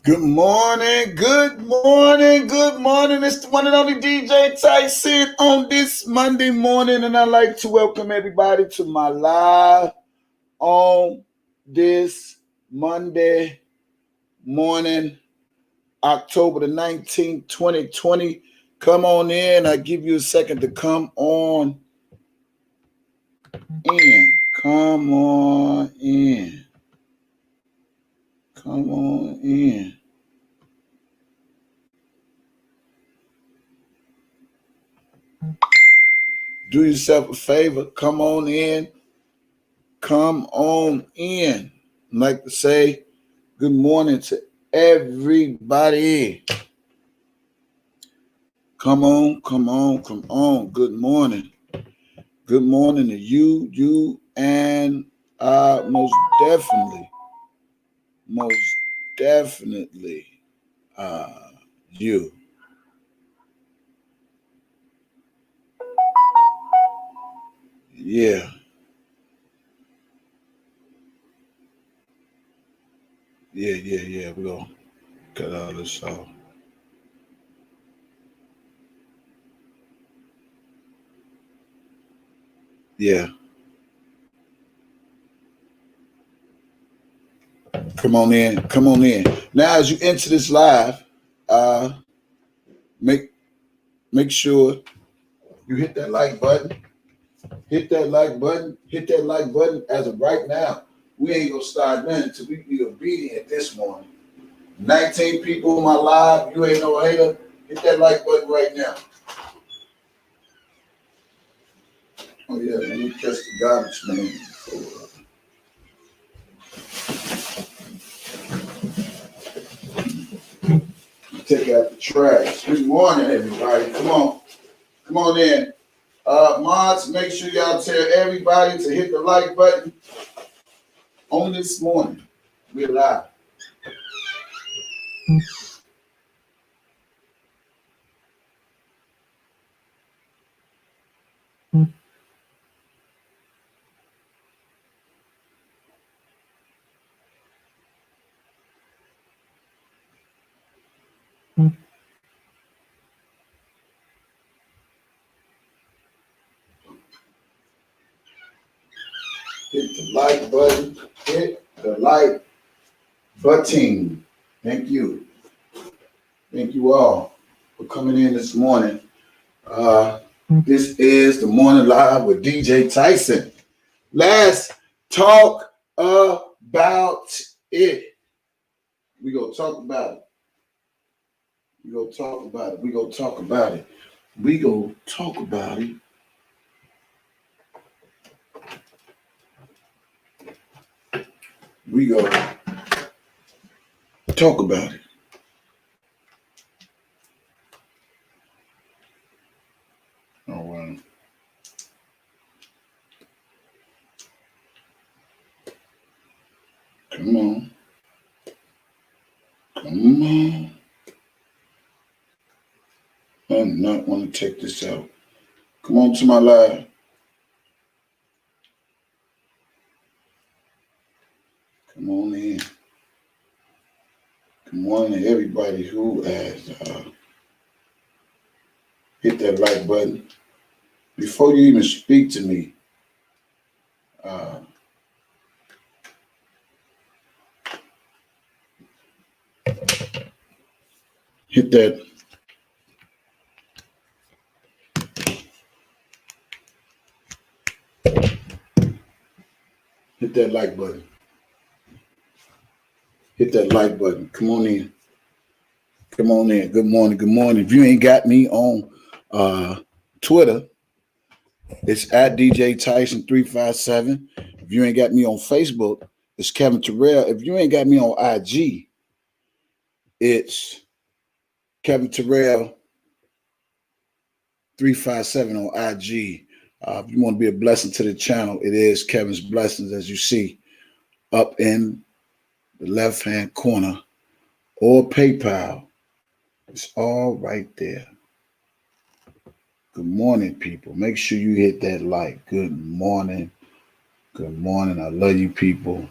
Good morning, good morning, good morning. It's the one and only DJ Tyson on this Monday morning, and I'd like to welcome everybody to my live on this Monday morning, October the 19th, 2020. Come on in. I give you a second to come on in. Come on in. Come on in. Do yourself a favor. Come on in. Come on in. I'd like to say good morning to everybody. Come on, come on, come on. Good morning. Good morning to you, and most definitely, you. Yeah, yeah. We're going to cut all this off. Yeah. Come on in. Come on in. Now, as you enter this live, uh, make sure you hit that like button. Hit that like button. Hit that like button. As of right now, we ain't gonna start nothing until we be obedient this morning. 19 people on my live. You ain't no hater. Hit that like button right now. Oh yeah, let me catch the garbage man. Take out the trash. Good morning, everybody. Come on. Come on in. Mods, make sure y'all tell everybody to hit the like button on this morning. We're live. Hit the like button. Hit the like button. Thank you. Thank you all for coming in this morning. This is the morning live with DJ Tyson. Let's talk about it. We gonna talk about it. We gonna talk about it. We gonna talk about it. We gonna talk about it. We gonna talk about it. All right. Come on. Come on. I do not want to take this out. Come on to my live. Come on in. Good morning to everybody who has hit that like button. Before you even speak to me, hit that like button. Hit that like button. Come on in. Come on in. Good morning. Good morning. If you ain't got me on Twitter, it's at DJ Tyson 357. If you ain't got me on Facebook, it's Kevin Terrell. If you ain't got me on IG, it's Kevin Terrell 357 on IG. If you want to be a blessing to the channel, it is Kevin's Blessings, as you see up in the left-hand corner, or PayPal. It's all right there. Good morning, people. Make sure you hit that like. Good morning. Good morning. I love you, people.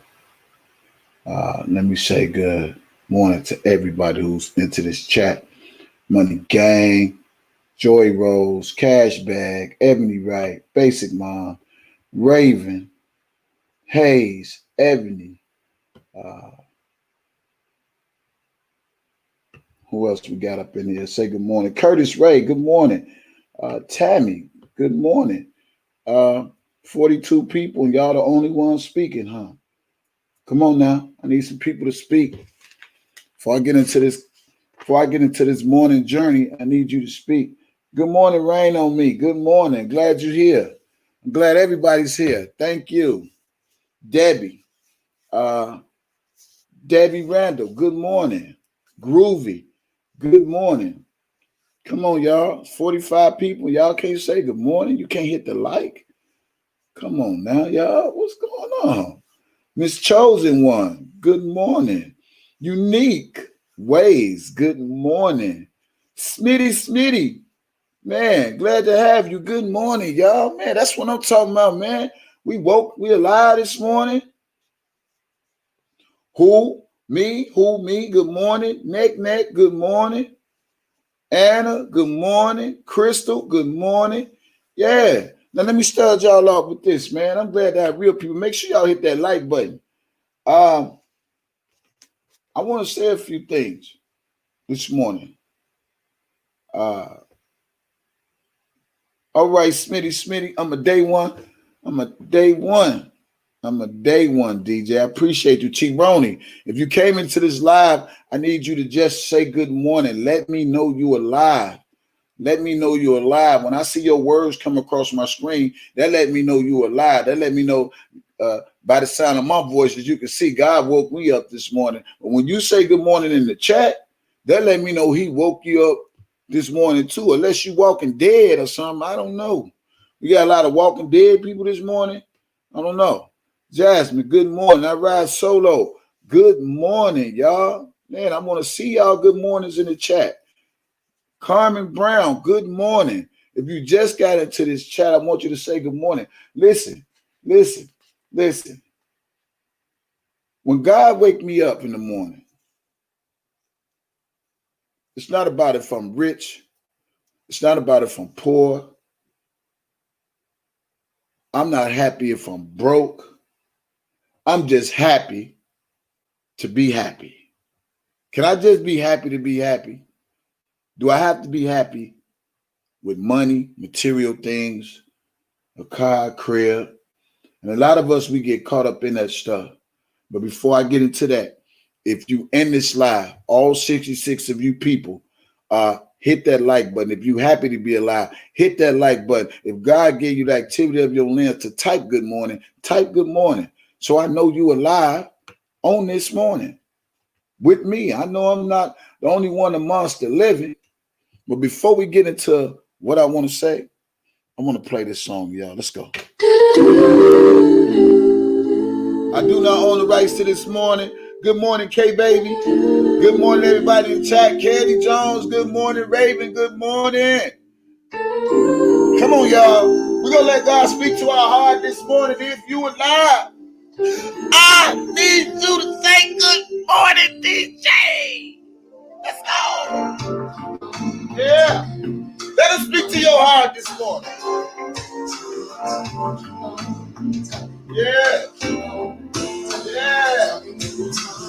Let me say good Morning to everybody who's into this chat. Money Gang, Joy Rose, Cash Bag, Ebony Wright, Basic Mom, Raven, Hayes, Ebony. Who else we got up in here? Say good morning. Curtis Ray, good morning. Tammy, good morning. 42 people, and y'all the only ones speaking, huh? Come on now. I need some people to speak. Before I get into this morning journey, I need you to speak. Good morning, Rain on Me. Good morning. Glad you're here. I'm glad everybody's here. Thank you. Debbie. Debbie Randall, good morning. Groovy, good morning. Come on, y'all. 45 people. Y'all can't say good morning. You can't hit the like. Come on now, y'all. What's going on? Miss Chosen One, good morning. Unique Ways, good morning. Smitty, man, glad to have you. Good morning, y'all. Man, that's what I'm talking about, man. We alive this morning. Who me, good morning. Neck, good morning. Anna, good morning. Crystal, good morning. Yeah. Now let me start y'all off with this, man. I'm glad to have real people. Make sure y'all hit that like button. I want to say a few things this morning. All right, Smitty. I'm a day one, DJ. I appreciate you. T-Roni, if you came into this live, I need you to just say good morning. Let me know you alive. Let me know you're alive. When I see your words come across my screen, that let me know you're alive. That let me know by the sound of my voice that you can see God woke me up this morning. But when you say good morning in the chat, that let me know he woke you up this morning too. Unless you walking dead or something, I don't know. We got a lot of walking dead people this morning. I don't know. Jasmine, good morning. I ride solo. Good morning, y'all. Man, I want to see y'all good mornings in the chat. Carmen Brown, good morning. If you just got into this chat, I want you to say good morning. Listen. When God wake me up in the morning, it's not about if I'm rich. It's not about if I'm poor. I'm not happy if I'm broke. I'm just happy to be happy. Can I just be happy to be happy? Do I have to be happy with money, material things, a car, a crib? And a lot of us, we get caught up in that stuff. But before I get into that, if you end this live, all 66 of you people, hit that like button. If you're happy to be alive, hit that like button. If God gave you the activity of your limbs to type good morning, type good morning. So I know you alive on this morning with me. I know I'm not the only one amongst the living. But before we get into what I want to say, I want to play this song, y'all. Let's go. I do not own the rights to this morning. Good morning, K-Baby. Good morning, everybody in the chat. Candy Jones, good morning. Raven, good morning. Come on, y'all. We're going to let God speak to our heart this morning. If you alive, I need you to say good morning, DJ. Let's go. Yeah. Let us speak to your heart this morning. Yeah. Yeah.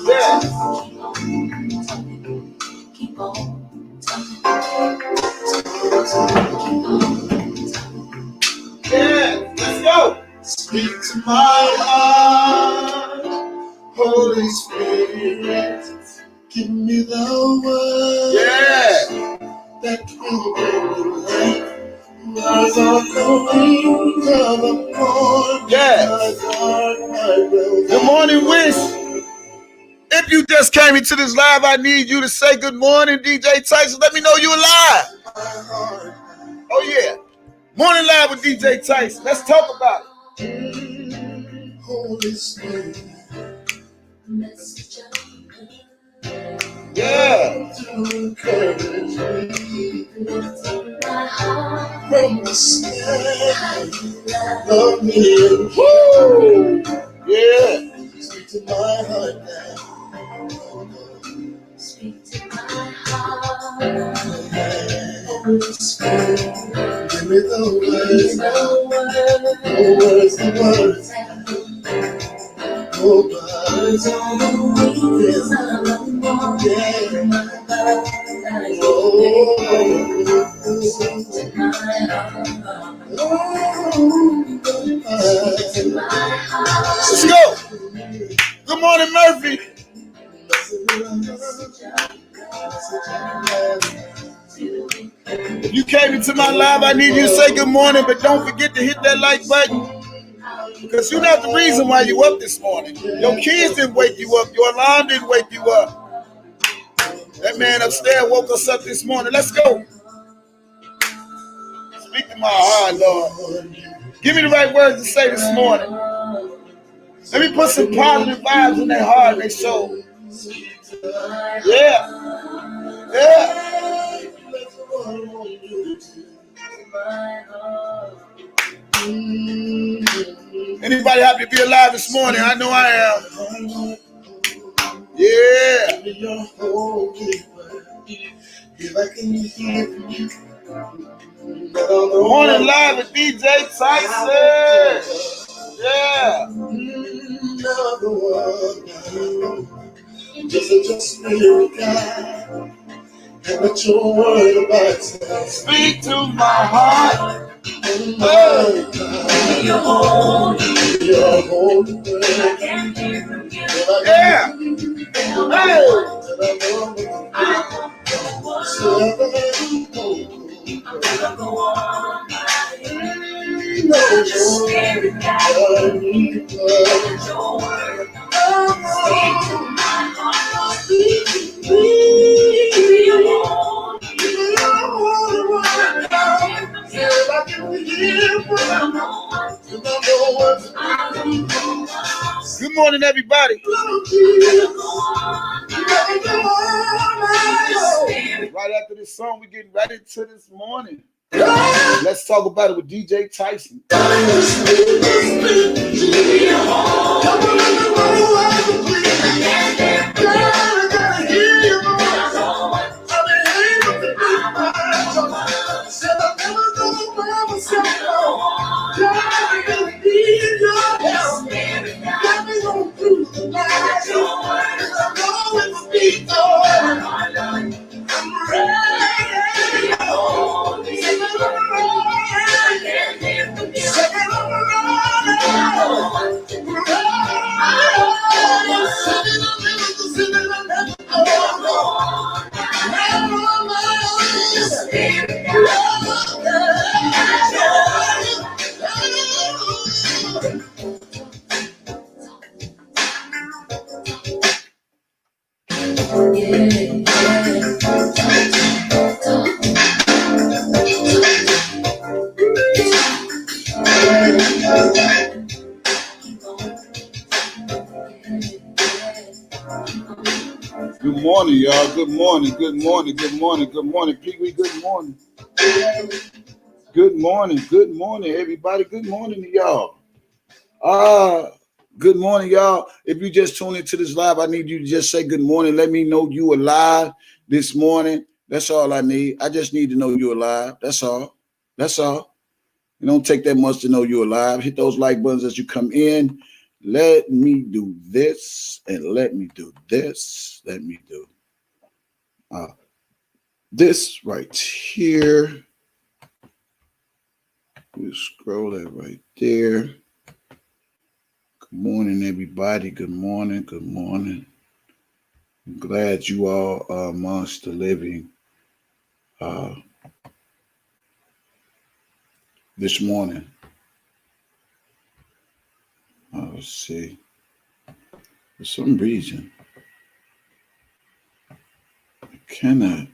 Yeah. Yeah. Let's go. Speak to my heart, Holy Spirit. Give me the word. Yeah. That will bring life. Rise on the wings of the morning. Yeah. Good morning, Wish. If you just came into this live, I need you to say good morning, DJ Tyson. Let me know you alive. Oh, yeah. Morning Live with DJ Tyson. Let's talk about it. Holy Spirit. Yeah. To encourage me. From the sky. Love me. Woo. Yeah. Speak to my heart now. Let's go. Good morning, Murphy. If you came into my live, I need you to say good morning, but don't forget to hit that like button, because you're not the reason why you up this morning. Your kids didn't wake you up. Your alarm didn't wake you up. That man upstairs woke us up this morning. Let's go. Speak to my heart, Lord. Give me the right words to say this morning. Let me put some positive vibes in their heart and their soul. Yeah. Yeah. Anybody happy to be alive this morning? I know I am. Yeah. Morning live with DJ TYSON. Yeah. Just and let your word about speak to my heart. Hey. You're holy. You're holy. I can't hear from you. Yeah. Hey. I'm gonna go on. No, just spirit guide me. Let your word speak to my heart. You're holy. Good morning, everybody. Right after this song, we're getting right into this morning. Let's talk about it with DJ TYSON. Good morning, y'all. Good morning. Good morning. Good morning. Good morning, Pee-wee. Good morning. Good morning. Good morning, everybody. Good morning to y'all. Good morning, y'all. If you just tuned into this live, I need you to just say good morning. Let me know you alive this morning. That's all I need. I just need to know you're alive. That's all. That's all. It don't take that much to know you're alive. Hit those like buttons as you come in. Let me do this and let me do this. Let me do this right here. We'll scroll that right there. Good morning, everybody. Good morning. Good morning. I'm glad you all are amongst the living this morning. Let's see. For some reason, I cannot.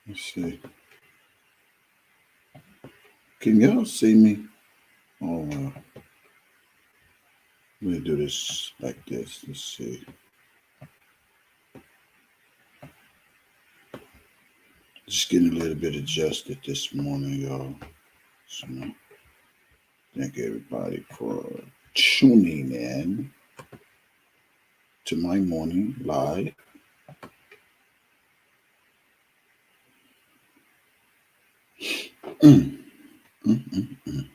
Let's see. Can y'all see me? Oh, let me do this like this. Let's see. Just getting a little bit adjusted this morning, y'all. So, thank everybody for tuning in to my morning live. Mm, mm, mm, mm.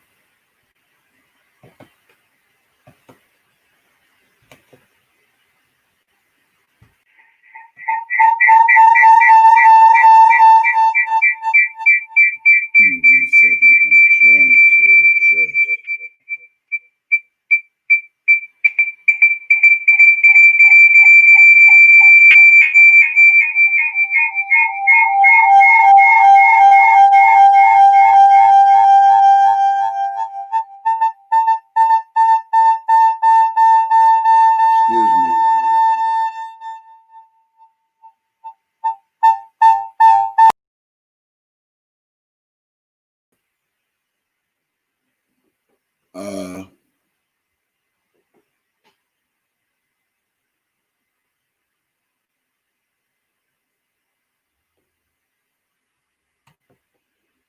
Give me 1 second. I'm trying to adjust. Excuse me.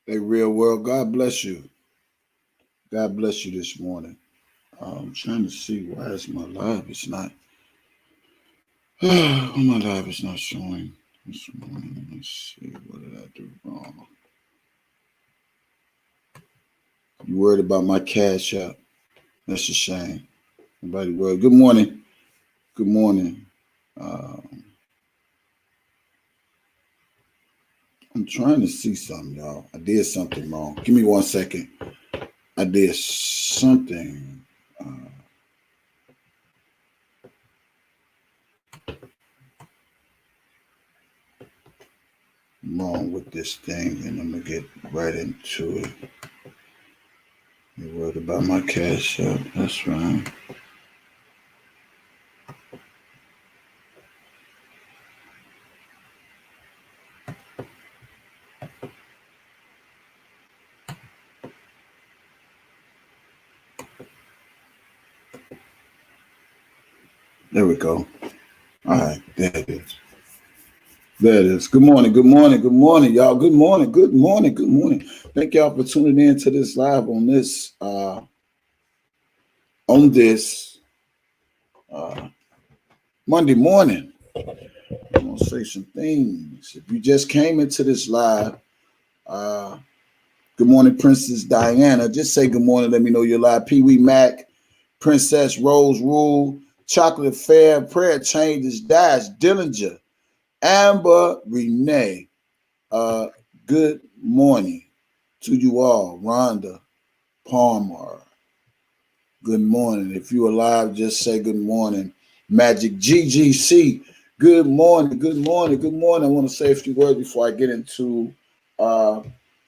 Hey, real world. God bless you. God bless you this morning. I'm trying to see why is my live. It's not. My live is not showing this morning. Let's see. What did I do wrong? You worried about my cash app? That's a shame. Everybody worried. Good morning. Good morning. I'm trying to see something, y'all. I did something wrong. Give me 1 second. I did something wrong with this thing, and I'm gonna get right into it. You worried about my cash app? That's right. There we go. All right, there it is. There it is. Good morning, good morning, good morning, y'all. Good morning, good morning, good morning. Thank y'all for tuning in to this live on this Monday morning. I'm gonna say some things. If you just came into this live, good morning, Princess Diana. Just say good morning. Let me know you're live. Pee Wee Mac, Princess Rose Rule, Chocolate Fair, Prayer Changes, Dash, Dillinger, Amber, Renee. Good morning to you all. Rhonda Palmer. Good morning. If you're alive, just say good morning. Magic GGC. Good morning. Good morning. Good morning. I want to say a few words before I get into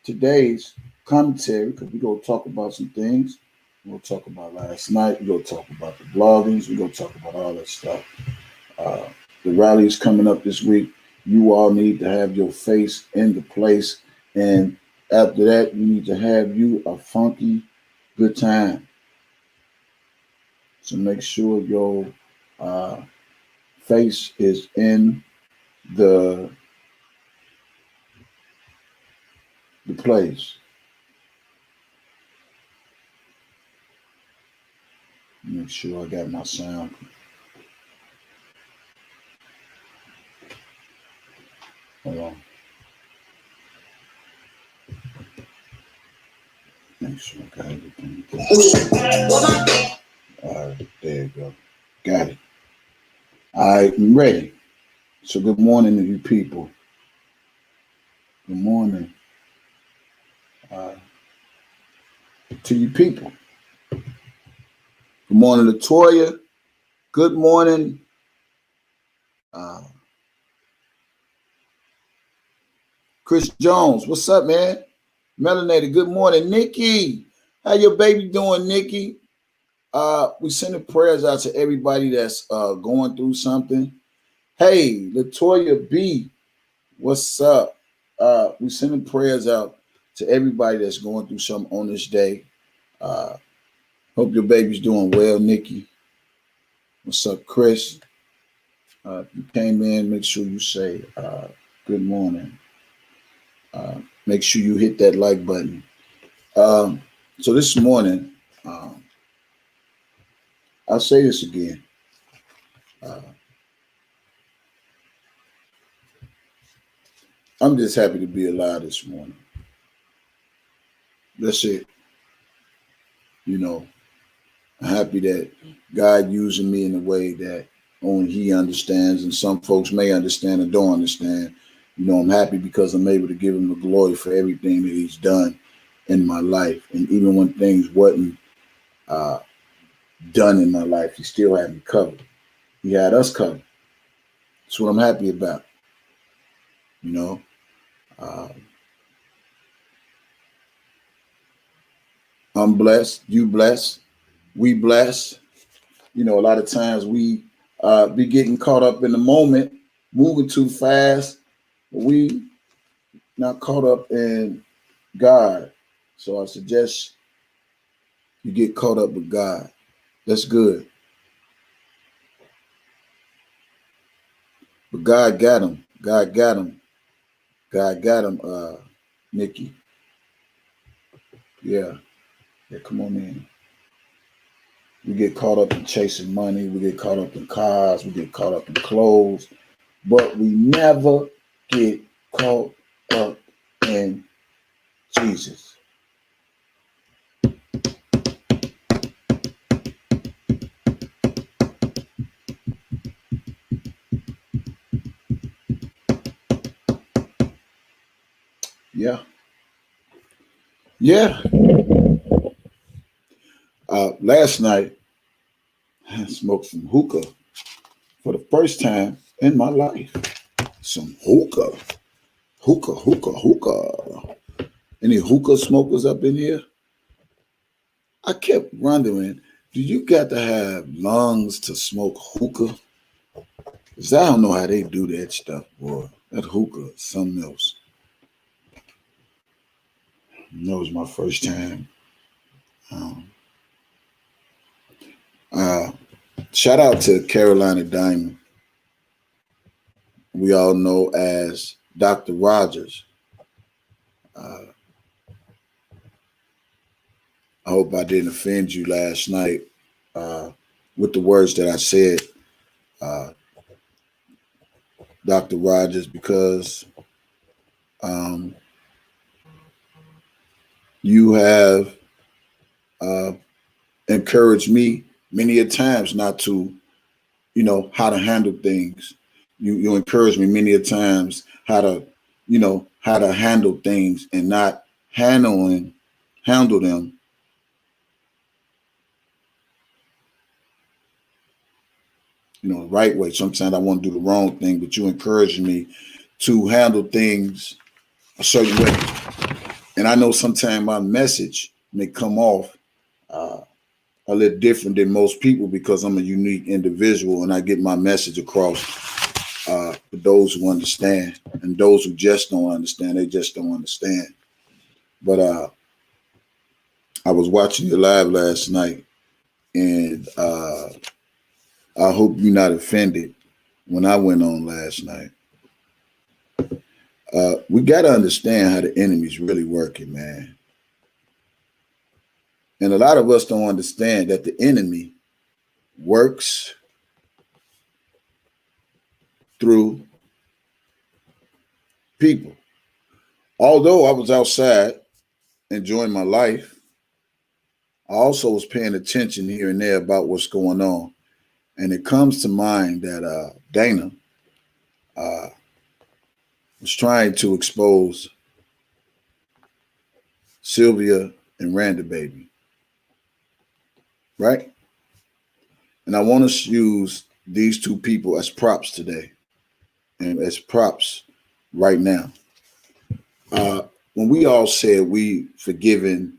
today's commentary, because we're going to talk about some things. We're going to talk about last night. We're going to talk about the bloggings. We're going to talk about all that stuff. The rally is coming up this week. You all need to have your face in the place. And after that, you need to have you a funky good time. So make sure your face is in the place. Make sure I got my sound. Hold on. Make sure I got everything. All right, there you go. Got it. All right, I'm ready. So good morning to you people. Good morning to you people. Good morning, Latoya. Good morning, Chris Jones. What's up, man? Melanated. Good morning, Nikki. How your baby doing, Nikki? We sending prayers out to everybody that's going through something. Hey, Latoya B, what's up? We sending prayers out to everybody that's going through something on this day. Hope your baby's doing well, Nikki. What's up, Chris? If you came in, make sure you say good morning. Make sure you hit that like button. So this morning, I'll say this again. I'm just happy to be alive this morning. That's it. You know, I'm happy that God using me in a way that only He understands, and some folks may understand and don't understand. You know, I'm happy because I'm able to give Him the glory for everything that He's done in my life, and even when things wasn't uh, done in my life, He still had me covered. He had us covered. That's what I'm happy about. You know, uh, I'm blessed. You blessed. We blessed. You know, a lot of times we be getting caught up in the moment, moving too fast. We not caught up in God. So I suggest you get caught up with God. That's good. But God got him. God got him. God got him, Nikki. Yeah. Yeah, come on in. We get caught up in chasing money. We get caught up in cars. We get caught up in clothes. But we never get caught up in Jesus. Yeah. Yeah. Last night, I smoked some hookah for the first time in my life. Some hookah. Hookah, hookah, hookah. Any hookah smokers up in here? I kept wondering, do you got to have lungs to smoke hookah? Because I don't know how they do that stuff, boy. That hookah is something else. That was my first time. Um, uh, Shout out to Carolina Diamond. We all know as Dr. Rogers. Uh, I hope I didn't offend you last night with the words that I said, uh, Dr. Rogers, because um, you have uh, encouraged me many a times not to, how to handle things. You encouraged me many a times how to, how to handle things and not handle them the right way. Sometimes I want to do the wrong thing, but you encourage me to handle things a certain way. And I know sometimes my message may come off uh, a little different than most people because I'm a unique individual and I get my message across for those who understand, and those who just don't understand, they just don't understand. But I was watching you live last night, and I hope you're not offended when I went on last night. We got to understand how the enemy's really working, man. And a lot of us don't understand that the enemy works through people. Although I was outside enjoying my life, I also was paying attention here and there about what's going on. And it comes to mind that Dana was trying to expose Sylvia and Randa Baby, right? And I want to use these two people as props today and as props right now. When we all said we forgiven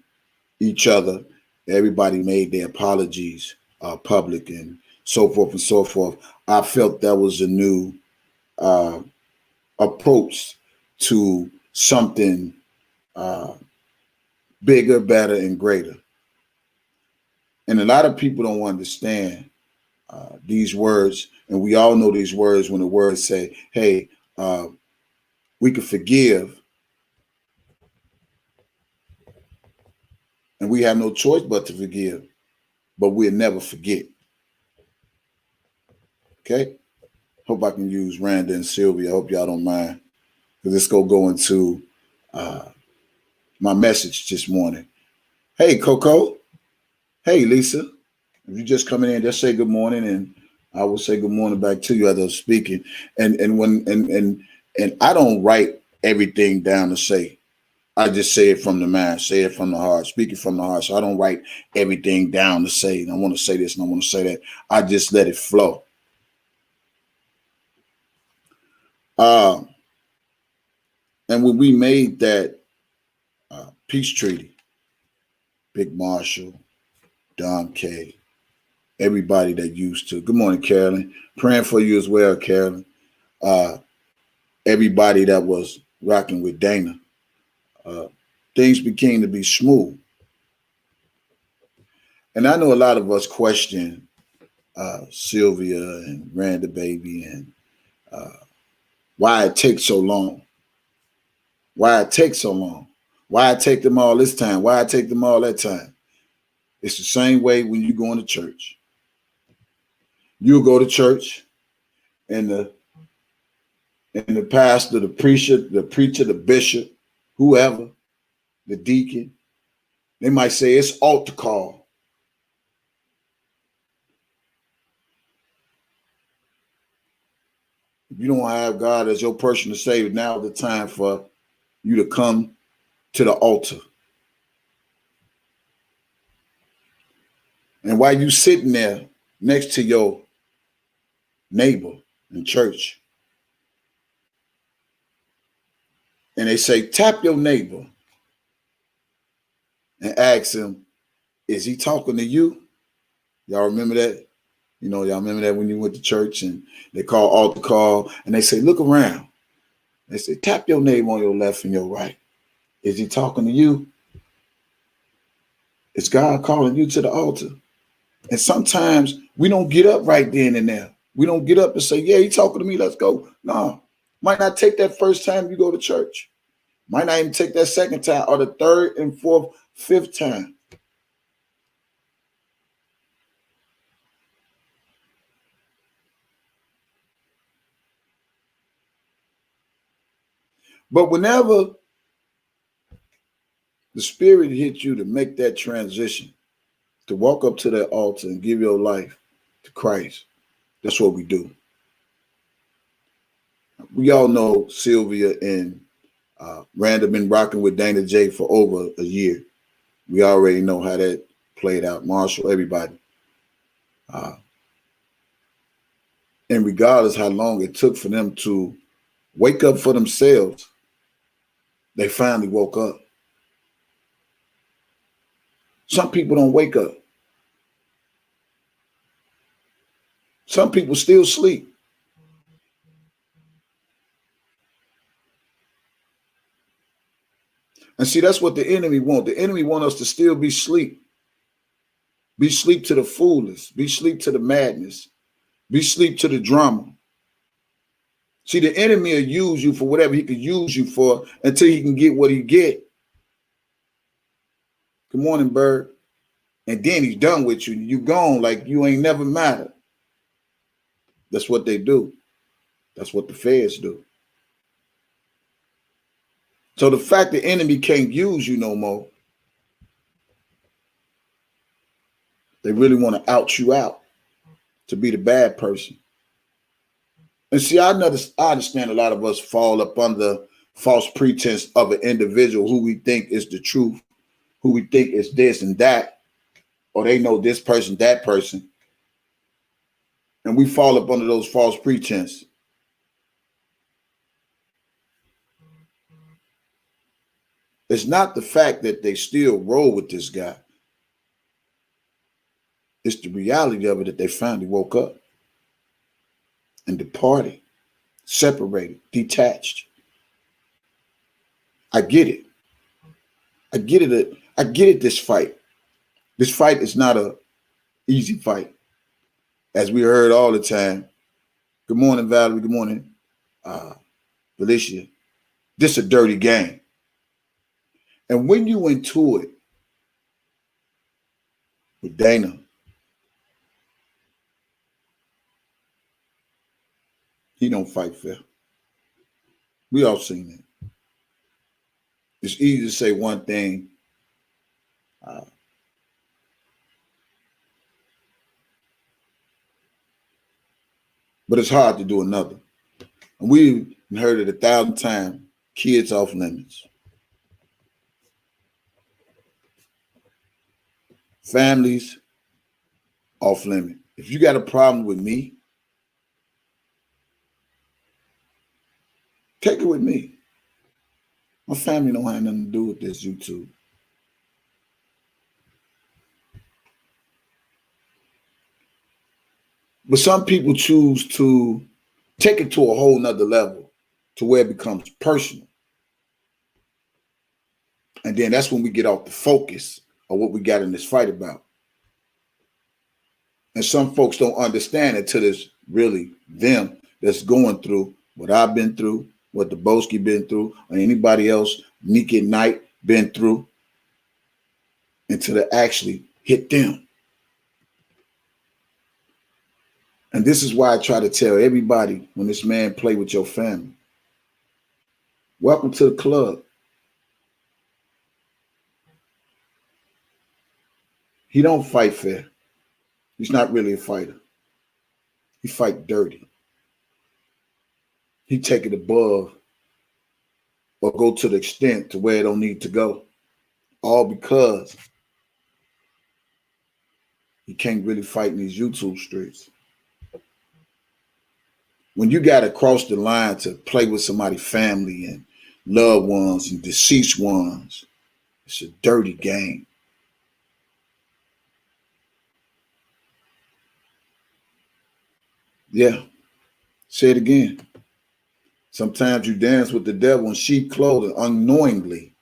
each other, everybody made their apologies public and so forth and so forth. I felt that was a new uh, approach to something bigger, better, and greater. And a lot of people don't understand these words, and we all know these words when the words say, hey, we can forgive, and we have no choice but to forgive, but we'll never forget. Okay? Hope I can use Randa and Sylvia. I hope y'all don't mind, because this go into my message this morning. Hey, Coco. Hey, Lisa. If you're just coming in, just say good morning, and I will say good morning back to you as I was speaking. And I don't write everything down to say. I just say it from the mind, say it from the heart, speak it from the heart. So I don't write everything down to say, and I want to say this and I want to say that. I just let it flow. Uh, and when we made that peace treaty, Big Marshall, Don K, everybody that used to. Good morning, Carolyn. Praying for you as well, Carolyn. Uh, everybody that was rocking with Dana. Things became to be smooth. And I know a lot of us question Sylvia and Randa Baby and why it takes so long. Why it takes so long. Why it take them all this time. Why it take them all that time. It's the same way when you go into church. You'll go to church and the pastor, the preacher, the bishop, whoever, the deacon, they might say it's altar call. If you don't have God as your personal savior, now is the time for you to come to the altar. And while you sitting there next to your neighbor in church, and they say, tap your neighbor and ask him, is he talking to you? Y'all remember that? You know, y'all remember that when you went to church and they call altar call and they say, look around. They say, tap your neighbor on your left and your right. Is he talking to you? Is God calling you to the altar? And sometimes we don't get up right then and there. We don't get up and say, yeah, he talking to me, let's go. No, might not take that first time you go to church. Might not even take that second time or the third and fourth, fifth time. But whenever the Spirit hits you to make that transition, to walk up to that altar and give your life to Christ, that's what we do. We all know Sylvia and Randa been rocking with Dana J for over a year. We already know how that played out. Marshall, everybody. And regardless how long it took for them to wake up for themselves, they finally woke up. Some people don't wake up. Some people still sleep. And see, that's what the enemy wants. The enemy wants us to still be asleep. Be asleep to the foolishness. Be asleep to the madness. Be asleep to the drama. See, the enemy will use you for whatever he can use you for until he can get what he get. Good morning, Bird. And then he's done with you. You gone like you ain't never mattered. That's what they do. That's what the feds do. So the fact the enemy can't use you no more, they really want to out you out to be the bad person. And see, I understand a lot of us fall up under false pretense of an individual who we think is the truth, who we think is this and that, or they know this person, that person. And we fall up under those false pretense. It's not the fact that they still roll with this guy. It's the reality of it that they finally woke up and departed, separated, detached. I get it. I get it. I get it. This fight. This fight is not an easy fight. As we heard all the time. Good morning, Valerie. Good morning, Felicia. This is a dirty game. And when you into it with Dana, he don't fight fair. We all seen it. It's easy to say one thing, but it's hard to do another. And we've heard it 1,000 times. Kids off limits. Families off limit. If you got a problem with me, take it with me. My family don't have nothing to do with this YouTube. But some people choose to take it to a whole nother level to where it becomes personal. And then that's when we get off the focus of what we got in this fight about. And some folks don't understand until it's really them that's going through what I've been through, what the Boski been through, or anybody else, Nick at Night, been through, until it actually hit them. And this is why I try to tell everybody when this man play with your family, welcome to the club. He don't fight fair. He's not really a fighter. He fight dirty. He take it above or go to the extent to where it don't need to go. All because he can't really fight in these YouTube streets. When you got to cross the line to play with somebody's family and loved ones and deceased ones, it's a dirty game. Yeah, say it again. Sometimes you dance with the devil in sheep clothing unknowingly.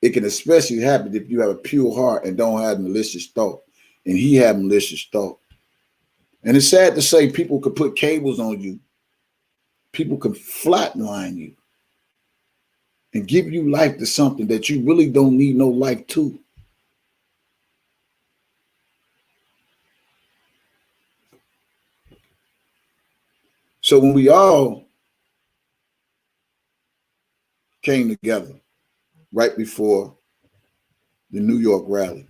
It can especially happen if you have a pure heart and don't have malicious thought. And he had malicious thought. And it's sad to say people could put cables on you. People can flatline you and give you life to something that you really don't need no life to. So when we all came together right before the New York rally,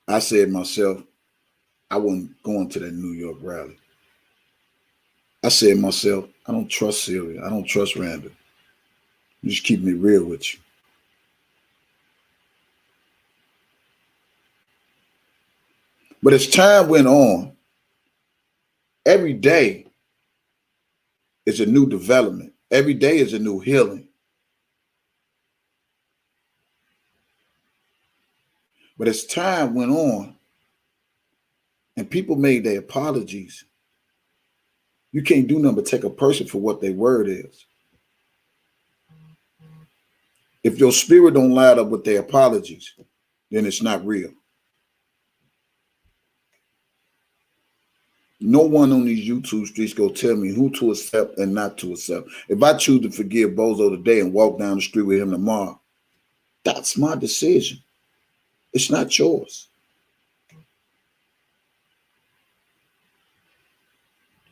I said myself, I wasn't going to that New York rally. I said myself, I don't trust Sylvia. I don't trust Randall. You just keep me real with you. But as time went on, every day is a new development. Every day is a new healing. But as time went on and people made their apologies, you can't do nothing but take a person for what their word is. If your spirit don't line up with their apologies, then it's not real. No one on these YouTube streets go tell me who to accept and not to accept. If I choose to forgive Bozo today and walk down the street with him tomorrow, that's my decision. It's not yours.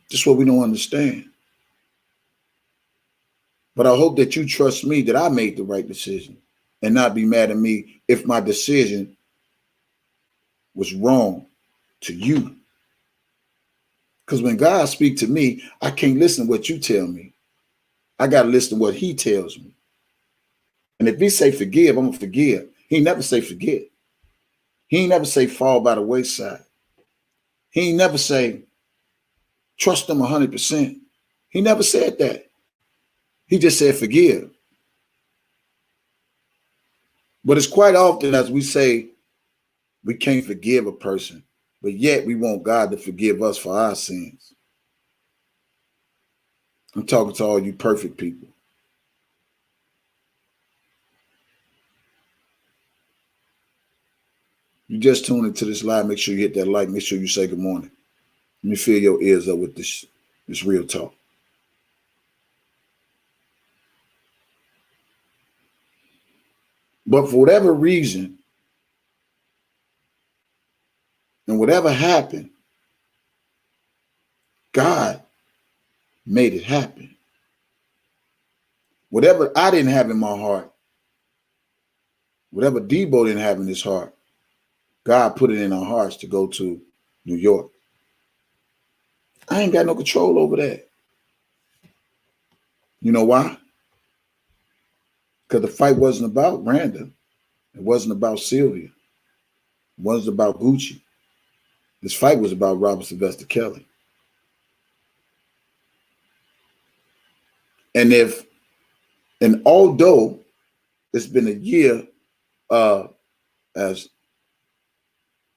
That's what we don't understand. But I hope that you trust me that I made the right decision and not be mad at me if my decision was wrong to you. Because when God speaks to me, I can't listen to what you tell me. I got to listen to what he tells me. And if he say forgive, I'm going to forgive. He never say forget. He ain't never say fall by the wayside. He ain't never say trust them 100%. He never said that. He just said forgive. But it's quite often as we say we can't forgive a person, but yet we want God to forgive us for our sins. I'm talking to all you perfect people. You just tune into this live. Make sure you hit that like. Make sure you say good morning. Let me fill your ears up with this real talk. But for whatever reason, And whatever happened, God made it happen. Whatever I didn't have in my heart, whatever Debo didn't have in his heart, God put it in our hearts to go to New York. I ain't got no control over that. You know why? Because the fight wasn't about Randa. It wasn't about Sylvia. It wasn't about Gucci. This fight was about Robert Sylvester Kelly. And although it's been a year, as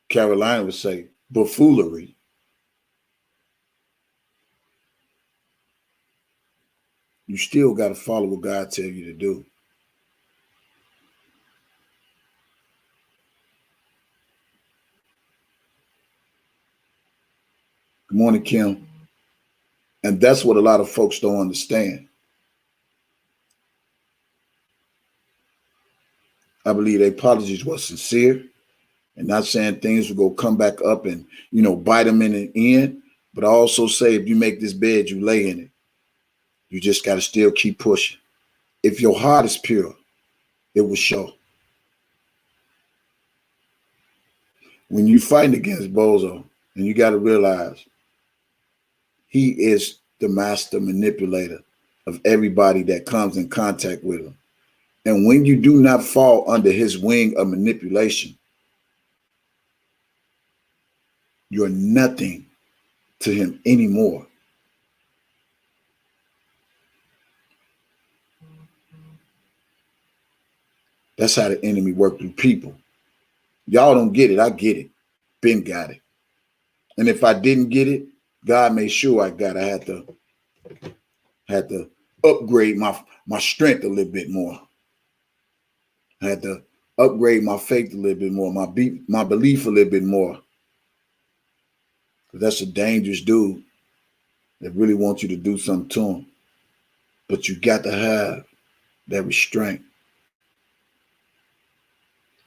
Carolina would say, buffoonery, you still got to follow what God tells you to do. Good morning, Kim. And that's what a lot of folks don't understand. I believe their apologies were sincere and not saying things will go come back up and, bite them in the end. But I also say, if you make this bed, you lay in it. You just got to still keep pushing. If your heart is pure, it will show. When you fighting against Bozo, and you got to realize he is the master manipulator of everybody that comes in contact with him. And when you do not fall under his wing of manipulation, you're nothing to him anymore. That's how the enemy works through people. Y'all don't get it. I get it. Ben got it. And if I didn't get it, God made sure I got it. I had to upgrade my strength a little bit more. I had to upgrade my faith a little bit more, my belief a little bit more. Because that's a dangerous dude that really wants you to do something to him. But you got to have that restraint.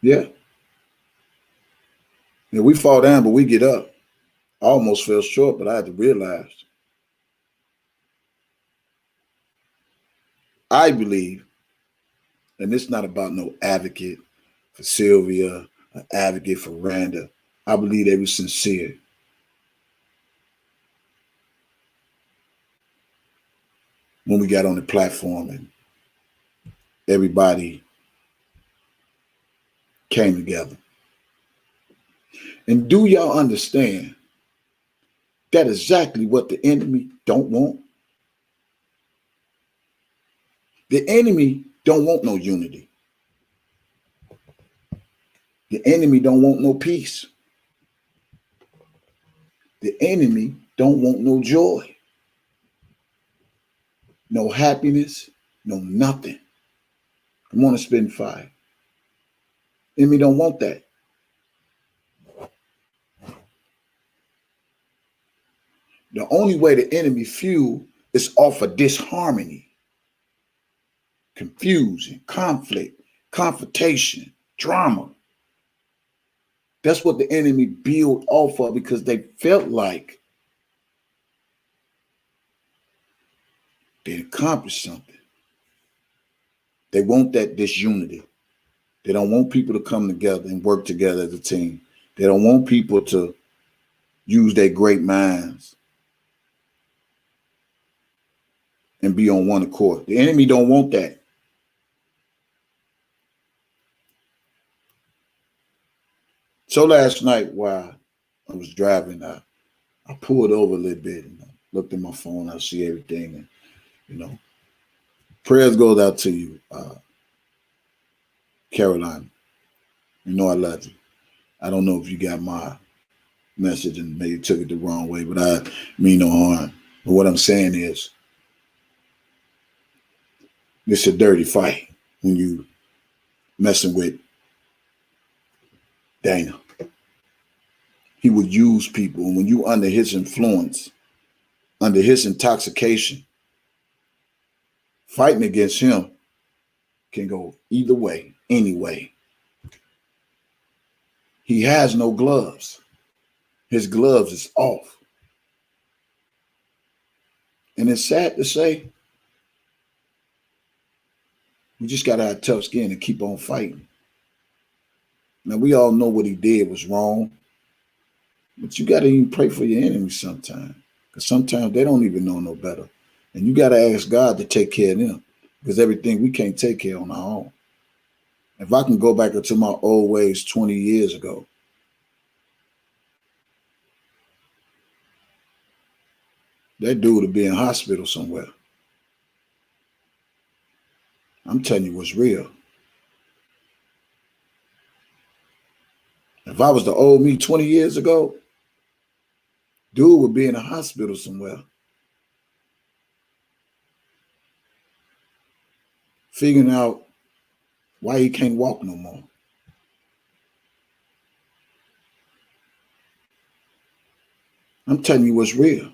Yeah. Yeah, we fall down, but we get up. I almost fell short, but I had to realize. I believe, and it's not about no advocate for Sylvia, an advocate for Randa. I believe they were sincere. When we got on the platform and everybody came together. And do y'all understand that exactly what the enemy don't want? The enemy don't want no unity. The enemy don't want no peace. The enemy don't want no joy, no happiness, no nothing. I want to spend fire. Enemy don't want that. The only way the enemy fuel is off of disharmony, confusion, conflict, confrontation, drama. That's what the enemy built off of because they felt like they accomplished something. They want that disunity. They don't want people to come together and work together as a team. They don't want people to use their great minds and be on one accord. The enemy don't want that. So last night while I was driving, I pulled over a little bit and I looked at my phone. I see everything. And, prayers goes out to you, Carolina. You know I love you. I don't know if you got my message and maybe took it the wrong way, but I mean no harm. But what I'm saying is, it's a dirty fight when you messing with Dana. He would use people. And when you under his influence, under his intoxication, fighting against him can go either way, any way. He has no gloves. His gloves is off. And it's sad to say, we just got to have tough skin and keep on fighting. Now, we all know what he did was wrong, but you got to even pray for your enemies sometimes, because sometimes they don't even know no better. And you got to ask God to take care of them, because everything we can't take care of on our own. If I can go back into my old ways 20 years ago, that dude would be in hospital somewhere. I'm telling you what's real. If I was the old me 20 years ago, dude would be in a hospital somewhere, figuring out why he can't walk no more. I'm telling you what's real.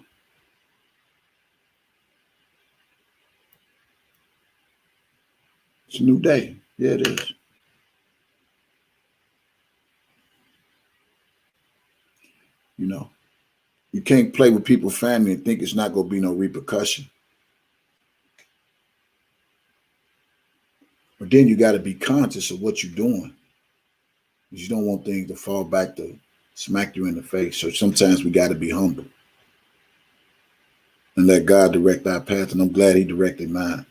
It's a new day. Yeah, it is. You know, you can't play with people's family and think it's not going to be no repercussion. But then you got to be conscious of what you're doing. You don't want things to fall back to smack you in the face. So sometimes we got to be humble and let God direct our path. And I'm glad he directed mine.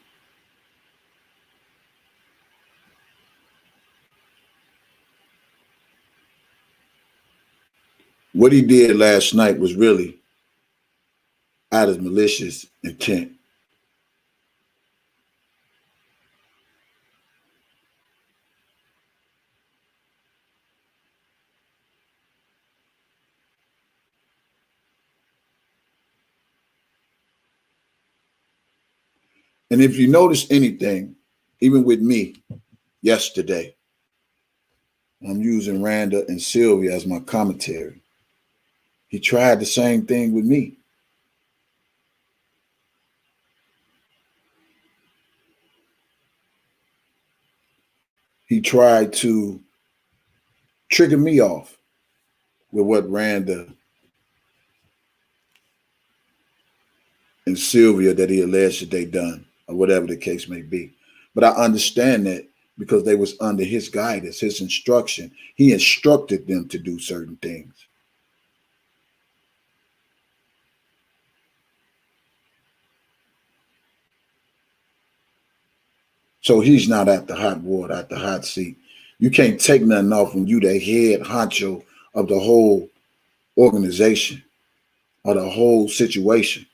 What he did last night was really out of malicious intent. And if you notice anything, even with me yesterday, I'm using Randa and Sylvia as my commentary. He tried the same thing with me. He tried to trigger me off with what Randa and Sylvia that he alleged that they done, or whatever the case may be. But I understand that because they was under his guidance, his instruction. He instructed them to do certain things. So he's not at the hot water, at the hot seat. You can't take nothing off when you the head honcho of the whole organization or the whole situation.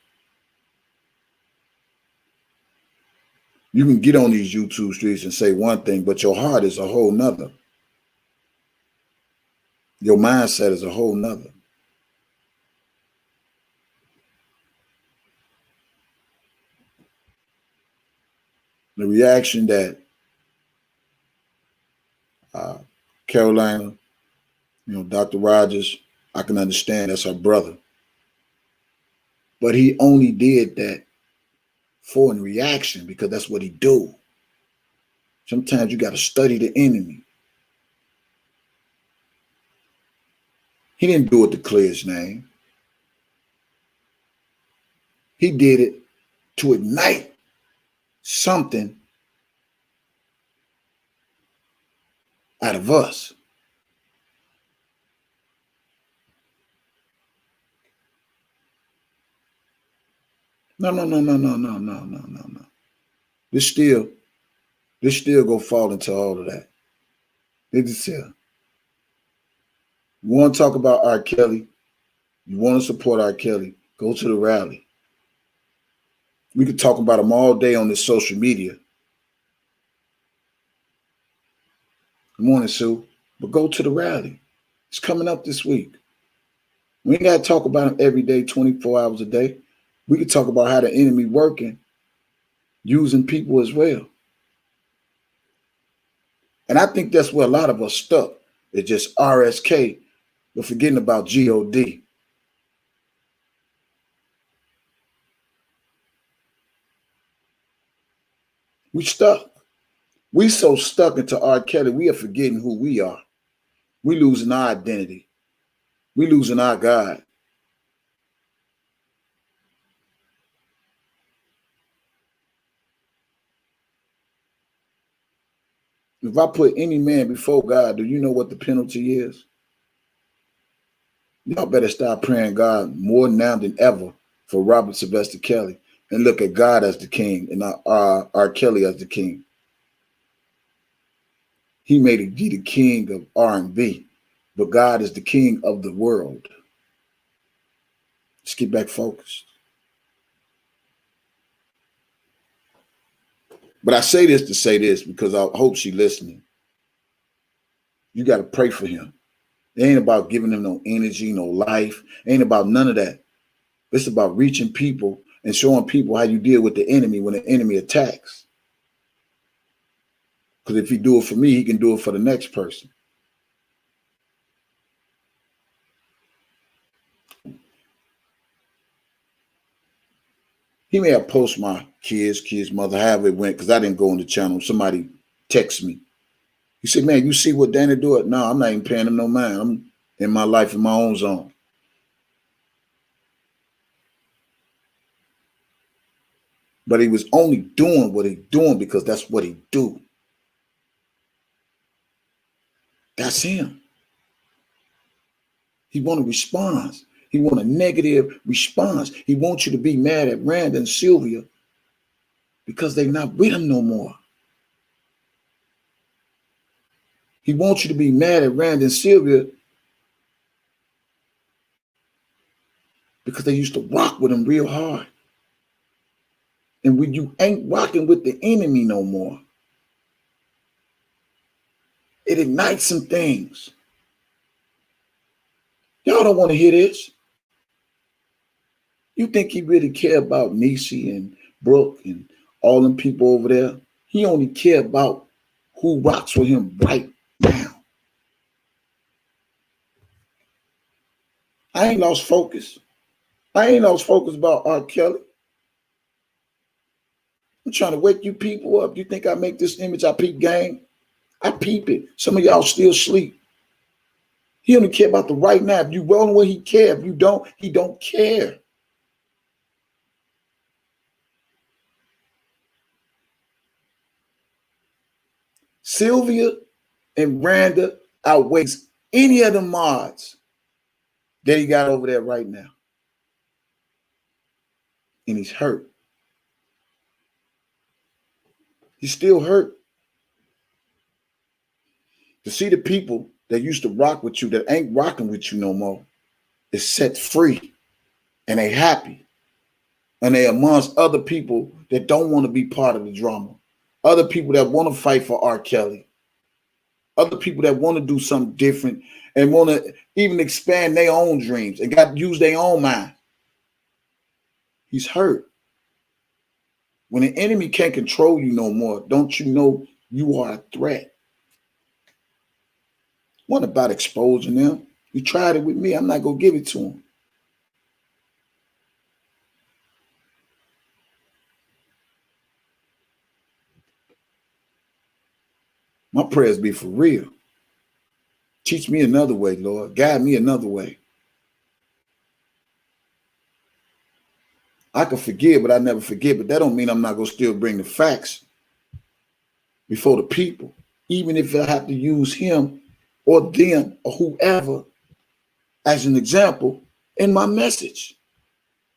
You can get on these YouTube streets and say one thing, but your heart is a whole nother. Your mindset is a whole nother. The reaction that Carolina, Dr. Rogers, I can understand, that's her brother. But he only did that for a reaction because that's what he do. Sometimes you got to study the enemy. He didn't do it to clear his name. He did it to ignite something out of us. No. This still gonna fall into all of that. They just say, you want to talk about R. Kelly, you want to support R. Kelly, go to the rally. We could talk about him all day on this social media. Good morning, Sue. But go to the rally. It's coming up this week. We ain't got to talk about him every day, 24 hours a day. We could talk about how the enemy working, using people as well. And I think that's where a lot of us stuck. It's just RSK, but forgetting about God. We stuck. We so stuck into R. Kelly, we are forgetting who we are. We losing our identity. We losing our God. If I put any man before God, do you know what the penalty is? Y'all better start praying God more now than ever for Robert Sylvester Kelly and look at God as the king and R. Kelly as the king. He may be the king of R&B, but God is the king of the world. Let's get back focused. But I say this to say this because I hope she's listening. You got to pray for him. It ain't about giving him no energy, no life. It ain't about none of that. It's about reaching people and showing people how you deal with the enemy when the enemy attacks. Because if he do it for me, he can do it for the next person. He may have posted my kids' mother, however it went, because I didn't go on the channel. Somebody text me. He said, man, you see what Danny do it? No, I'm not even paying him no mind. I'm in my life in my own zone. But he was only doing what he's doing because that's what he do. That's him. He want a response. He want a negative response. He wants you to be mad at Rand and Sylvia because they're not with him no more. He wants you to be mad at Rand and Sylvia because they used to rock with him real hard. And when you ain't rocking with the enemy no more, it ignites some things. Y'all don't want to hear this. You think he really care about Niecy and Brooke and all them people over there? He only care about who rocks with him right now. I ain't lost focus. I ain't lost focus about R. Kelly. I'm trying to wake you people up. You think I make this image, I peep game? I peep it. Some of y'all still sleep. He only care about the right now. If you rolling where he care. If you don't, he don't care. Sylvia and Randa outweighs any of the mods that he got over there right now. And he's hurt. He's still hurt. To see the people that used to rock with you that ain't rocking with you no more is set free. And they happy. And they amongst other people that don't want to be part of the drama. Other people that want to fight for R. Kelly. Other people that want to do something different and want to even expand their own dreams and got to use their own mind. He's hurt. When the enemy can't control you no more, don't you know you are a threat? What about exposing them? You tried it with me. I'm not going to give it to him. My prayers be for real. Teach me another way, Lord. Guide me another way. I can forgive, but I never forget. But that don't mean I'm not going to still bring the facts before the people. Even if I have to use him or them or whoever as an example in my message.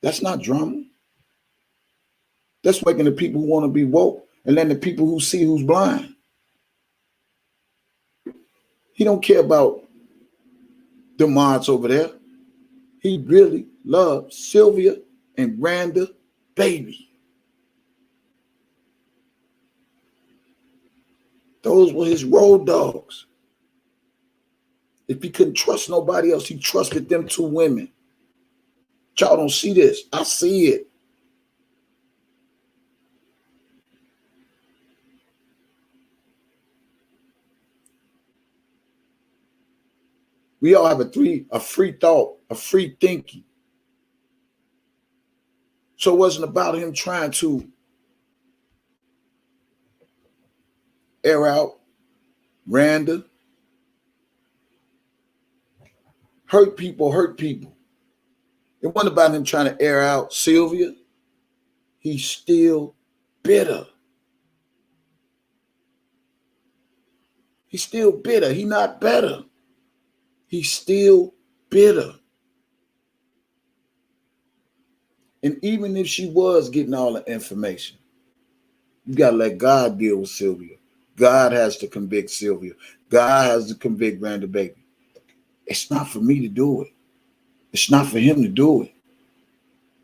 That's not drama. That's waking the people who want to be woke and letting the people who see who's blind. He don't care about the mods over there. He really loves Sylvia and Randa, baby. Those were his road dogs. If he couldn't trust nobody else, he trusted them two women. Y'all don't see this. I see it. We all have a free thought, a free thinking. So it wasn't about him trying to air out Randa, Hurt people hurt people. It wasn't about him trying to air out Sylvia. He's still bitter. He's still bitter. He's not better. He's still bitter. And even if she was getting all the information, you got to let God deal with Sylvia. God has to convict Sylvia. God has to convict Randall Baby. It's not for me to do it. It's not for him to do it.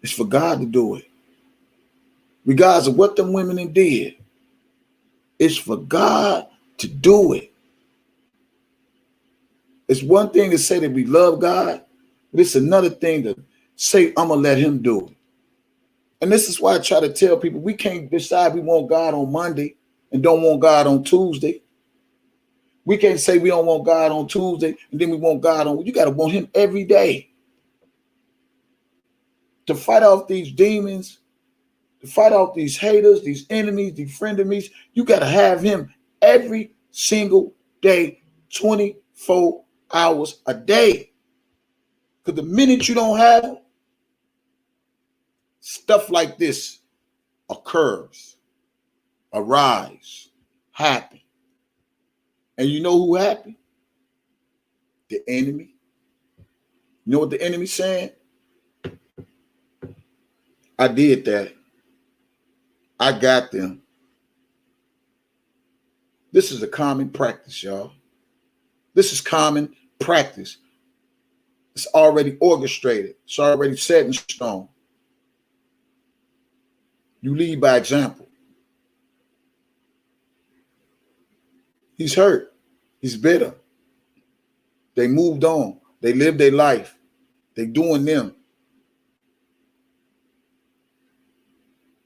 It's for God to do it. Regardless of what them women did, it's for God to do it. It's one thing to say that we love God, but it's another thing to say, I'm going to let him do it. And this is why I try to tell people we can't decide we want God on Monday and don't want God on Tuesday. We can't say we don't want God on Tuesday and then we want God on. You got to want him every day. To fight off these demons, to fight off these haters, these enemies, these frenemies, you got to have him every single day, 24 hours a day. Because the minute you don't have him, stuff like this occurs, arise, happen. And you know who happen? The enemy. You know what the enemy's saying? I did that. I got them. This is a common practice, y'all. This is common practice. It's already orchestrated. It's already set in stone. You lead by example. He's hurt. He's bitter. They moved on. They lived their life. They doing them.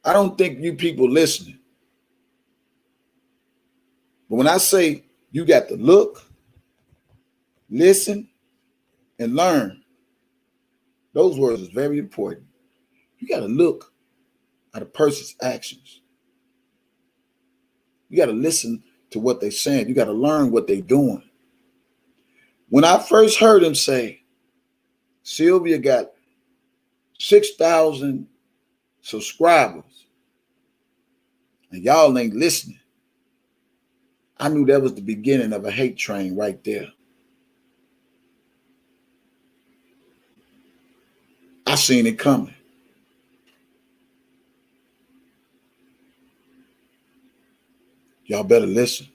I don't think you people listening. But when I say you got to look, listen, and learn, those words is very important. You got to look at a person's actions. You got to listen to what they're saying. You got to learn what they're doing. When I first heard him say, Sylvia got 6,000 subscribers and y'all ain't listening, I knew that was the beginning of a hate train right there. I seen it coming. Y'all better listen.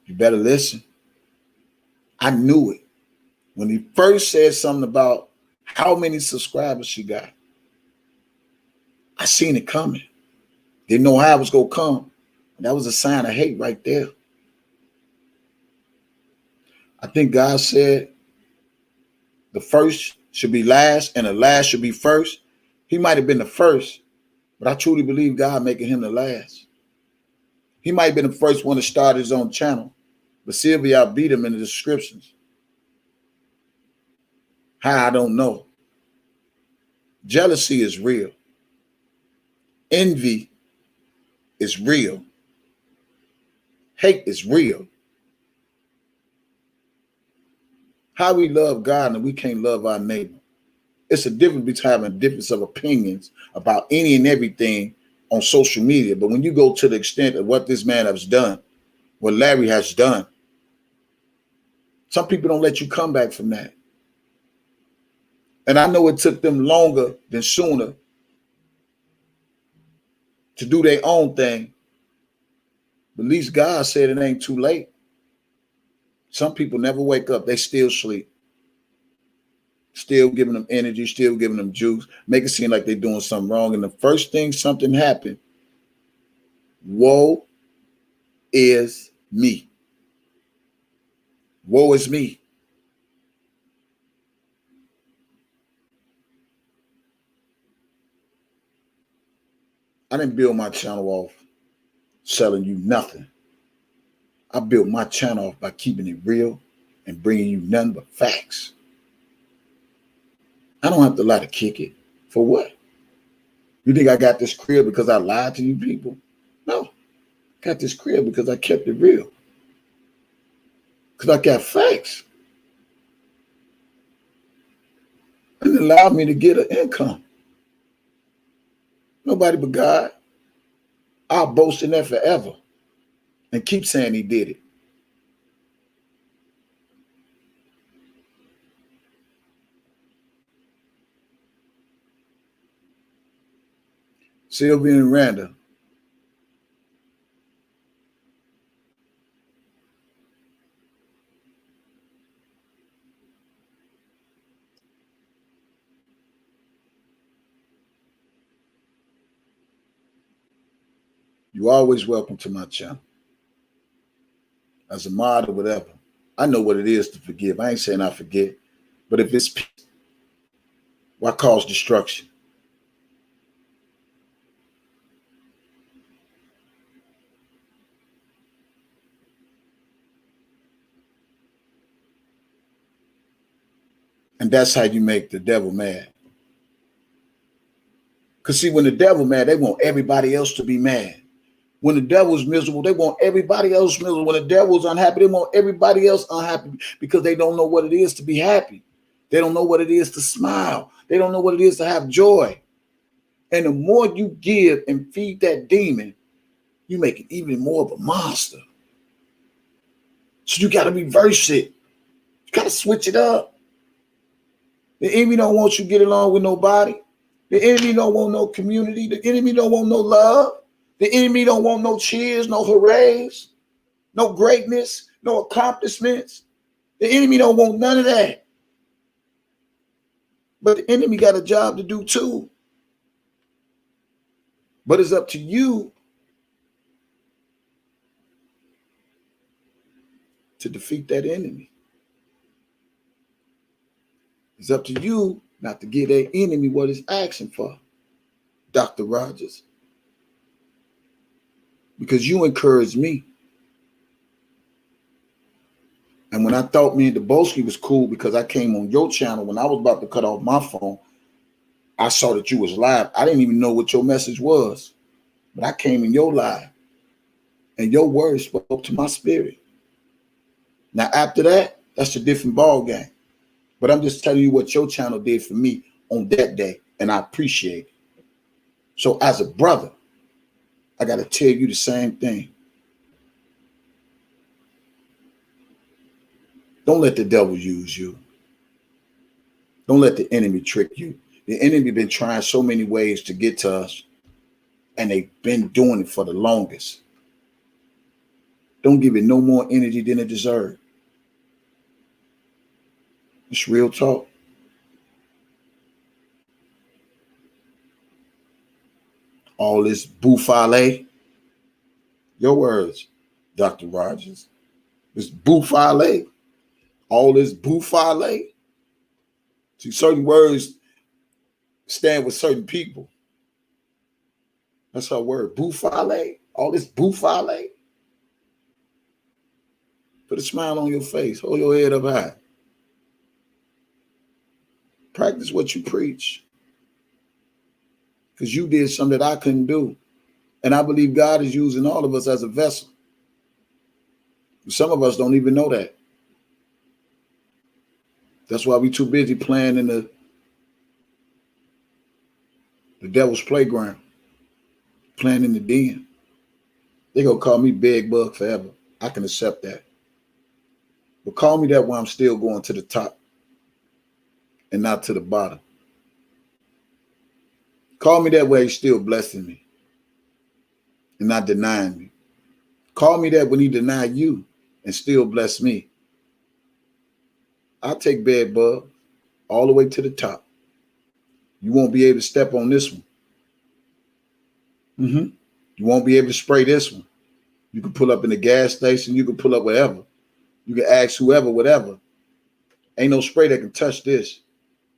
You better listen. I knew it. When he first said something about how many subscribers she got, I seen it coming. Didn't know how it was going to come. That was a sign of hate right there. I think God said the first should be last and the last should be first. He might have been the first, but I truly believe God making him the last. He might have been the first one to start his own channel, but Sylvia outbeat him in the descriptions. How, I don't know. Jealousy is real. Envy is real. Hate is real. How we love God and we can't love our neighbor. It's a difference between having a difference of opinions about any and everything on social media. But when you go to the extent of what this man has done, what Larry has done, some people don't let you come back from that. And I know it took them longer than sooner to do their own thing. But at least God said it ain't too late. Some people never wake up. They still sleep. Still giving them energy, still giving them juice, make it seem like they're doing something wrong. And the first thing something happened, woe is me. Woe is me. I didn't build my channel off selling you nothing. I built my channel off by keeping it real and bringing you nothing but facts. I don't have to lie to kick it. For what? You think I got this crib because I lied to you people? No. I got this crib because I kept it real. Because I got facts. and allow me to get an income. Nobody but God. I'll boast in that forever and keep saying he did it. Sylvia and Randa. You're always welcome to my channel. As a mod or whatever. I know what it is to forgive. I ain't saying I forget. But if it's peace, why cause destruction? And that's how you make the devil mad. Because see, when the devil mad, they want everybody else to be mad. When the devil's miserable, they want everybody else miserable. When the devil's unhappy, they want everybody else unhappy because they don't know what it is to be happy. They don't know what it is to smile. They don't know what it is to have joy. And the more you give and feed that demon, you make it even more of a monster. So you got to reverse it. You got to switch it up. The enemy don't want you to get along with nobody. The enemy don't want no community. The enemy don't want no love. The enemy don't want no cheers, no hoorays, no greatness, no accomplishments. The enemy don't want none of that. But the enemy got a job to do too. But it's up to you to defeat that enemy. It's up to you not to give that enemy what it's asking for, Dr. Rogers. Because you encouraged me. And when I thought me and Debowski was cool because I came on your channel when I was about to cut off my phone, I saw that you was live. I didn't even know what your message was. But I came in your live. And your words spoke to my spirit. Now after that, that's a different ball game. But I'm just telling you what your channel did for me on that day. And I appreciate it. So as a brother, I got to tell you the same thing. Don't let the devil use you. Don't let the enemy trick you. The enemy been trying so many ways to get to us. And they've been doing it for the longest. Don't give it no more energy than it deserves. It's real talk. All this bouffale. Your words, Dr. Rogers. This bouffale. All this bouffale. See, certain words stand with certain people. That's her word. Bouffale. All this bouffale. Put a smile on your face. Hold your head up high. Practice what you preach. Because you did something that I couldn't do. And I believe God is using all of us as a vessel. Some of us don't even know that. That's why we too busy playing in the devil's playground. Playing in the den. They're going to call me Big Bug forever. I can accept that. But call me that when I'm still going to the top and not to the bottom. Call me that way he's still blessing me and not denying me. Call me that when he deny you and still bless me. I'll take Bed Bug all the way to the top. You won't be able to step on this one. You won't be able to spray this one. You can pull up in the gas station. You can pull up wherever. You can ask whoever, whatever. Ain't no spray that can touch this.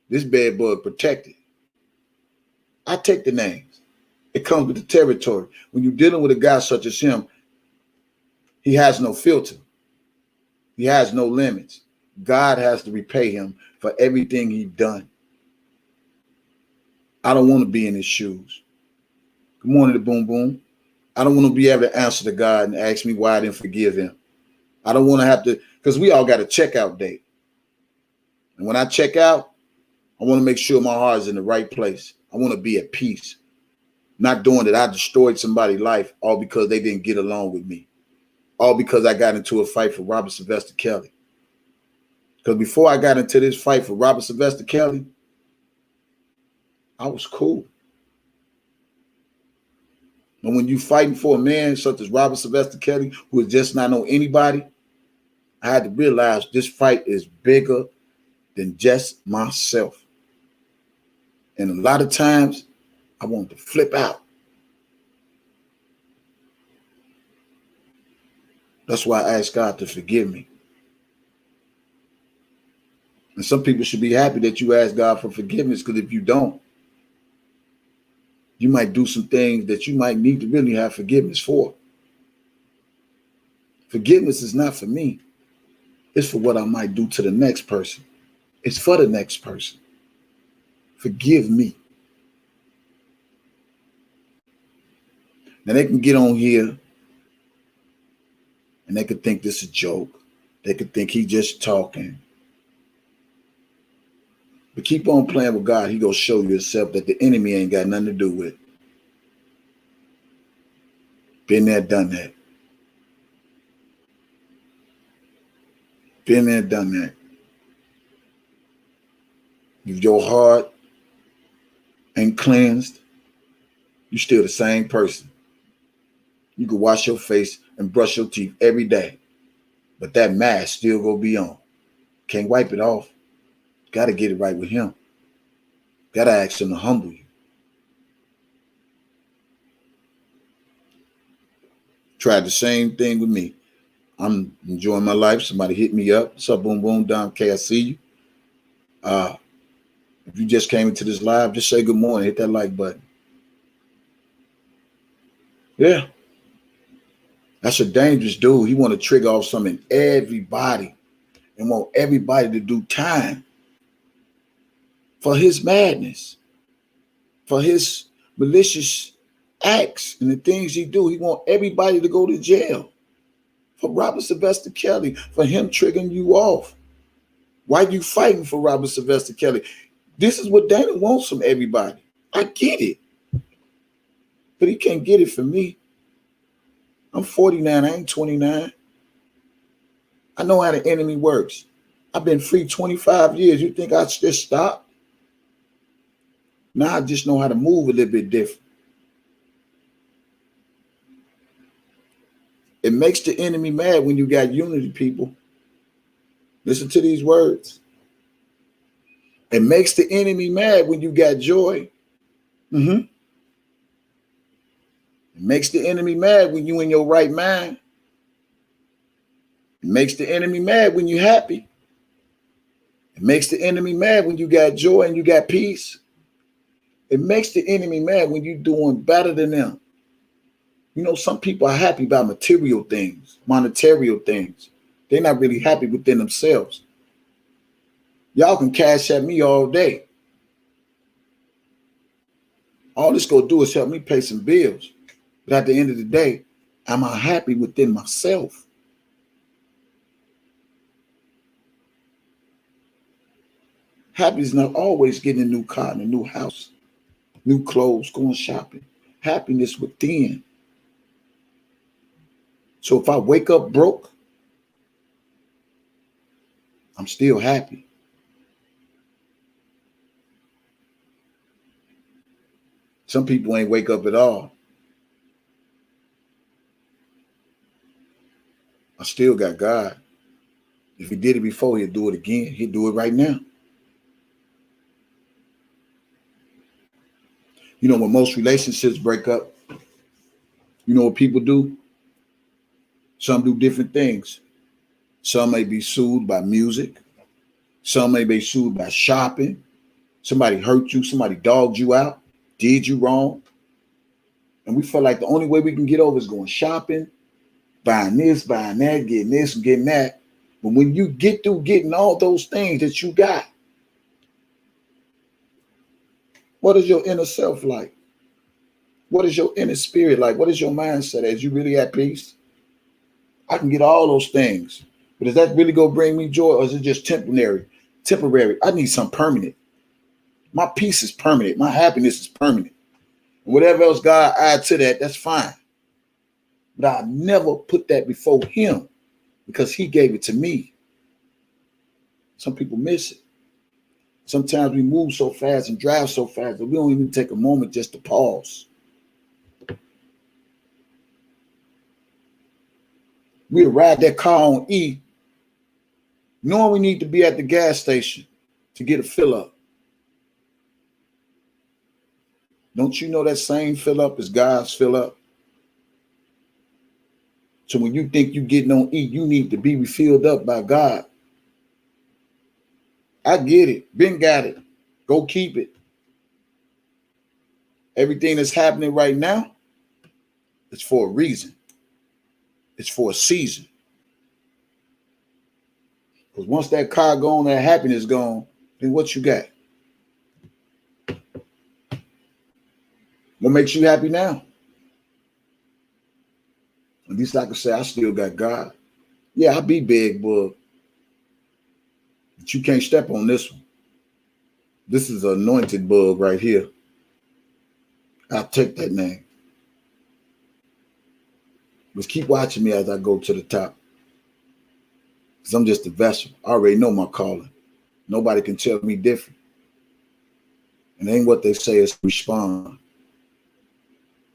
This Bed Bug protected. I take the names. It comes with the territory. When you're dealing with a guy such as him, he has no filter. He has no limits. God has to repay him for everything he's done. I don't want to be in his shoes. Good morning to Boom Boom. I don't want to be able to answer to God and ask me why I didn't forgive him. I don't want to have to, because we all got a checkout date. And when I check out, I want to make sure my heart is in the right place. I want to be at peace. Not doing that I destroyed somebody's life all because they didn't get along with me. All because I got into a fight for Robert Sylvester Kelly. Because before I got into this fight for Robert Sylvester Kelly, I was cool. And when you fighting for a man such as Robert Sylvester Kelly, who is just not know anybody, I had to realize this fight is bigger than just myself. And a lot of times, I wanted to flip out. That's why I asked God to forgive me. And some people should be happy that you ask God for forgiveness, because if you don't, you might do some things that you might need to really have forgiveness for. Forgiveness is not for me. It's for what I might do to the next person. It's for the next person. Forgive me. Now they can get on here and they could think this is a joke. They could think he just talking. But keep on playing with God. He gonna show you himself that the enemy ain't got nothing to do with it. Been there, done that. Been there, done that. If your heart ain't cleansed, you still the same person. You can wash your face and brush your teeth every day, but that mask still gonna be on. Can't wipe it off. Got to get it right with him. Got to ask him to humble you. Tried the same thing with me. I'm enjoying my life. Somebody hit me up. What's up, boom, boom, Dom K, I see you. If you just came into this live, just say good morning. Hit that like button. Yeah. That's a dangerous dude. He want to trigger off something in everybody and want everybody to do time for his madness, for his malicious acts and the things he do. He want everybody to go to jail. For Robert Sylvester Kelly, for him triggering you off. Why you fighting for Robert Sylvester Kelly? This is what Dana wants from everybody. I get it. But he can't get it from me. I'm 49. I ain't 29. I know how the enemy works. I've been free 25 years. You think I'd just stop? Now I just know how to move a little bit different. It makes the enemy mad when you got unity, people. Listen to these words. It makes the enemy mad when you got joy. It makes the enemy mad when you in your right mind. It makes the enemy mad when you're happy. It makes the enemy mad when you got joy and you got peace. It makes the enemy mad when you're doing better than them. You know, some people are happy about material things, monetary things. They're not really happy within themselves. Y'all can cash at me all day. All this gonna do is help me pay some bills. But at the end of the day, am I happy within myself? Happy is not always getting a new car and a new house, new clothes, going shopping. Happiness within. So if I wake up broke, I'm still happy. Some people ain't wake up at all. I still got God. If he did it before, he'll do it again. He'll do it right now. You know, when most relationships break up, you know what people do? Some do different things. Some may be soothed by music. Some may be soothed by shopping. Somebody hurt you. Somebody dogged you out, did you wrong. And we feel like the only way we can get over is going shopping, buying this, buying that, getting this, and getting that. But when you get through getting all those things that you got, what is your inner self like? What is your inner spirit like? What is your mindset as you really at peace? I can get all those things, but is that really going to bring me joy, or is it just temporary? I need something permanent. My peace is permanent. My happiness is permanent. Whatever else God add to that, that's fine. But I never put that before him because he gave it to me. Some people miss it. Sometimes we move so fast and drive so fast that we don't even take a moment just to pause. We'll ride that car on E, knowing we need to be at the gas station to get a fill up. Don't you know that same fill up is God's fill up? So when you think you're getting on E, you need to be refilled up by God. I get it. Ben got it. Go keep it. Everything that's happening right now, it's for a reason. It's for a season. Because once that car gone, that happiness gone, then what you got? What makes you happy now? At least I can say I still got God. Yeah, I be big, but you can't step on this one. This is an anointed bug right here. I'll take that name. Just keep watching me as I go to the top. Because I'm just a vessel. I already know my calling. Nobody can tell me different. And ain't what they say is respond.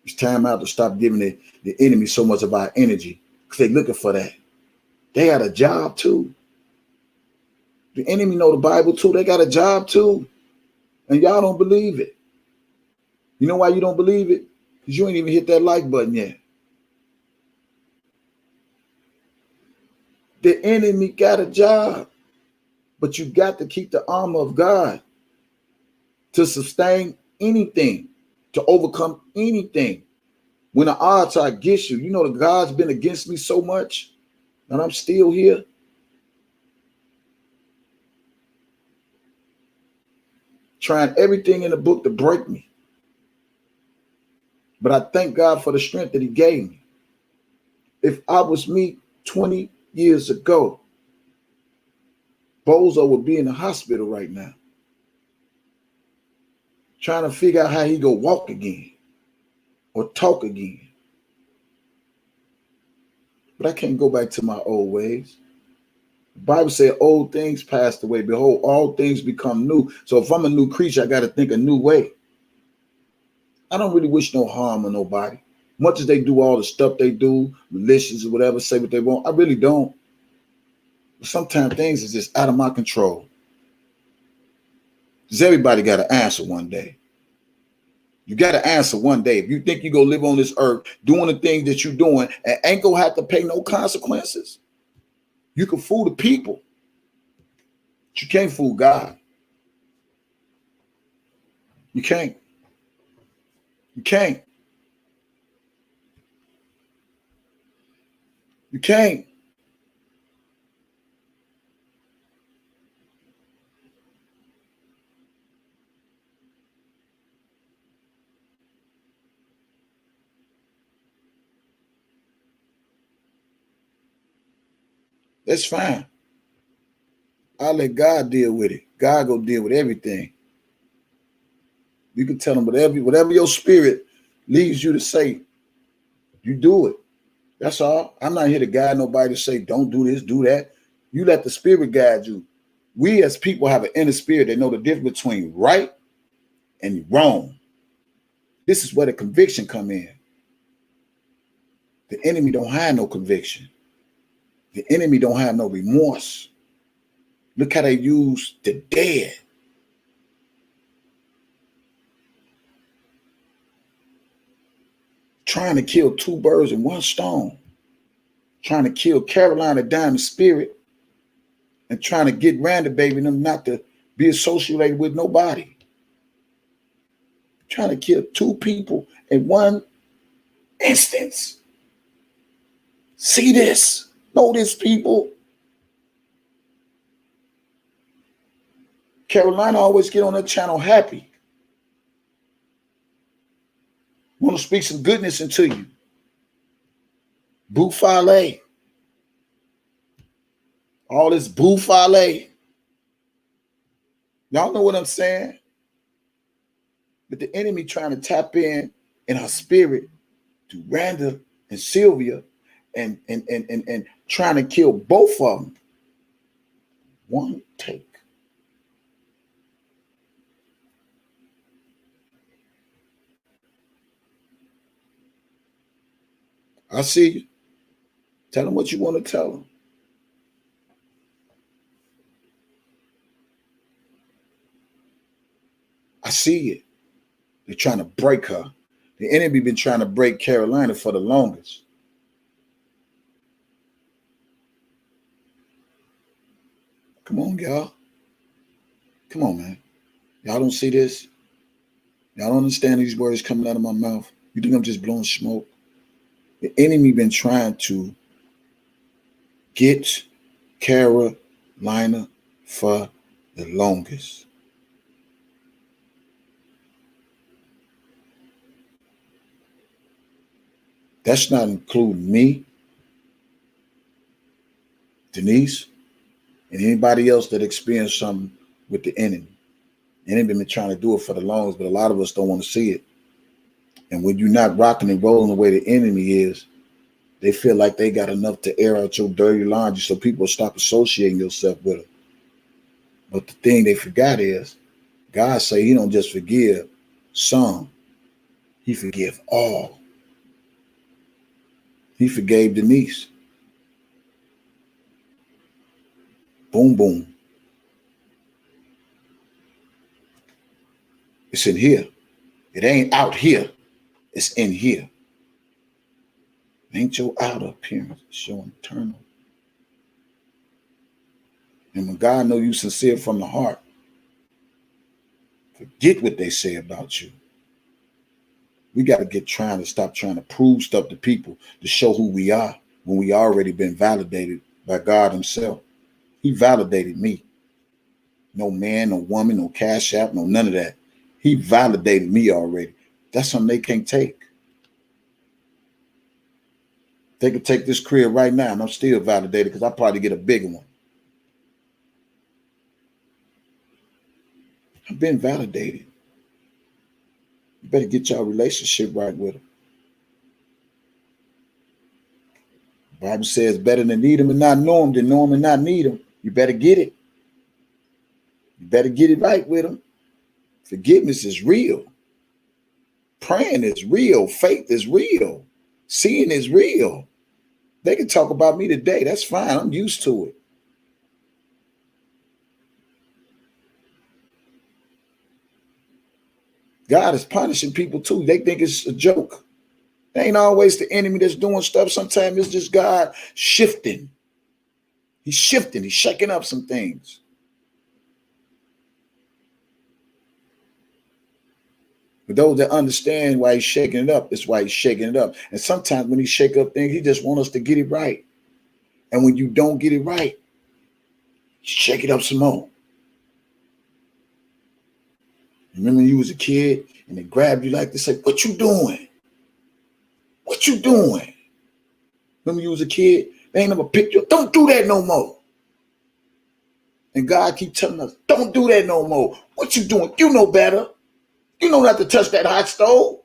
It's time out to stop giving the enemy so much of our energy because they're looking for that. They got a job too. The enemy know the Bible too. They got a job too. And y'all don't believe it. You know why you don't believe it? Because you ain't even hit that like button yet. The enemy got a job. But you got to keep the armor of God to sustain anything, to overcome anything. When the odds are against you, you know the God's been against me so much, and I'm still here. Trying everything in the book to break me. But I thank God for the strength that he gave me. If I was me 20 years ago, Bozo would be in the hospital right now. Trying to figure out how he go walk again or talk again. But I can't go back to my old ways. The Bible said old things passed away. Behold, all things become new. So if I'm a new creature, I got to think a new way. I don't really wish no harm on nobody. Much as they do all the stuff they do, malicious or whatever, say what they want, I really don't. But sometimes things is just out of my control. Because everybody got to answer one day. You got to answer one day. If you think you're going to live on this earth doing the things that you're doing and ain't going to have to pay no consequences, you can fool the people, but you can't fool God. You can't. You can't. You can't. That's fine. I'll let God deal with it. God go deal with everything. You can tell him whatever your spirit leads you to say, you do it. That's all. I'm not here to guide nobody to say, don't do this, do that. You let the spirit guide you. We as people have an inner spirit that know the difference between right and wrong. This is where the conviction come in. The enemy don't have no conviction. The enemy don't have no remorse. Look how they use the dead. Trying to kill two birds in one stone. Trying to kill Carolina Diamond Spirit and trying to get Randy Baby and them not to be associated with nobody. Trying to kill two people in one instance. See this. Know this, people. Carolina always get on that channel happy. Want to speak some goodness into you. Bouffale. All this bouffale. Y'all know what I'm saying? But the enemy trying to tap in our spirit to Randa and Sylvia and trying to kill both of them. One take. I see you. Tell them what you want to tell them. I see it. They're trying to break her. The enemy been trying to break Carolina for the longest. Come on, y'all. Come on, man. Y'all don't see this? Y'all don't understand these words coming out of my mouth? You think I'm just blowing smoke? The enemy been trying to get Carolina for the longest. That's not including me, Denise, and anybody else that experienced something with the enemy. The enemy been trying to do it for the longest, but a lot of us don't want to see it. And when you're not rocking and rolling the way the enemy is, they feel like they got enough to air out your dirty laundry, so people stop associating yourself with them. But the thing they forgot is, God say he don't just forgive some, he forgive all. He forgave Denise. Boom, boom. It's in here. It ain't out here. It's in here. It ain't your outer appearance. It's your internal. And when God know you sincere from the heart, forget what they say about you. We got to stop trying to prove stuff to people to show who we are when we already been validated by God himself. He validated me. No man, no woman, no cash app, no none of that. He validated me already. That's something they can't take. They could take this crib right now and I'm still validated because I probably get a bigger one. I've been validated. You better get your relationship right with him. The Bible says better to need him and not know him than know him and not need him. You better get it. You better get it right with him. Forgiveness is real. Praying is real. Faith is real. Seeing is real. They can talk about me today. That's fine. I'm used to it. God is punishing people too. They think it's a joke. It ain't always the enemy that's doing stuff. Sometimes it's just God shifting. He's shifting. He's shaking up some things. But those that understand why he's shaking it up, that's why he's shaking it up. And sometimes when he shake up things, he just wants us to get it right. And when you don't get it right, shake it up some more. Remember when you was a kid and they grabbed you like this, say, what you doing? What you doing? Remember you was a kid, they ain't never picked you up. Don't do that no more. And God keep telling us, don't do that no more. What you doing? You know better. You know not to touch that hot stove.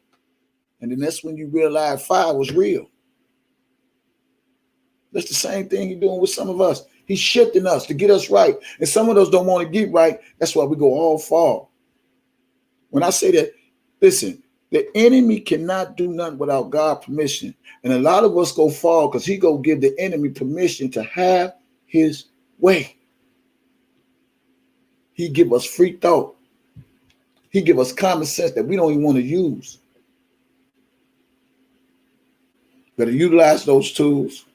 And then that's when you realize fire was real. That's the same thing he's doing with some of us. He's shifting us to get us right. And some of us don't want to get right. That's why we go all far. When I say that, listen, the enemy cannot do nothing without God's permission. And a lot of us go far because he go give the enemy permission to have his way. He give us free thought. He give us common sense that we don't even want to use. Better utilize those tools.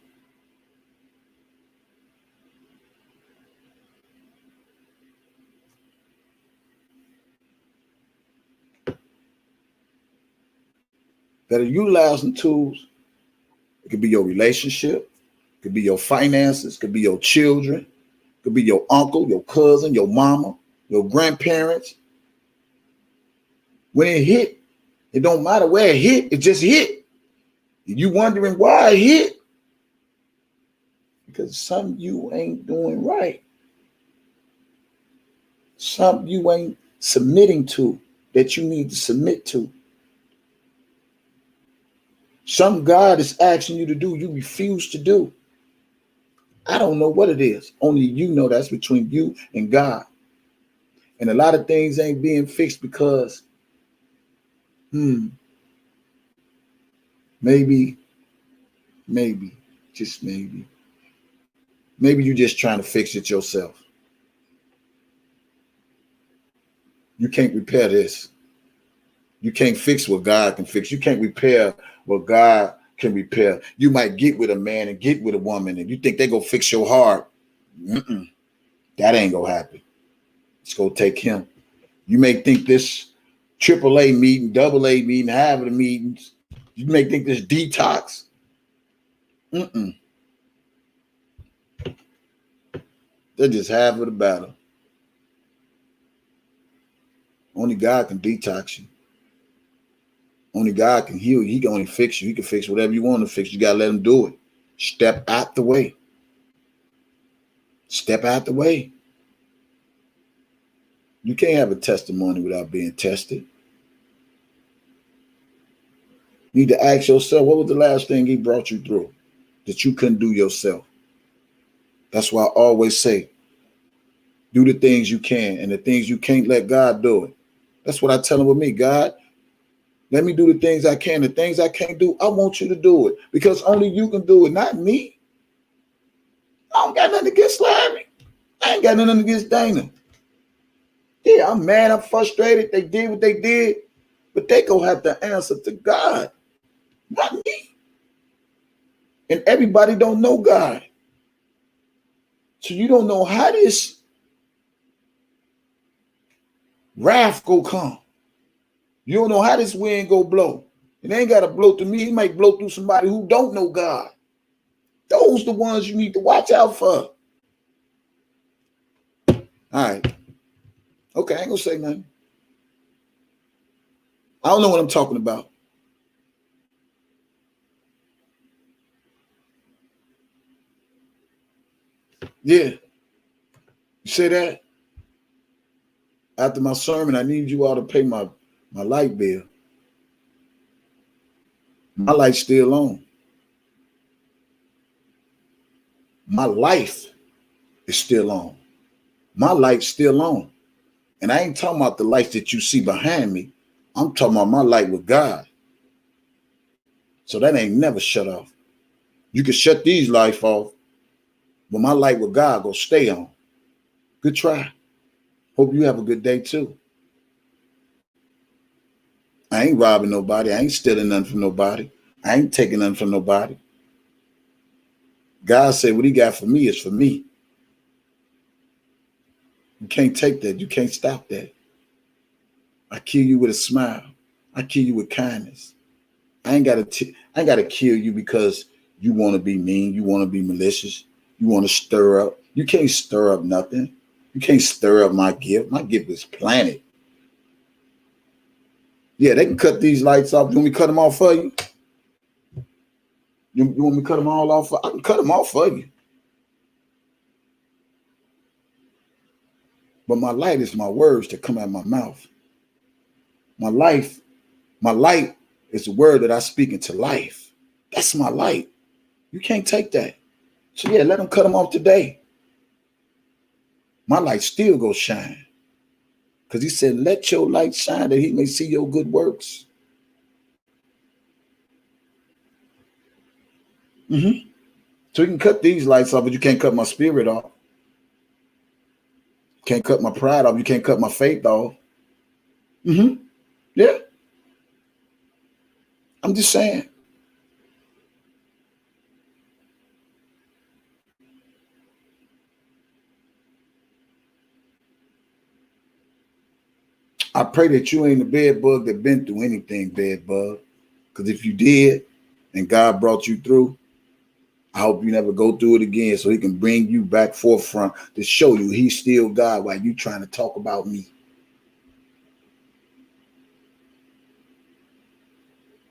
Better utilize the tools. It could be your relationship. It could be your finances. It could be your children. It could be your uncle, your cousin, your mama, your grandparents. When it hit, it don't matter where it hit. It just hit. You wondering why it hit? Because something you ain't doing right. Something you ain't submitting to. that you need to submit to. Some God is asking you to do, you refuse to do. I don't know what it is. Only you know. That's between you and God. And a lot of things ain't being fixed because, maybe, just maybe you're just trying to fix it yourself. You can't repair this. You can't fix what God can fix. You can't repair what God can repair. You might get with a man and get with a woman and you think they're going to fix your heart. That ain't going to happen. It's going to take him. You may think this AAA meeting, AA meeting, half of the meetings, you may think this detox. They're just half of the battle. Only God can detox you. Only God can heal you. He can only fix you. He can fix whatever you want to fix. You got to let him do it. Step out the way. Step out the way. You can't have a testimony without being tested. You need to ask yourself, what was the last thing he brought you through that you couldn't do yourself? That's why I always say, do the things you can, and the things you can't, let God do it. That's what I tell him with me. God, let me do the things I can. The things I can't do, I want you to do it because only you can do it, not me. I don't got nothing against Larry. I ain't got nothing against Dana. Yeah, I'm mad. I'm frustrated. They did what they did, but they gonna have to answer to God, not me. And everybody don't know God. So you don't know how this wrath go come. You don't know how this wind go blow. It ain't got to blow through me. It might blow through somebody who don't know God. Those the ones you need to watch out for. All right. Okay, I ain't gonna say nothing. I don't know what I'm talking about. Yeah. You say that? After my sermon, I need you all to pay my light bill. My light's still on. My life is still on. My light's still on. And I ain't talking about the lights that you see behind me. I'm talking about my light with God. So that ain't never shut off. You can shut these lights off, but my light with God will stay on. Good try. Hope you have a good day too. I ain't robbing nobody. I ain't stealing nothing from nobody. I ain't taking nothing from nobody. God said what he got for me is for me. You can't take that. You can't stop that. I kill you with a smile. I kill you with kindness. I ain't gotta kill you because you want to be mean. You want to be malicious. You want to stir up. You can't stir up nothing. You can't stir up my gift. My gift is planted. Yeah, they can cut these lights off. You want me to cut them off for you? You want me to cut them all off? I can cut them off for you. But my light is my words that come out of my mouth. My light is the word that I speak into life. That's my light. You can't take that. So yeah, let them cut them off today. My light still go shine. Because he said, let your light shine that he may see your good works. So you can cut these lights off, but you can't cut my spirit off. Can't cut my pride off. You can't cut my faith off. Yeah. I'm just saying. I pray that you ain't a bed bug that been through anything, bed bug. Because if you did and God brought you through, I hope you never go through it again so he can bring you back forefront to show you he's still God while you trying to talk about me.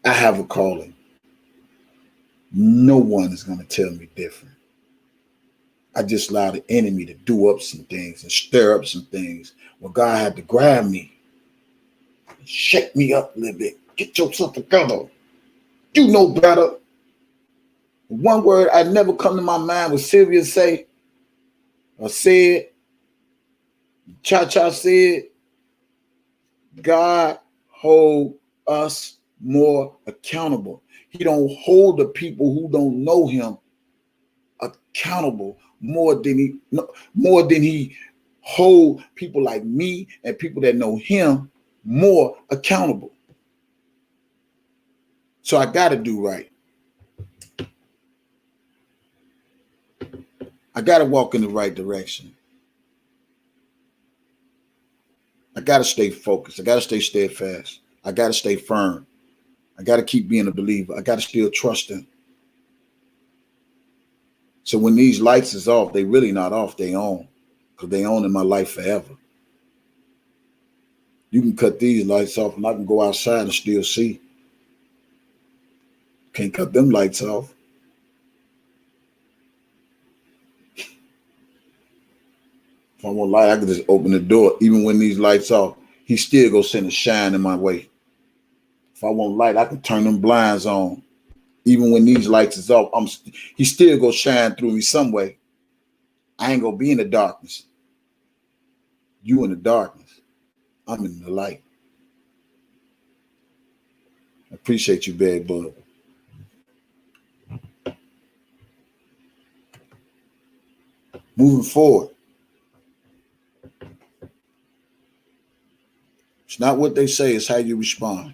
I have a calling. No one is going to tell me different. I just allow the enemy to do up some things and stir up some things. Well, God had to grab me. shake me up a little bit. Get yourself together. You know better. One word I never come to my mind was Sylvia say or said, Cha-Cha said, God hold us more accountable. He don't hold the people who don't know him accountable more than he hold people like me and people that know him more accountable. So I got to do right. I got to walk in the right direction. I got to stay focused. I got to stay steadfast. I got to stay firm. I got to keep being a believer. I got to still trust him. So when these lights is off, they really not off, they on. Because they on in my life forever. You can cut these lights off and I can go outside and still see. Can't cut them lights off. If I want light, I can just open the door. Even when these lights off, he still go send a shine in my way. If I want light, I can turn them blinds on. Even when these lights is off, he still go shine through me some way. I ain't gonna be in the darkness. You in the darkness. I'm in the light. I appreciate you, Bad Bud. Moving forward. It's not what they say, it's how you respond.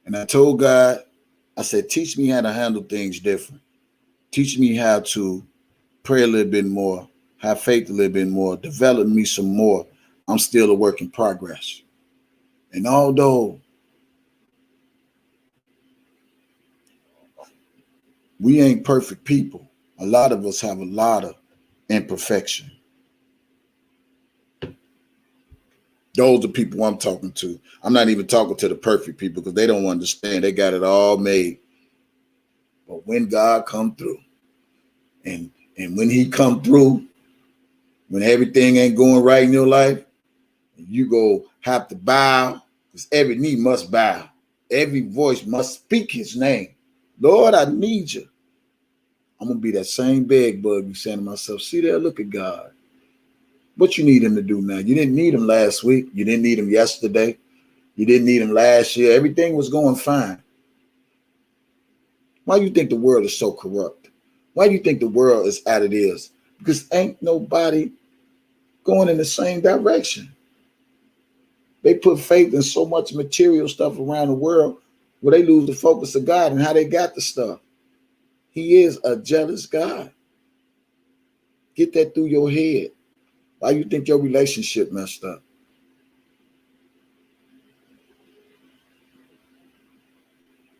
And I told God, I said, teach me how to handle things different. Teach me how to pray a little bit more, have faith a little bit more, develop me some more. I'm still a work in progress. And although we ain't perfect people, a lot of us have a lot of imperfection. Those are people I'm talking to. I'm not even talking to the perfect people because they don't understand. They got it all made. But when God come through, and when he come through, when everything ain't going right in your life, you go have to bow, because every knee must bow. Every voice must speak his name. Lord, I need you. I'm going to be that same bed bug you saying to myself, see there, look at God. What you need him to do now? You didn't need him last week. You didn't need him yesterday. You didn't need him last year. Everything was going fine. Why do you think the world is so corrupt? Why do you think the world is as it is? Because ain't nobody going in the same direction. They put faith in so much material stuff around the world where they lose the focus of God and how they got the stuff. He is a jealous God. Get that through your head. Why you think your relationship messed up?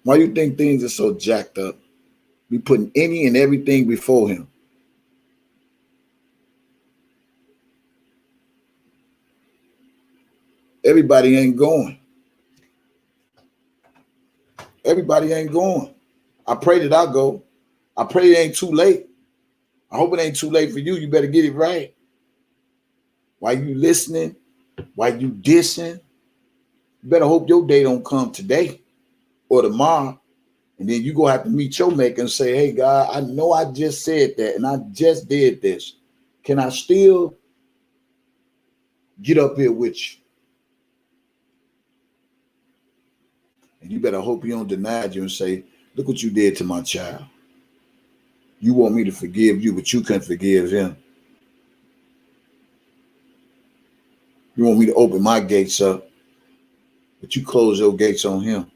Why you think things are so jacked up? We putting any and everything before him. Everybody ain't going. Everybody ain't going. I pray that I go. I pray it ain't too late. I hope it ain't too late for you. You better get it right. While you listening, while you dissing, you better hope your day don't come today or tomorrow. And then you go have to meet your maker and say, hey, God, I know I just said that and I just did this. Can I still get up here with you? And you better hope he don't deny you and say, look what you did to my child. You want me to forgive you, but you couldn't forgive him. You want me to open my gates up, but you close your gates on him.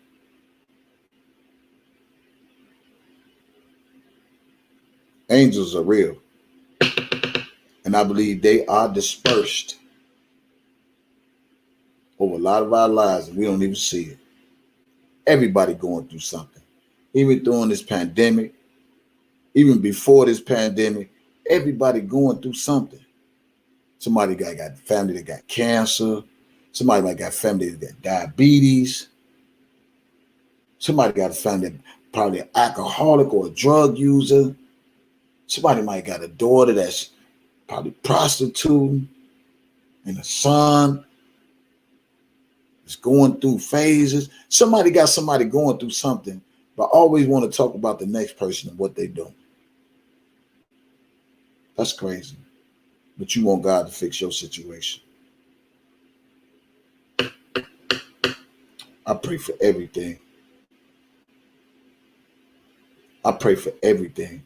Angels are real. And I believe they are dispersed over a lot of our lives and we don't even see it. Everybody going through something. Even during this pandemic, even before this pandemic, everybody going through something. Somebody got family that got cancer. Somebody might got family that got diabetes. Somebody got a family that probably an alcoholic or a drug user. Somebody might got a daughter that's probably prostituting and a son It's going through phases. Somebody got somebody going through something, but always want to talk about the next person and what they do. That's crazy. But you want God to fix your situation. I pray for everything. I pray for everything.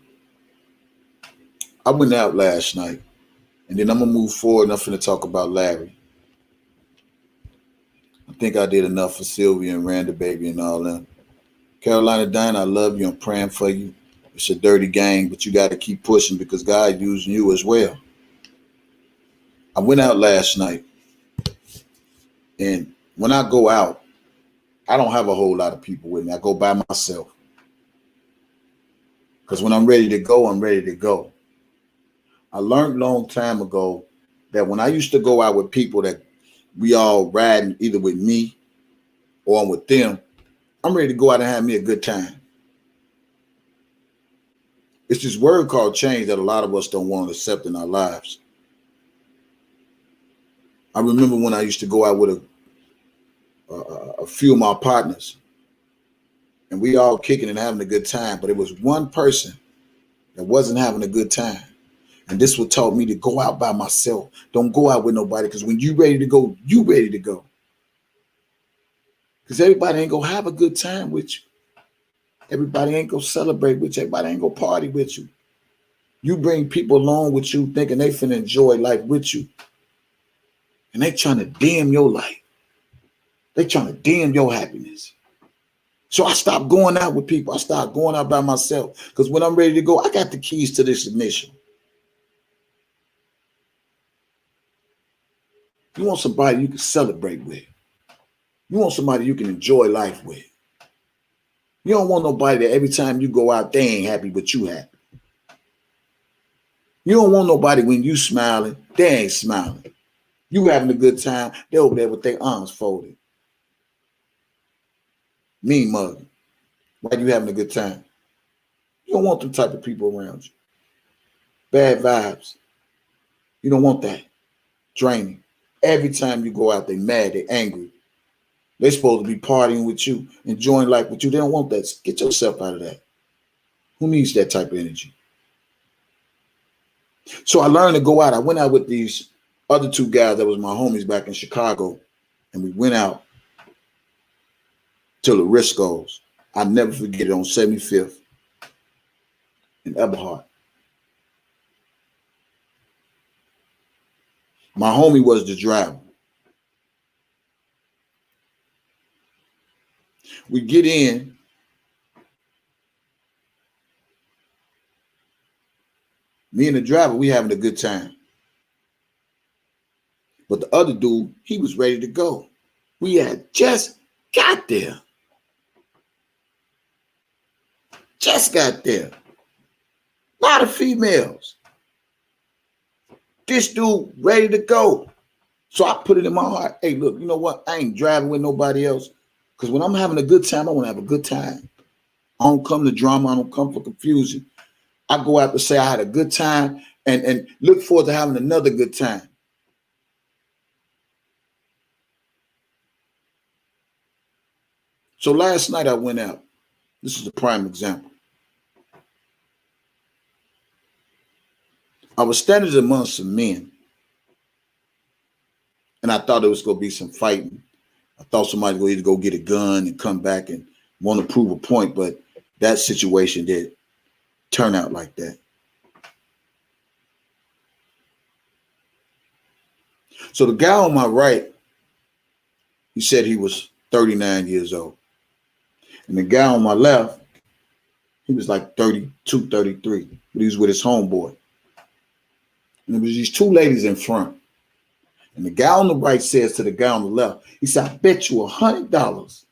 I went out last night, and then I'm going to move forward and I'm going to talk about Larry. I think I did enough for Sylvia and Randa Baby and all that. Carolina Dine, I love you. I'm praying for you. It's a dirty game, but you got to keep pushing because God using you as well. I went out last night, and when I go out, I don't have a whole lot of people with me. I go by myself. Because when I'm ready to go, I'm ready to go. I learned a long time ago that when I used to go out with people that we all riding either with me or I'm with them, I'm ready to go out and have me a good time. It's this word called change that a lot of us don't want to accept in our lives. I remember when I used to go out with a few of my partners, and we all kicking and having a good time, but it was one person that wasn't having a good time. And this would taught me to go out by myself. Don't go out with nobody, because when you ready to go, you ready to go. Because everybody ain't gonna have a good time with you. Everybody ain't gonna celebrate with you. Everybody ain't gonna party with you. You bring people along with you thinking they finna enjoy life with you. And they trying to dim your life. They trying to dim your happiness. So I stopped going out with people. I started going out by myself. Because when I'm ready to go, I got the keys to this ignition. You want somebody you can celebrate with. You want somebody you can enjoy life with. You don't want nobody that every time you go out, they ain't happy, but you happy. You don't want nobody when you smiling, they ain't smiling. You having a good time, they over there with their arms folded. Mean mugging. Why you having a good time? You don't want them type of people around you. Bad vibes. You don't want that. Draining. Every time you go out, they mad, they angry. They supposed to be partying with you, enjoying life with you. They don't want that. Get yourself out of that. Who needs that type of energy? So I learned to go out. I went out with these other two guys that was my homies back in Chicago, and we went out to the Risco's. I'll never forget it, on 75th in Eberhard. My homie was the driver. We get in. Me and the driver, we having a good time. But the other dude, he was ready to go. We had just got there. Just got there. A lot of females. This dude ready to go. So I put it in my heart. Hey, look, you know what? I ain't driving with nobody else. Because when I'm having a good time, I want to have a good time. I don't come to drama. I don't come for confusion. I go out to say I had a good time and look forward to having another good time. So last night I went out. This is a prime example. I was standing amongst some men, and I thought there was going to be some fighting. I thought somebody would either go get a gun and come back and want to prove a point, but that situation didn't turn out like that. So the guy on my right, he said he was 39 years old. And the guy on my left, he was like 32, 33, but he was with his homeboy. And there was these two ladies in front. And the guy on the right says to the guy on the left, he said, I bet you $100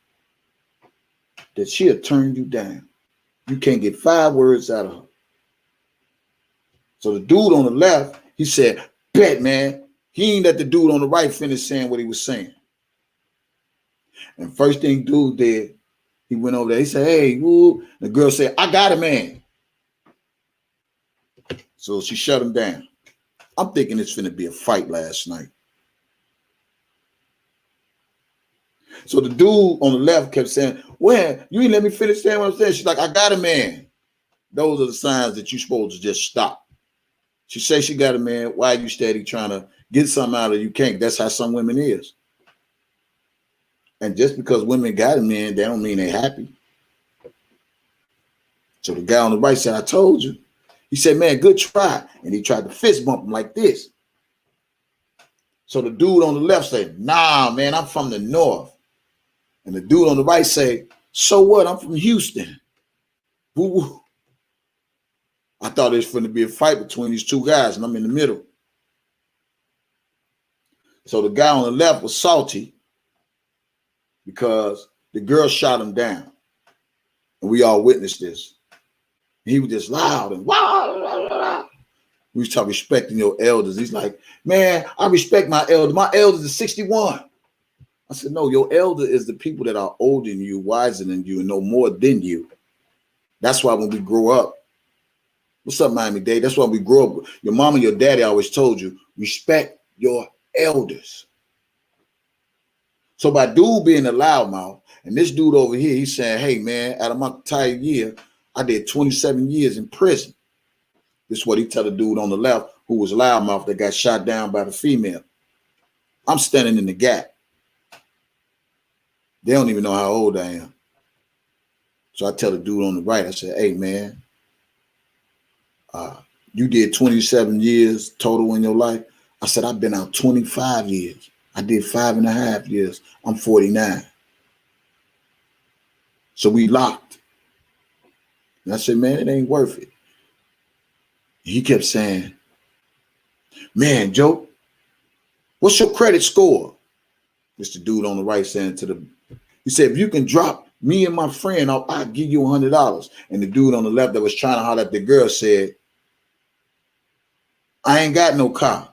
that she'll turn you down. You can't get 5 words out of her. So the dude on the left, he said, bet, man. He ain't let the dude on the right finish saying what he was saying. And first thing dude did, he went over there. He said, hey, woo. The girl said, I got a man. So she shut him down. I'm thinking it's finna be a fight last night. So the dude on the left kept saying, well, you ain't let me finish saying what I'm saying. She's like, I got a man. Those are the signs that you're supposed to just stop. She says she got a man. Why are you steady trying to get something out of you can't? That's how some women is. And just because women got a man, that don't mean they happy. So the guy on the right said, I told you. He said, man, good try. And he tried to fist bump him like this. So the dude on the left said, nah, man, I'm from the north. And the dude on the right said, so what? I'm from Houston. Woo-woo. I thought there was going to be a fight between these two guys, and I'm in the middle. So the guy on the left was salty because the girl shot him down. And we all witnessed this. He was just loud and wow. We was talking respecting your elders. He's like, man, I respect my elders. My elders is 61. I said, no, your elder is the people that are older than you, wiser than you, and know more than you. That's why when we grow up, what's up, Miami-Dade? That's why we grow up. Your mom and your daddy always told you, respect your elders. So by dude being a loudmouth, and this dude over here, he's saying, hey, man, out of my entire year, I did 27 years in prison. This is what he tell the dude on the left who was loudmouth that got shot down by the female. I'm standing in the gap. They don't even know how old I am. So I tell the dude on the right, I said, hey, man, you did 27 years total in your life. I said, I've been out 25 years. I did 5.5 years. I'm 49. So we locked. And I said, man, it ain't worth it. He kept saying, man, Joe, what's your credit score? It's the dude on the right saying to the, he said, if you can drop me and my friend, I'll give you $100. And the dude on the left that was trying to holler at the girl said, I ain't got no car.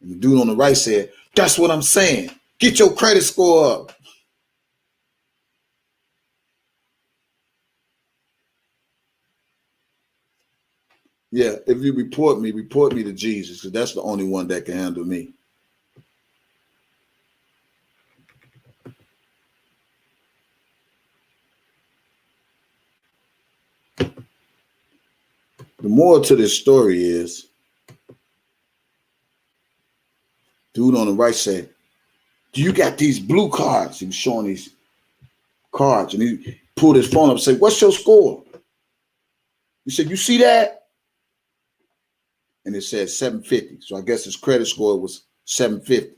And the dude on the right said, that's what I'm saying. Get your credit score up. Yeah, if you report me to Jesus, because that's the only one that can handle me. The moral to this story is, dude on the right said, do you got these blue cards? He was showing these cards, and he pulled his phone up and said, what's your score? He said, you see that? And it said 750. So I guess his credit score was 750.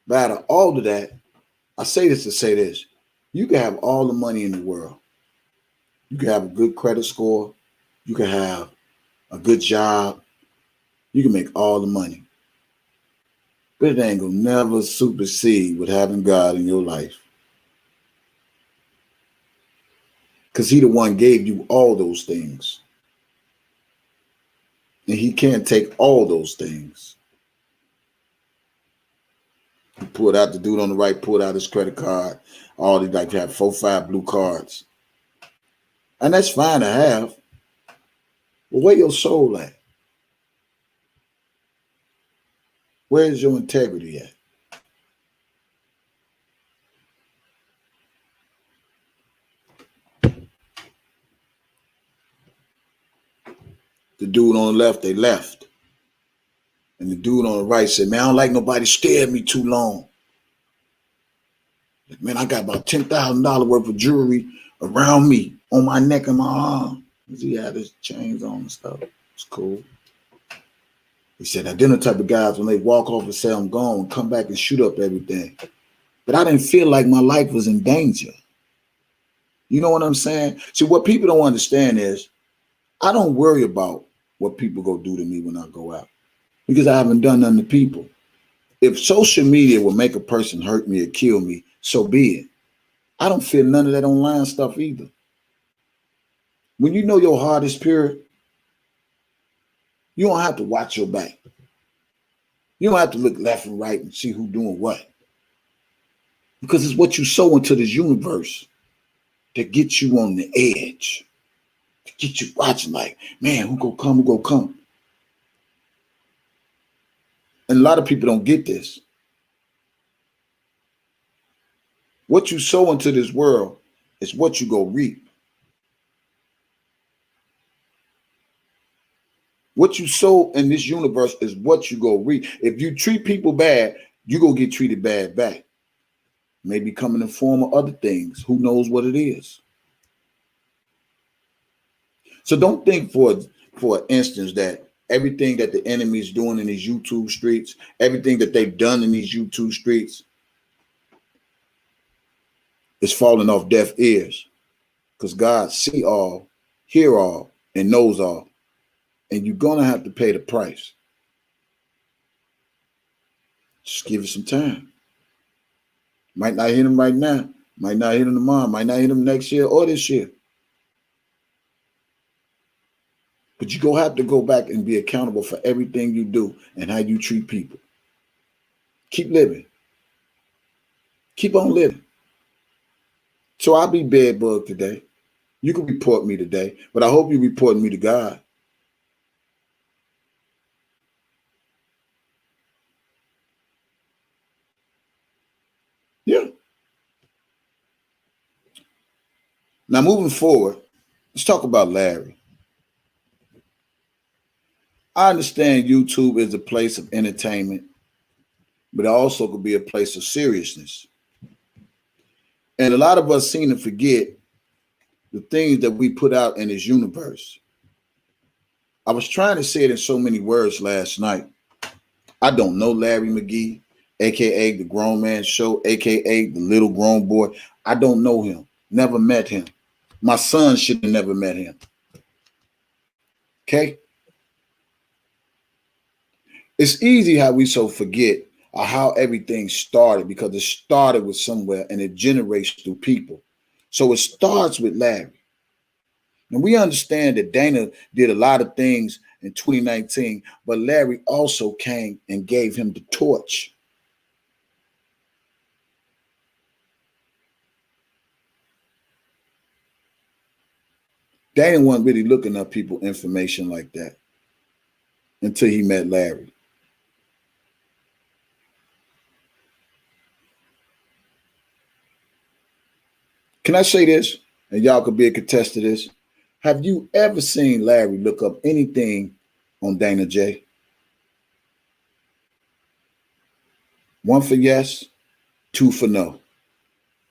But out of all of that, I say this to say this. You can have all the money in the world. You can have a good credit score. You can have a good job. You can make all the money. But it ain't gonna never supersede with having God in your life. Because he the one gave you all those things. And he can't take all those things. He pulled out, the dude on the right pulled out his credit card. All he like to have 4 or 5 blue cards. And that's fine to have. But where your soul at? Where's your integrity at? The dude on the left, they left. And the dude on the right said, man, I don't like nobody stare at me too long. Like, man, I got about $10,000 worth of jewelry around me, on my neck and my arm. He had his chains on and stuff. It's cool. He said, them the type of guys, when they walk off and say I'm gone, come back and shoot up everything. But I didn't feel like my life was in danger. You know what I'm saying? See, what people don't understand is I don't worry about what people go do to me when I go out, because I haven't done nothing to people. If social media will make a person hurt me or kill me, so be it. I don't feel none of that online stuff either. When you know your heart is pure, you don't have to watch your back. You don't have to look left and right and see who's doing what. Because it's what you sow into this universe that gets you on the edge, to get you watching like, man, who gonna come, who gonna come? And a lot of people don't get this. What you sow into this world is what you go reap. What you sow in this universe is what you go reap. If you treat people bad, you go get treated bad back. Maybe come in the form of other things. Who knows what it is? So don't think for instance that everything that the enemy is doing in these YouTube streets, everything that they've done in these YouTube streets is falling off deaf ears. Because God see all, hear all, and knows all. And you're gonna have to pay the price. Just give it some time. Might not hit him right now, might not hit him tomorrow, might not hit him next year or this year. But you're gonna have to go back and be accountable for everything you do and how you treat people. Keep living. Keep on living. So I'll be bed bug today. You can report me today, but I hope you report me to God. Yeah. Now moving forward, let's talk about Larry. I understand YouTube is a place of entertainment, but it also could be a place of seriousness. And a lot of us seem to forget the things that we put out in this universe. I was trying to say it in so many words last night. I don't know Larry McGee, aka the Grown Man Show, aka the Little Grown Boy. I don't know him. Never met him. My son should have never met him. Okay? It's easy how we so forget how everything started because it started with somewhere and it generates through people. So it starts with Larry. And we understand that Dana did a lot of things in 2019, but Larry also came and gave him the torch. Dana wasn't really looking up people information like that until he met Larry. Can I say this? And y'all could be a contest to this. Have you ever seen Larry look up anything on Dana J? One for yes, two for no.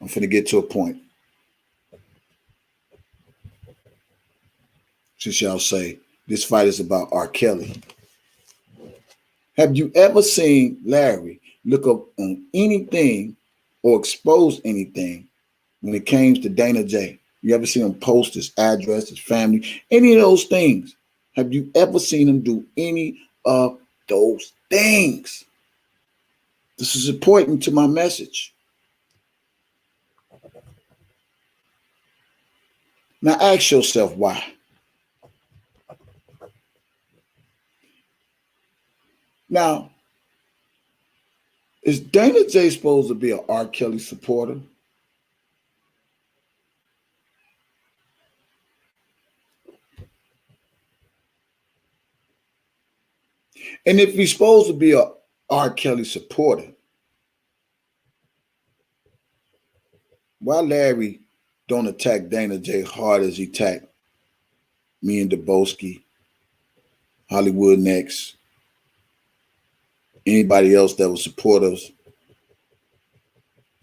I'm finna get to a point. Since y'all say this fight is about R. Kelly. Have you ever seen Larry look up on anything or expose anything when it came to Dana J? You ever seen him post his address, his family, any of those things? Have you ever seen him do any of those things? This is important to my message. Now ask yourself why. Now, is Dana J supposed to be an R. Kelly supporter? And if he's supposed to be a R. Kelly supporter, why Larry don't attack Dana J hard as he attacked me and Debosky, Hollywood Next, anybody else that was supporters,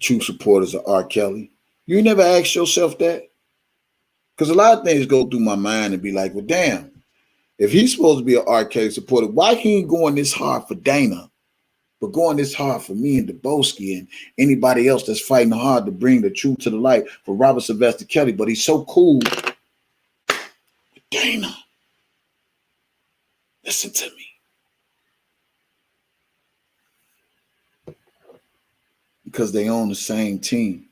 true supporters of R. Kelly? You never ask yourself that? Because a lot of things go through my mind and be like, well, damn, if he's supposed to be an R. Kelly supporter, why he ain't going this hard for Dana, but going this hard for me and Debosky and anybody else that's fighting hard to bring the truth to the light for Robert Sylvester Kelly? But he's so cool. Dana, listen to me. Because they own the same team.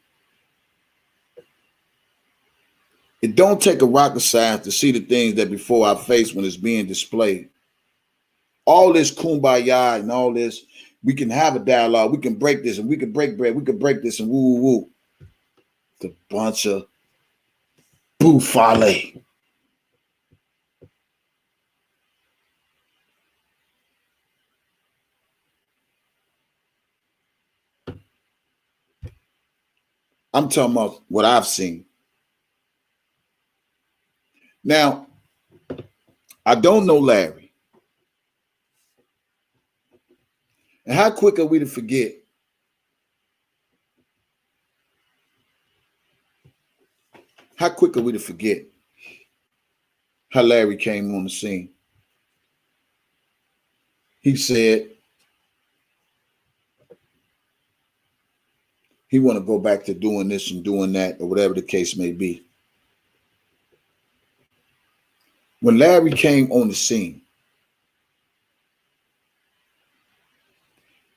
It don't take a rocket science to see the things that before our face when it's being displayed. All this kumbaya and all this, we can have a dialogue, we can break this and we can break bread, we can break this and woo woo woo. The bunch of buffale. I'm talking about what I've seen. Now, I don't know Larry. And how quick are we to forget? How quick are we to forget how Larry came on the scene? He said he want to go back to doing this and doing that, or whatever the case may be. When Larry came on the scene,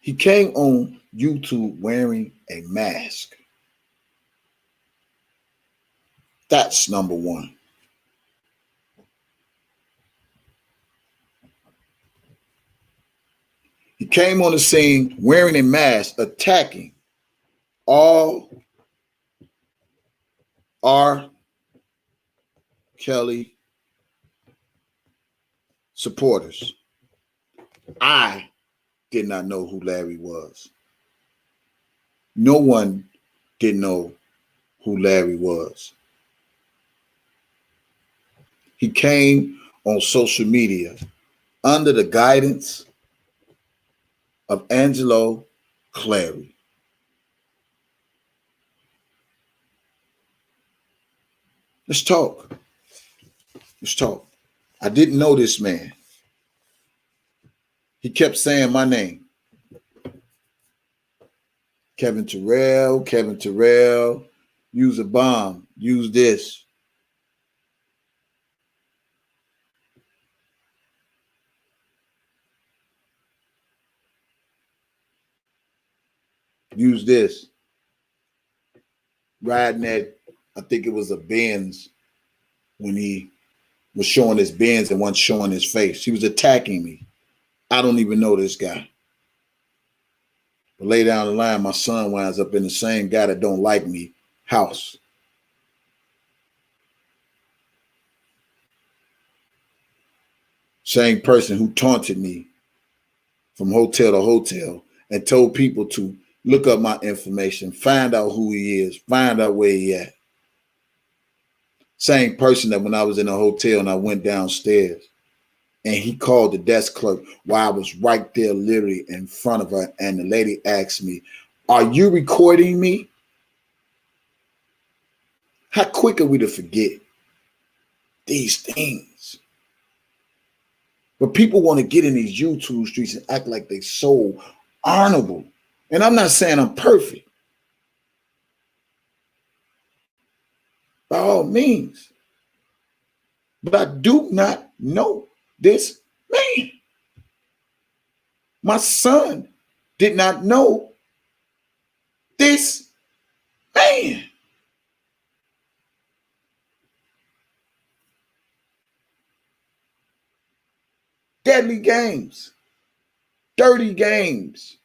he came on YouTube wearing a mask. That's number one. He came on the scene wearing a mask, attacking all R. Kelly supporters. I did not know who Larry was. No one didn't know who Larry was. He came on social media under the guidance of Angelo Clary. Let's talk. Let's talk. I didn't know this man. He kept saying my name. Kevin Terrell, use a bomb, use this. Use this. Riding that, I think it was a Benz when he was showing his Benz and wasn't showing his face. He was attacking me. I don't even know this guy. But later down the line, my son winds up in the same guy that don't like me house. Same person who taunted me from hotel to hotel and told people to look up my information, find out who he is, find out where he at. Same person that when I was in a hotel and I went downstairs and he called the desk clerk while I was right there literally in front of her, and the lady asked me, "Are you recording me?" How quick are we to forget these things? But people want to get in these YouTube streets and act like they so honorable. And I'm not saying I'm perfect. By all means. But I do not know this man. My son did not know this man. Deadly games. Dirty games.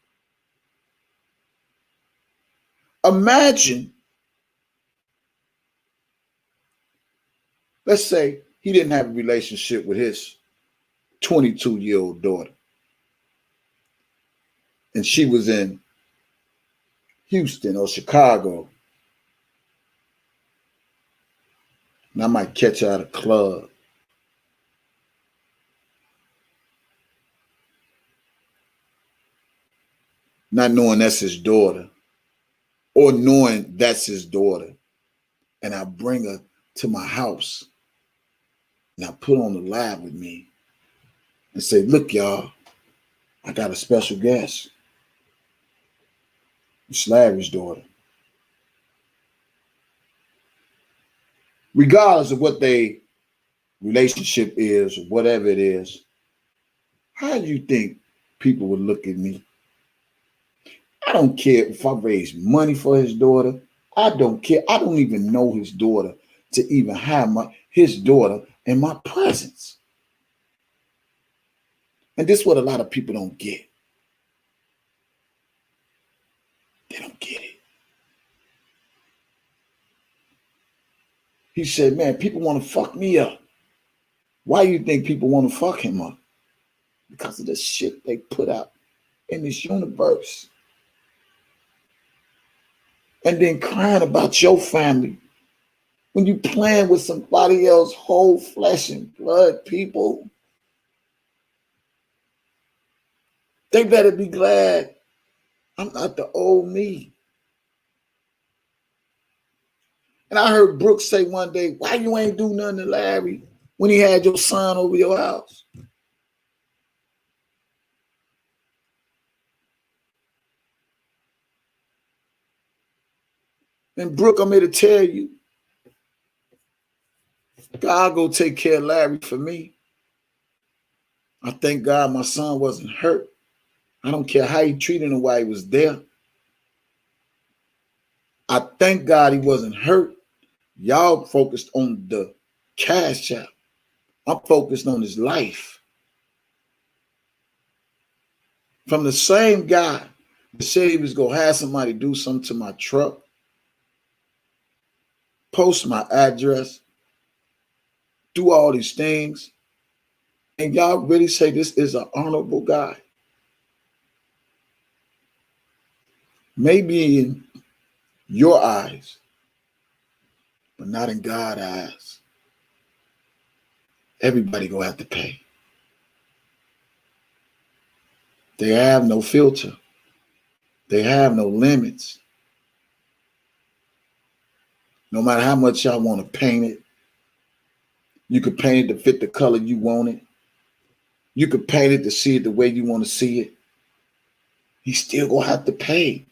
Imagine, let's say he didn't have a relationship with his 22-year-old daughter. And she was in Houston or Chicago. And I might catch her at a club. Not knowing that's his daughter, or knowing that's his daughter. And I bring her to my house and I put on the live with me and say, "Look, y'all, I got a special guest. It's Larry's daughter." Regardless of what their relationship is, or whatever it is, how do you think people would look at me? I don't care if I raise money for his daughter. I don't care. I don't even know his daughter to even have his daughter in my presence. And this is what a lot of people don't get. They don't get it. He said, "Man, people want to fuck me up." Why do you think people want to fuck him up? Because of the shit they put out in this universe. and then crying about your family when you playing with somebody else's whole flesh and blood, people. They better be glad I'm not the old me. And I heard Brooks say one day, why you ain't do nothing to Larry when he had your son over your house? And Brooke, I'm here to tell you, God go take care of Larry for me. I thank God my son wasn't hurt. I don't care how he treated him while he was there. I thank God he wasn't hurt. Y'all focused on the cash out. I'm focused on his life. From the same guy that said he was going to have somebody do something to my truck, post my address, do all these things, and y'all really say this is an honorable guy. Maybe in your eyes, but not in God's eyes. Everybody gonna have to pay. They have no filter. They have no limits. No matter how much y'all want to paint it, you could paint it to fit the color you want it. You could paint it to see it the way you want to see it. He's still gonna have to pay.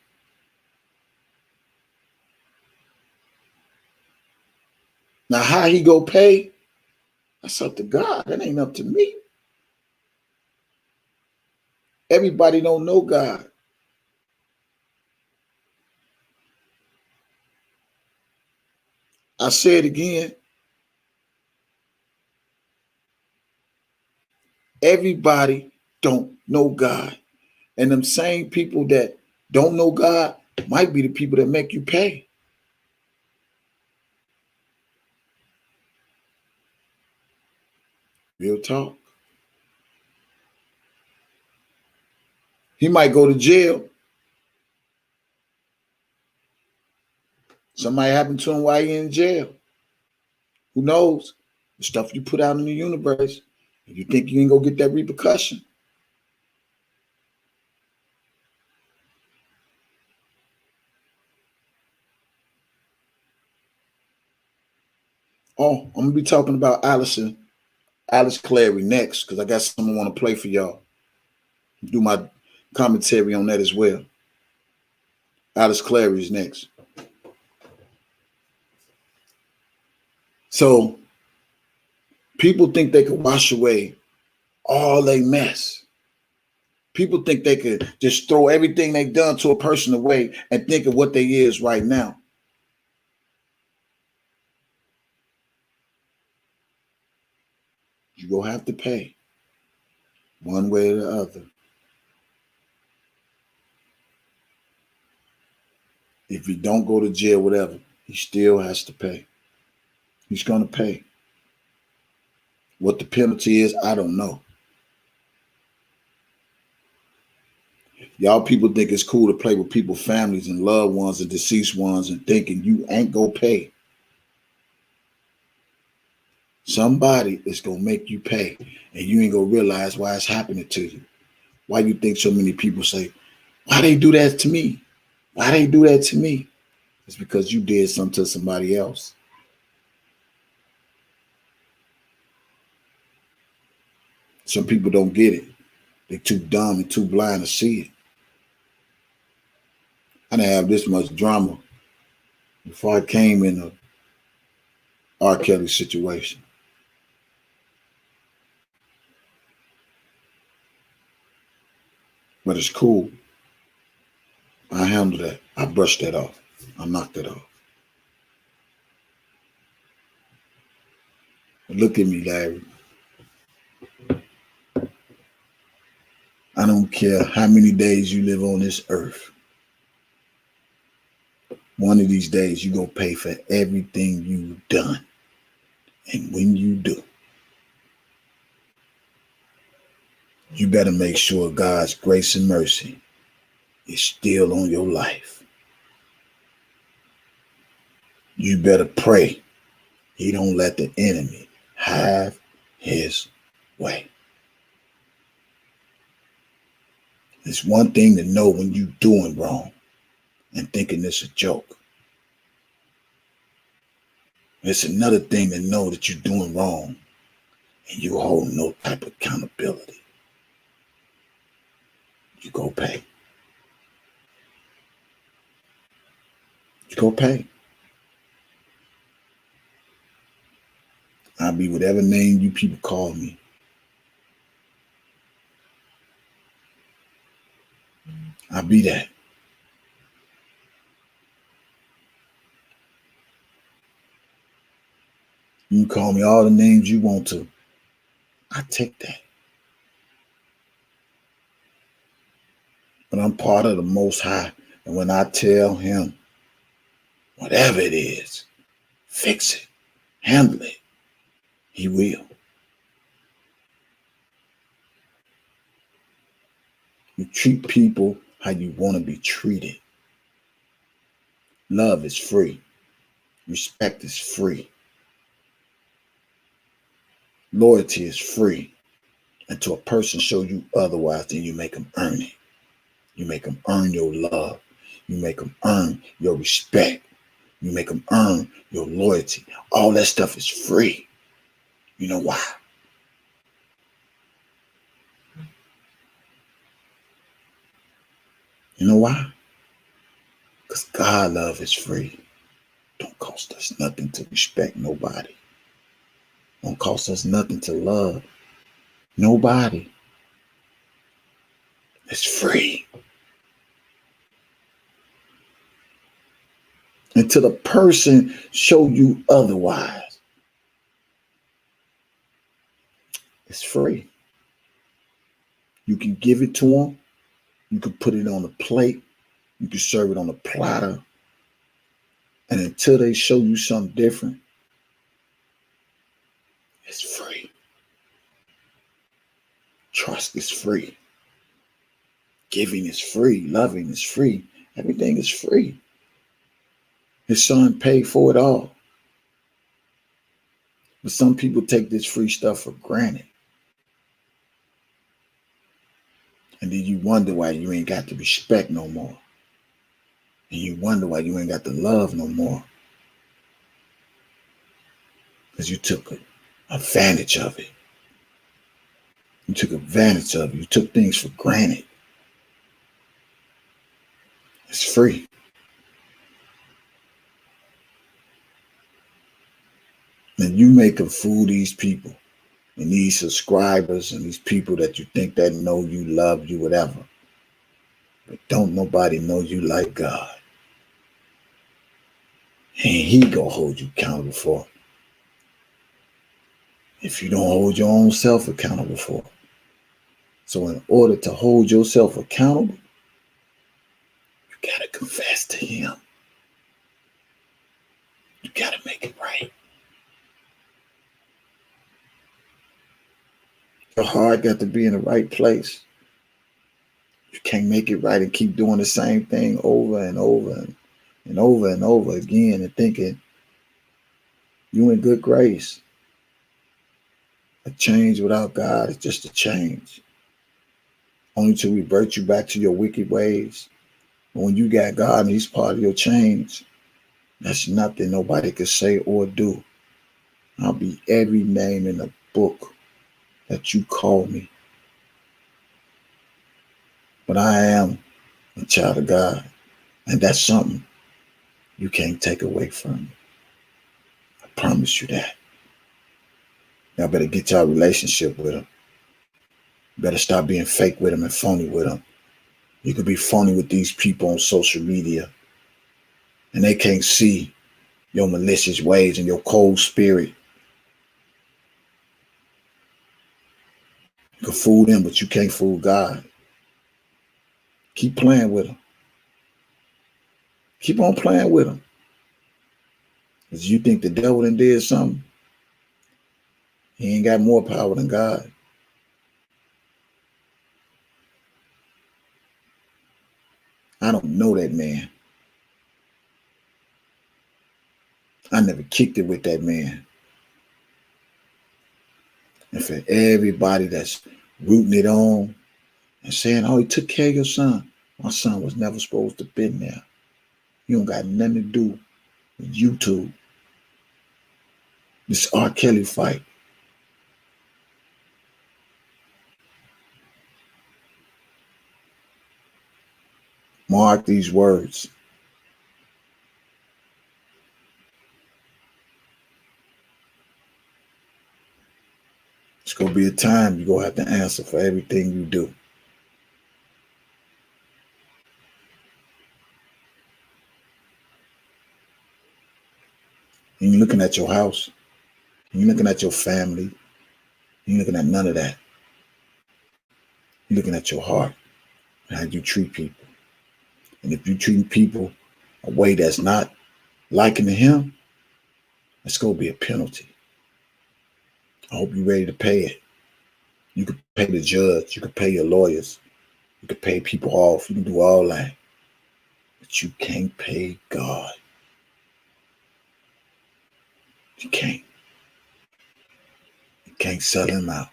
Now, how he go pay? That's up to God. That ain't up to me. Everybody don't know God. I say it again. Everybody don't know God. And them same people that don't know God might be the people that make you pay. Real talk. He might go to jail. Something might happen to him while he's in jail. Who knows? The stuff you put out in the universe, and you think you ain't gonna get that repercussion. Oh, I'm gonna be talking about Alice Clary next, because I got something I want to play for y'all. Do my commentary on that as well. Alice Clary is next. So people think they can wash away all they mess. People think they could just throw everything they've done to a person away and think of what they is right now. You gonna have to pay one way or the other. If he don't go to jail, whatever, he still has to pay. He's gonna pay. What the penalty is, I don't know. Y'all people think it's cool to play with people's families and loved ones and deceased ones and thinking you ain't gonna pay. Somebody is gonna make you pay, and you ain't gonna realize why it's happening to you. Why you think so many people say, why they do that to me? Why they do that to me? It's because you did something to somebody else. Some people don't get it. They're too dumb and too blind to see it. I didn't have this much drama before I came in the R. Kelly situation. But it's cool. I handled that. I brushed that off. I knocked it off. But look at me, Larry. I don't care how many days you live on this earth. One of these days, you're going to pay for everything you've done. And when you do, you better make sure God's grace and mercy is still on your life. You better pray he don't let the enemy have his way. It's one thing to know when you're doing wrong and thinking it's a joke. It's another thing to know that you're doing wrong and you hold no type of accountability. You go pay. You go pay. I'll be whatever name you people call me. I'll be that. You can call me all the names you want to. I take that. But I'm part of the Most High. And when I tell him, whatever it is, fix it, handle it, he will. You treat people how you want to be treated. Love is free. Respect is free. Loyalty is free. Until a person shows you otherwise, then you make them earn it. You make them earn your love. You make them earn your respect. You make them earn your loyalty. All that stuff is free. You know why? You know why? Because God love is free. Don't cost us nothing to respect nobody. Don't cost us nothing to love nobody. It's free. Until the person show you otherwise, it's free. You can give it to them. You can put it on a plate. You can serve it on a platter. And until they show you something different, it's free. Trust is free. Giving is free. Loving is free. Everything is free. His son paid for it all. But some people take this free stuff for granted. And then you wonder why you ain't got the respect no more. And you wonder why you ain't got the love no more. Because you took advantage of it. You took advantage of it. You took things for granted. It's free. And you make them fool these people and these subscribers and these people that you think that know you, love you, whatever. But don't nobody know you like God. And he gonna hold you accountable for it. If you don't hold your own self accountable for it. So in order to hold yourself accountable, you gotta confess to him. You gotta make it right. Your heart got to be in the right place. You can't make it right and keep doing the same thing over and over and over and over again and thinking you in good grace. A change without God is just a change. Only to revert you back to your wicked ways. But when you got God and he's part of your change, that's nothing nobody can say or do. I'll be every name in the book that you call me. But I am a child of God. And that's something you can't take away from me. I promise you that. Y'all better get your relationship with him. Better stop being fake with him and phony with him. You could be phony with these people on social media and they can't see your malicious ways and your cold spirit. You can fool them, but you can't fool God. Keep playing with him. Keep on playing with him. Because you think the devil done did something. He ain't got more power than God. I don't know that man. I never kicked it with that man. And for everybody that's rooting it on and saying, oh, he took care of your son. My son was never supposed to have been there. You don't got nothing to do with YouTube. This R. Kelly fight. Mark these words. It's going to be a time you're going to have to answer for everything you do. You ain't looking at your house. You ain't looking at your family. You ain't looking at none of that. You're looking at your heart and how you treat people. And if you treat people a way that's not liking to him, it's going to be a penalty. I hope you're ready to pay it. You can pay the judge. You can pay your lawyers. You can pay people off. You can do all that. But you can't pay God. You can't. You can't sell him out.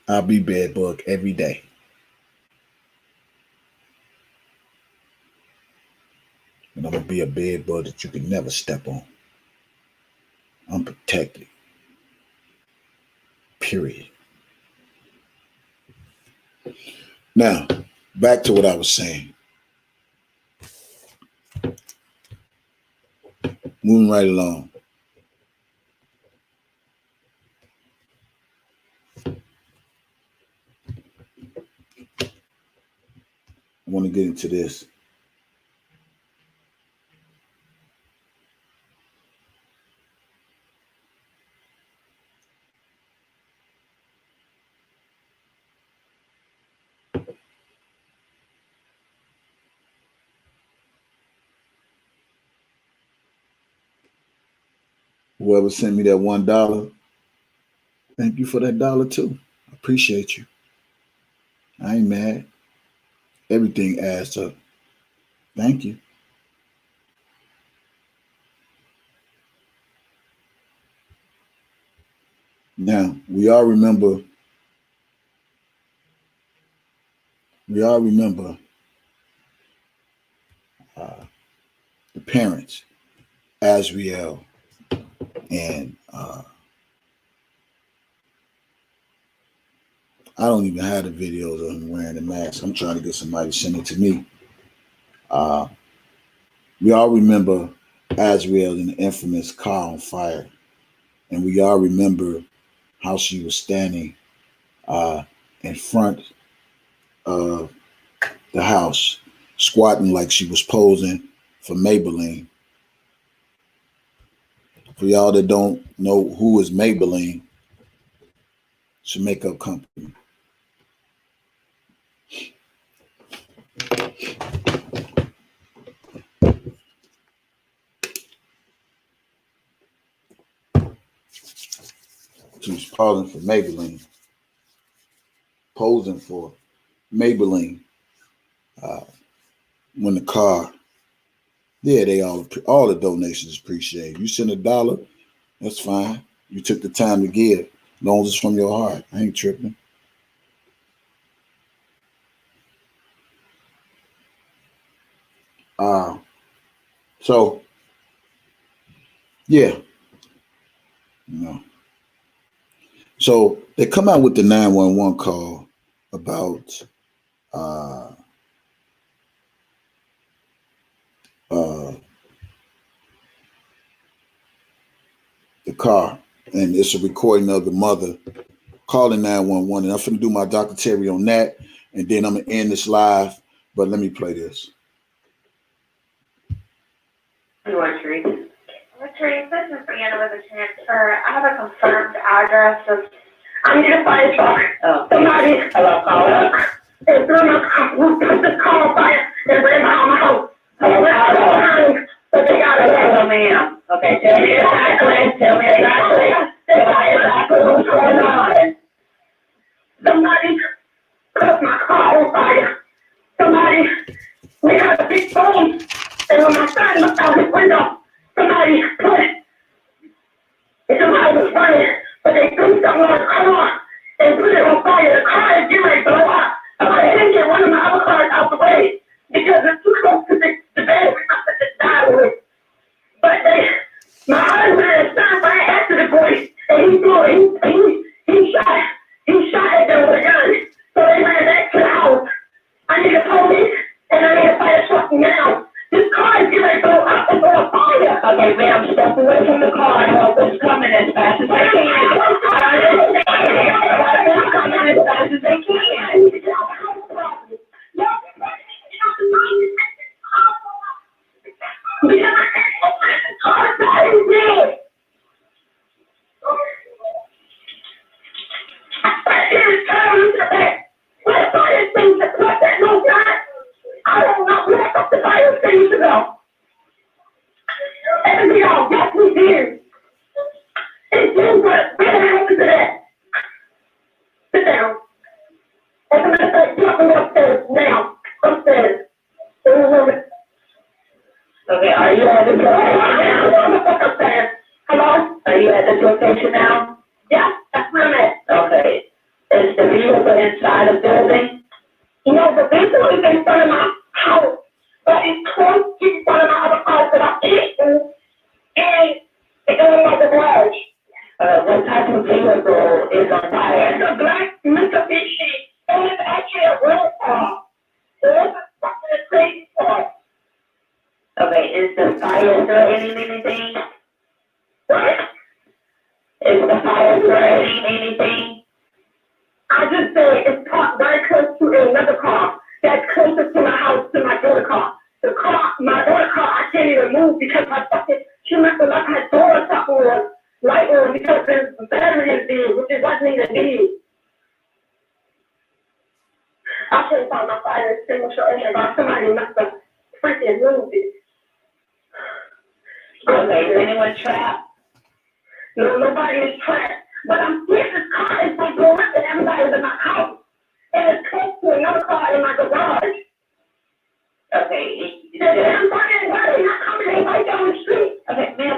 I'll be bed bug every day. And I'm going to be a bed bug that you can never step on. I'm protected. Period. Now, back to what I was saying. Moving right along. I want to get into this. Whoever sent me that $1, thank you for that dollar too. I appreciate you. I ain't mad. Everything adds up. Thank you. Now, we all remember the parents, Azriel, and I don't even have the videos of him wearing the mask. I'm trying to get somebody to send it to me. We all remember Azriel in the infamous car on fire. And we all remember how she was standing in front of the house, squatting like she was posing for Maybelline. For y'all that don't know who is Maybelline, it's a makeup company. She was posing for Maybelline. When the car, they all the donations appreciated. You send $1, that's fine. You took the time to give, as long as it's from your heart. I ain't tripping. So yeah, So they come out with the 911 call about the car, and it's a recording of the mother calling 911. And I'm going to do my documentary on that, and then I'm going to end this live. But let me play this. Latrice, this is Brianna with a transfer. I have a confirmed address of. I need to find somebody. Hello, caller. They threw the call fire. They ran out of my house. But they got it. Hello, ma'am. Okay, tell me exactly. What's going on. Somebody put my car on fire. We got a big phone. And when my window, somebody put it. And somebody was running, but they threw something on the car and put it on fire. The car is getting ready to blow up. I didn't get one of my other cars out the way because it's too close to the bed. We must have just died with it. But my husband and son ran after the boy, and he shot at them with a gun. So they ran back to the house. I need a police, and I need a fire truck now. This car is getting ready to blow up and go on fire. Okay, ma'am, step away from the car. Help is coming as fast as they can. Help is coming as fast as they can. I don't know where the fire station go. And we all got me here. And then what happened to that? Sit down. As a matter of fact, drop me upstairs now. Upstairs. Okay, are you at this location? Hello? Are you at this location now? Yeah, that's where I'm at. Okay. Is the vehicle inside the building? You know, the vehicle is in front of my house, but it's close to one of my other cars that I hit, and it's in my garage. What type of vehicle is on fire? It's a black Mitsubishi, and it's actually a rental car. So it's a crazy car. Okay, is the fire threatening anything? What? Is the fire threatening anything? I just said it's parked very close to another car that's closer to my house, to my daughter's car. The car, my daughter's car, I can't even move because she must have left her door top on, light on, because the battery is dead, which is wasn't even needed. I can't find my fire extinguisher anywhere. Somebody must have freaking moved it. Okay, is anyone trapped? No, nobody is trapped. But I'm scared this car is going to go up and everybody's in my house. And it's close to another car in my garage. Okay. I'm not coming right down the street. Okay, ma'am, I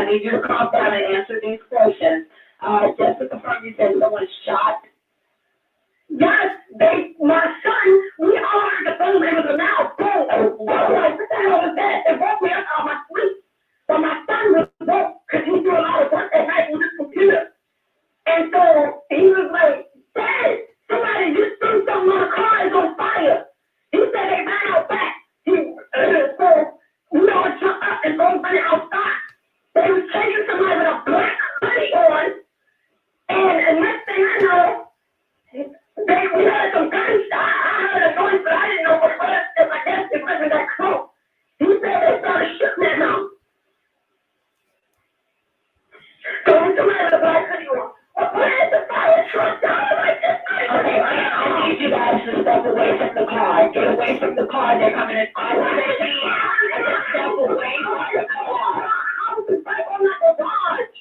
need you to calm down and answer these questions. Just to confirm, you said someone shot? Yes, my son, we all heard the phone, it was a loud boom. I was like, what the hell was that? It woke me up out of my sleep. So my son was woke because he do a lot of work at night with his computer. And so he was like, Dad, somebody just threw something on the car, it's on fire. He said they ran out back. So we all jumped up and go run outside. They was chasing somebody with a black hoodie on. And the next thing I know, we heard some gunshots. I heard a noise, but I didn't know what it was. Because I guess it wasn't that close. He said they started shooting at him. So when somebody with a black hoodie on, where's the fire truck down like this? Okay, I need you guys to step away from the car. Get away from the car. They're coming in. Step away from the car. I was right on the garage.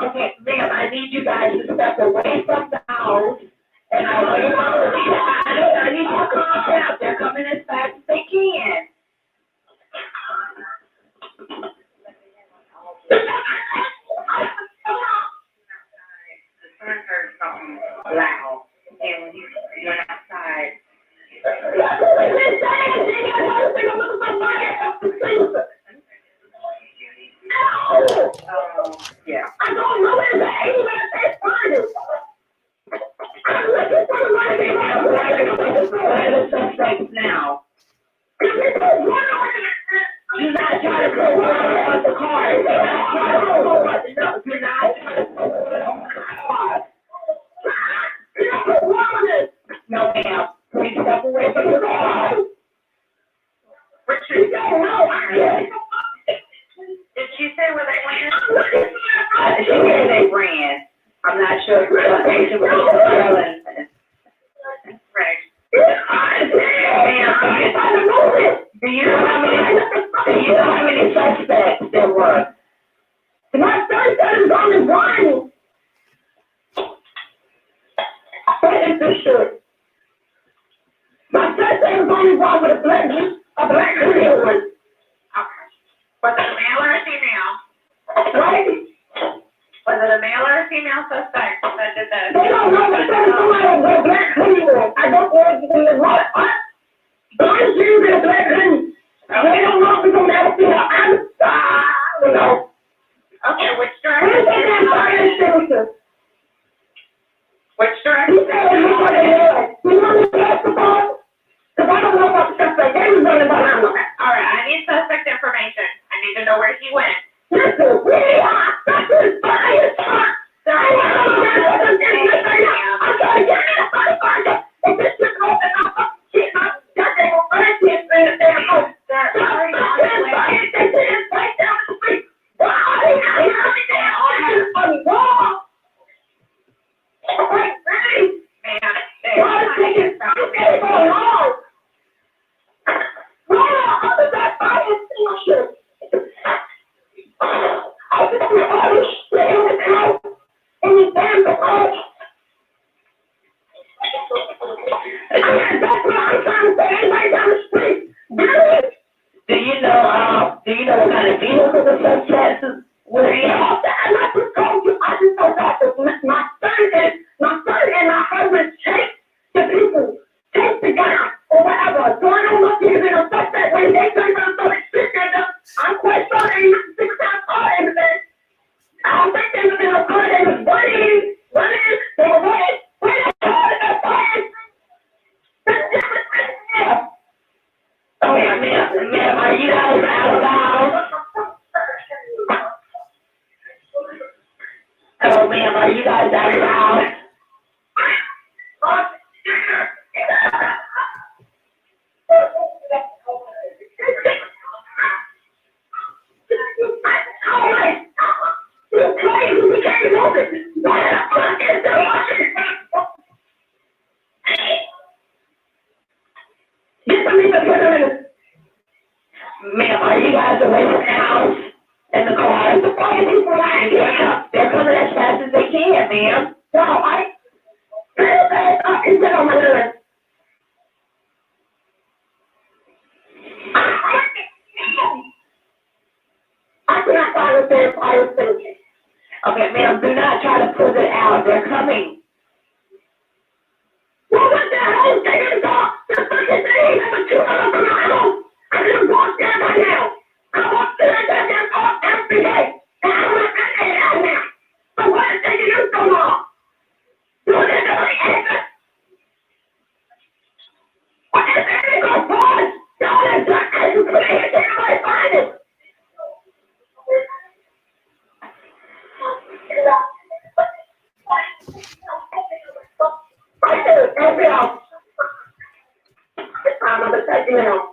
Okay, ma'am, I need you guys to step away from the house. And I need you to calm down. They're coming as fast as they can. The son heard something loud, and when he went outside, yeah. I don't know where that is. Now. You're not trying to put water on the car. You're not trying to put water on the car. No, ma'am. Please step away from the car. Richard, don't know. Did she say where they ran? She said they ran. I'm not sure if the location was right. Do you know how many suspects there were? My son said it's on his line. What is this shit? My son said it's on his line with a black video one. Okay. Was it a male or a female? Right? Was it a male or a female suspect that did this? They don't know what they're doing with a black video. I don't want to do it. What? Blind Jews in a black hoodie. They don't know if it's gonna have a female. I don't know. Okay, which direction? Which direction? He said it was on the head. You want me to ask the phone? Because I don't know about the suspect. They was running behind him. Alright, I need suspect information. I need to know where he went. Listen, we are suspect bias. I'm trying to get it. If this shit open up, shit, my goddamn friend can't say the damn phone. Sorry, they didn't break down the street. Why? They got me down on the wall. Wait, really? Man, why is taking so long? How did that bias shit? I just want all this shit in the house in the damn garage. That's what I'm trying to say. Anybody down the street, really? Do you know what kind of vehicle the suspect is? Where he off that? I just told you. I just told that my son and my husband chase the people, chase the guy or whatever. So I don't know if he's in a suspect when they say something so they sit there. I'm quite sure they ain't nothing 6 times hard anything. I don't think they was in a car. They was running. They were running. Oh yeah, ma'am, are you guys out of the house? Oh ma'am, are you guys out of the house? Ma'am, are you guys away from the house and the car? The fire people are here. They're coming as fast as they can, ma'am. No, I get on my hood. I cannot find a damn fire station. Okay, ma'am, do not try to pull it out. They're coming. Well, what the hell? They didn't talk. The fucking thing. I'm a 2 hours from my house. I didn't walk there right now. I walked there and goddamn talk every day. And I went out now. So what is taking you so long? You want to know the answer? What is that? They go pause. Y'all have done as you put it. They might find it. Right there, every house. This time I'm going to take you out.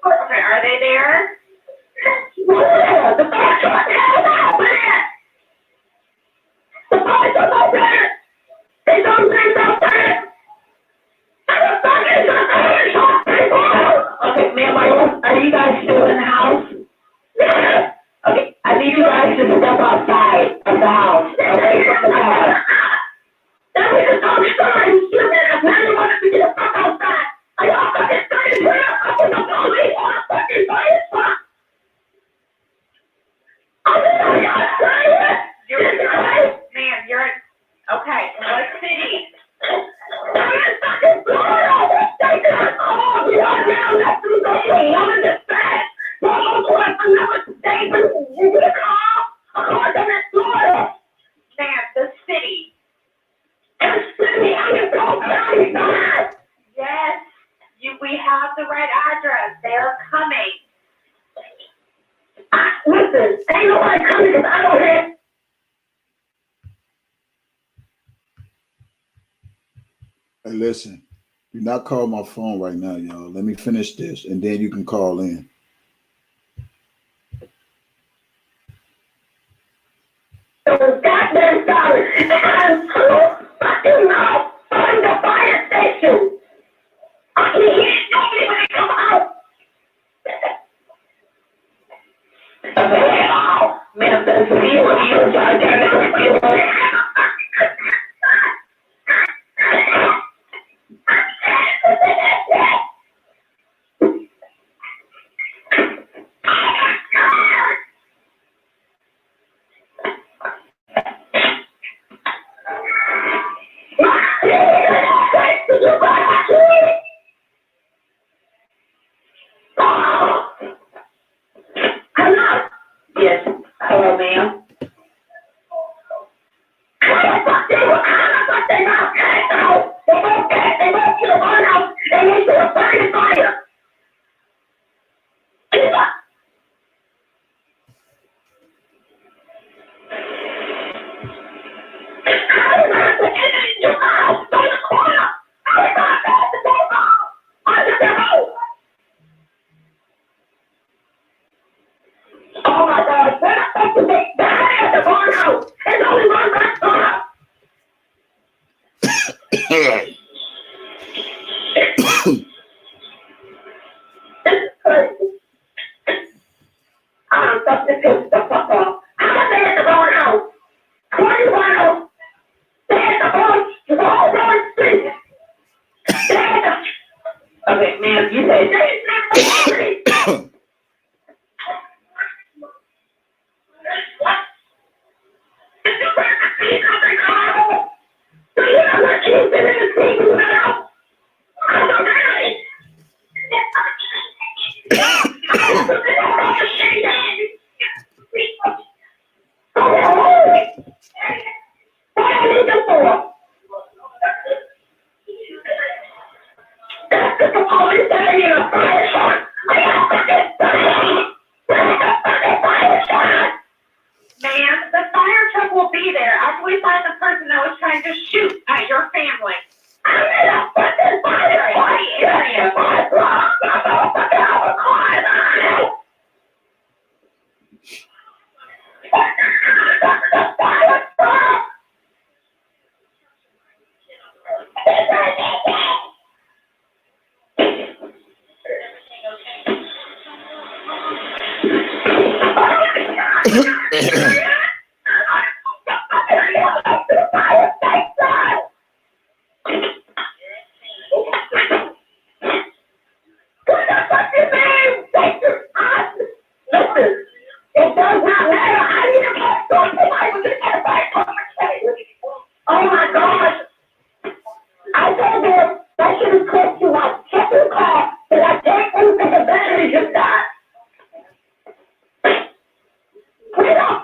Okay, are they there? Yeah, the police are there. The police are not there. They don't think out there. Okay, ma'am, are you guys still in the house? Yeah. Okay, I need you guys to step outside of the house, away from the car. Then we can talk stories. You man, now you want us to get the fuck outside. Are y'all fucking serious? We're not fucking the police on a fucking fire spot. I mean, are y'all serious? Ma'am, you're in, okay, what city? I'm in fucking Florida. They got called. We are now left to go to another dispatch. Y'all go to another state, but you get a call. A call them in Florida. Ma'am, the city. The city, I'm in Cold County, God. Yes, we have the right address. They are coming. Listen, ain't nobody coming because I don't have. Hey, listen, Do not call my phone right now, y'all. Let me finish this, and then you can call in. Goddamn sorry. And I'm so fucking loud on the fire station. I can hear nobody when I come out. Man, that's you got Hello? Yes. Hello, ma'am. Oh my God, when I talk to the guy at the barnhouse, there's only one restaurant. This is crazy. I'm supposed to piss the fuck off. I'm there at the barnhouse. 21 there's the boy, the whole road street. Okay, ma'am, you say there's Ma'am, the fire truck will be there after we find the person that was trying to shoot at your family. I'm in a fucking fire area. It does not matter. I need to talk to somebody with this conversation. Oh my gosh. I told her that she was close to my second car, but I can't think that the battery just died. Wait up.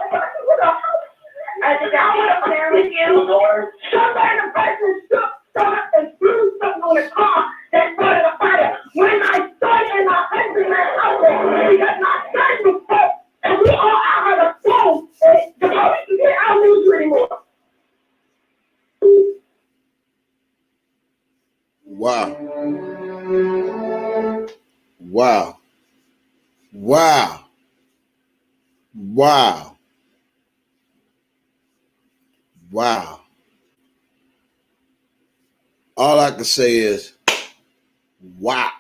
Did y'all want to share with you? Some random person stopped and threw something on the car that started a fire. When my son and my husband ran out there, because my son was sick, and we all out on the phone, and the police didn't out news you anymore. Wow. Wow. Wow. Wow. Wow. All I can say is, wow.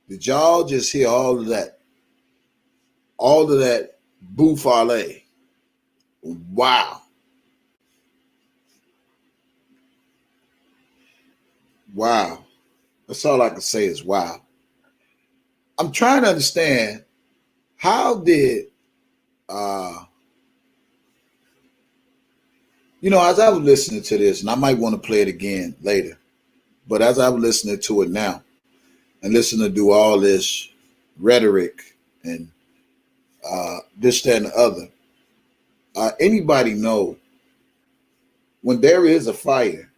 Did y'all just hear all of that? All of that buffale. Wow. Wow. That's all I can say is wow. I'm trying to understand, how did as I was listening to this, and I might want to play it again later, but as I was listening to it now and listening to do all this rhetoric and this, that, and the other, anybody know when there is a fire,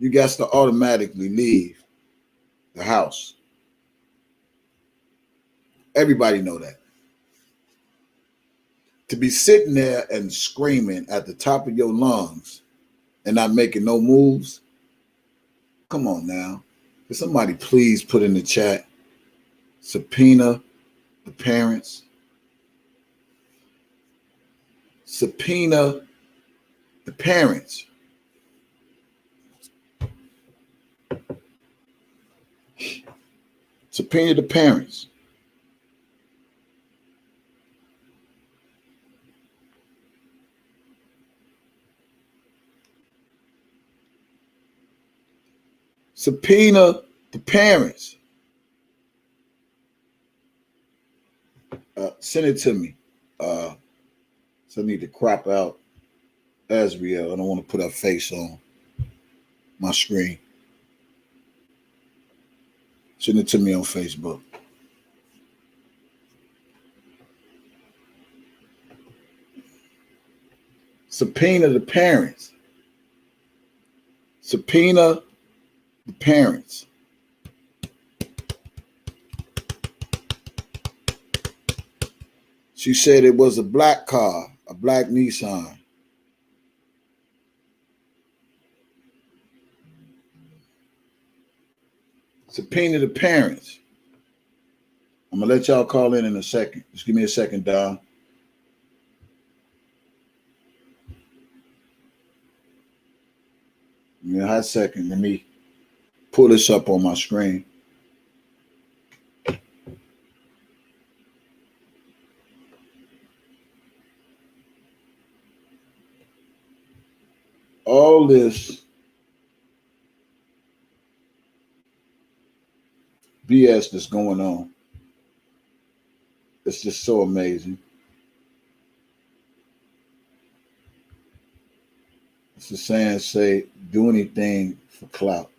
you got to automatically leave the house. Everybody know that. To be sitting there and screaming at the top of your lungs and not making no moves, come on now. Can somebody please put in the chat, subpoena the parents? Subpoena the parents. Subpoena the parents. Subpoena the parents. Send it to me. So I need to crop out Azriel. I don't want to put her face on my screen. Send it to me on Facebook. Subpoena the parents. Subpoena the parents. She said it was a black car, a black Nissan. Subpoena the parents. I'm going to let y'all call in a second. Just give me a second, Don. Give me a hot second. Let me pull this up on my screen. All this BS that's going on, it's just so amazing. It's the saying, say, do anything for clout.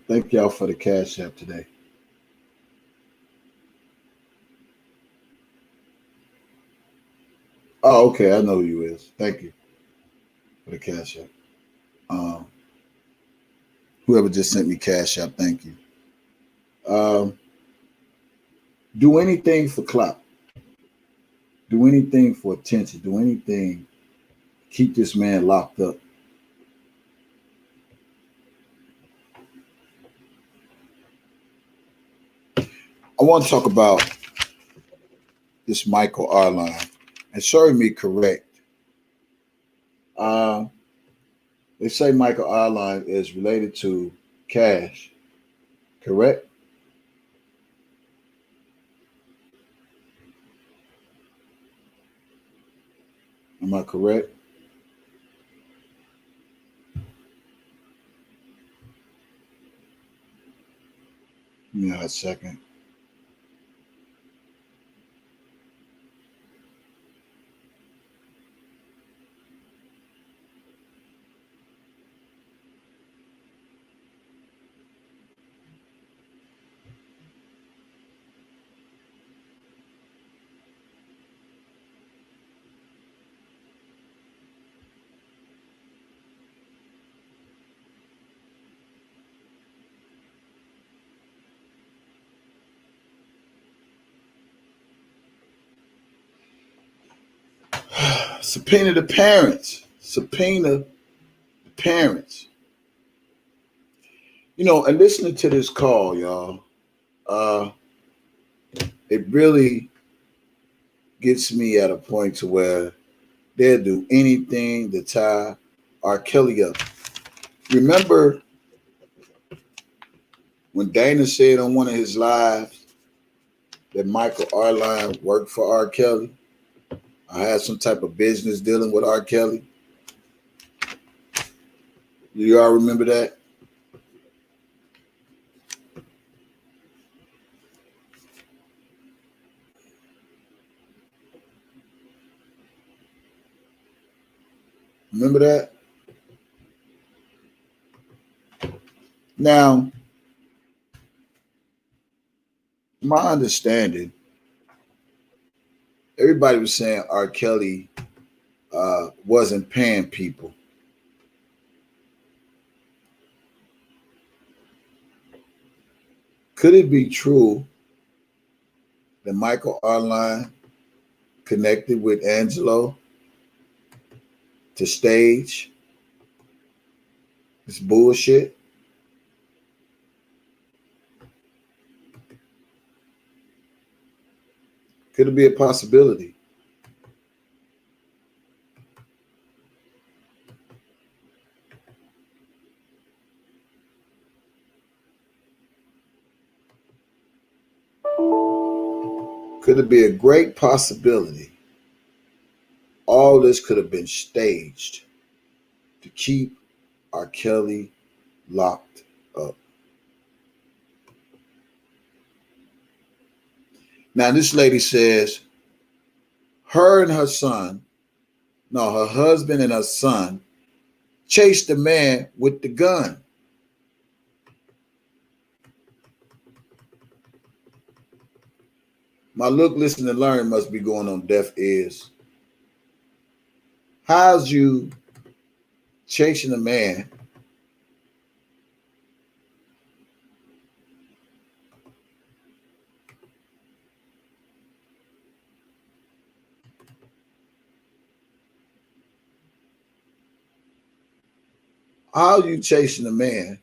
Thank y'all for the cash app today. Oh, okay. I know who you is. Thank you for the cash app. Whoever just sent me cash app, thank you. Do anything for clout. Do anything for attention. Do anything. Keep this man locked up. I want to talk about this Michael R. line. And serve me correct. They say Michael R. line is related to Cash. Correct? Am I correct? Give me a second. Subpoena the parents. Subpoena the parents. You know, and listening to this call, y'all, it really gets me at a point to where they'll do anything to tie R. Kelly up. Remember when Dana said on one of his lives that Michael R. line worked for R. Kelly? I had some type of business dealing with R. Kelly. Do you all remember that? Remember that? Now, my understanding, everybody was saying R. Kelly wasn't paying people. Could it be true that Michael Arline connected with Angelo to stage this bullshit? Could it be a possibility? Could it be a great possibility? All this could have been staged to keep R. Kelly locked up. Now, this lady says her husband and her son chased the man with the gun. My look, listen, and learn must be going on deaf ears. How's you chasing a man How are you chasing a man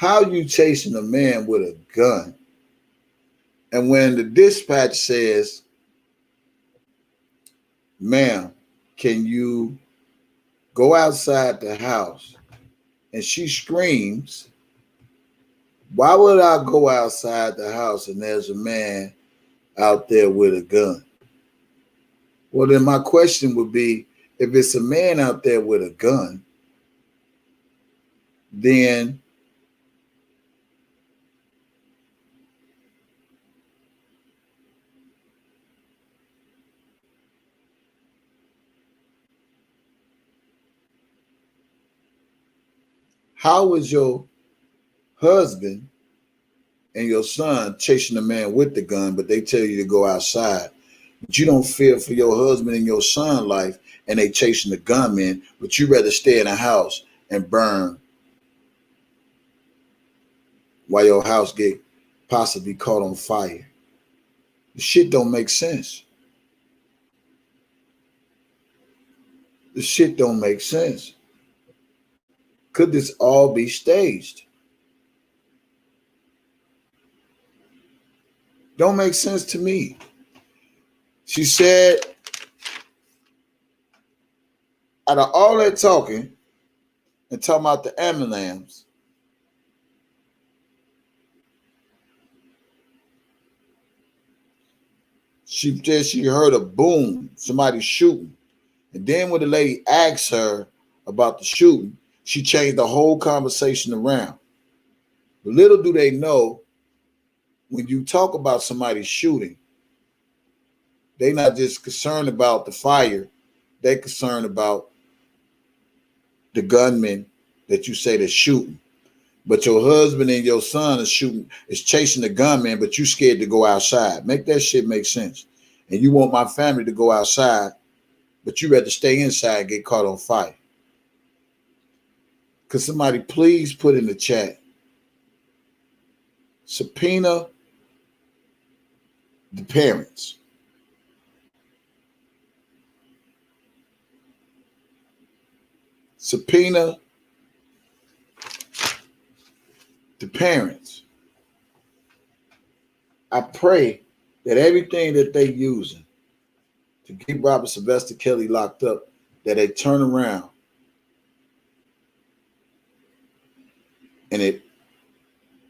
how are you chasing a man with a gun? And when the dispatch says, ma'am, can you go outside the house? And she screams, why would I go outside the house and there's a man out there with a gun? Well, then my question would be, if it's a man out there with a gun, then how is your husband and your son chasing a man with the gun, but they tell you to go outside? But you don't fear for your husband and your son life, and they chasing the gunman, but you rather stay in a house and burn while your house get possibly caught on fire. The shit don't make sense. The shit don't make sense. Could this all be staged? Don't make sense to me. She said, out of all that talking and talking about the ambulance, she said she heard a boom, somebody shooting. And then when the lady asked her about the shooting, she changed the whole conversation around. But little do they know, when you talk about somebody shooting, they're not just concerned about the fire, they're concerned about the gunman that you say that's shooting. But your husband and your son is chasing the gunman, but you scared to go outside. Make that shit make sense. And you want my family to go outside, but you rather stay inside and get caught on fire. Could somebody please put in the chat, subpoena the parents? Subpoena the parents. I pray that everything that they using to keep Robert Sylvester Kelly locked up, that they turn around and it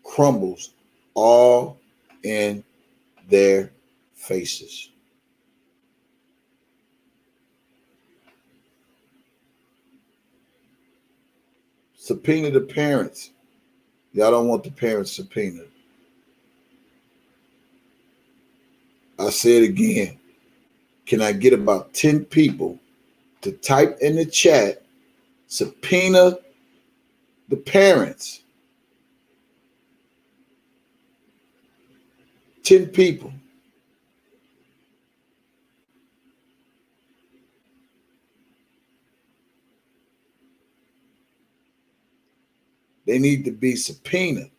crumbles all in their faces. Subpoena the parents. Y'all don't want the parents subpoenaed. I say it again. Can I get about 10 people to type in the chat, subpoena the parents. 10 people. They need to be subpoenaed.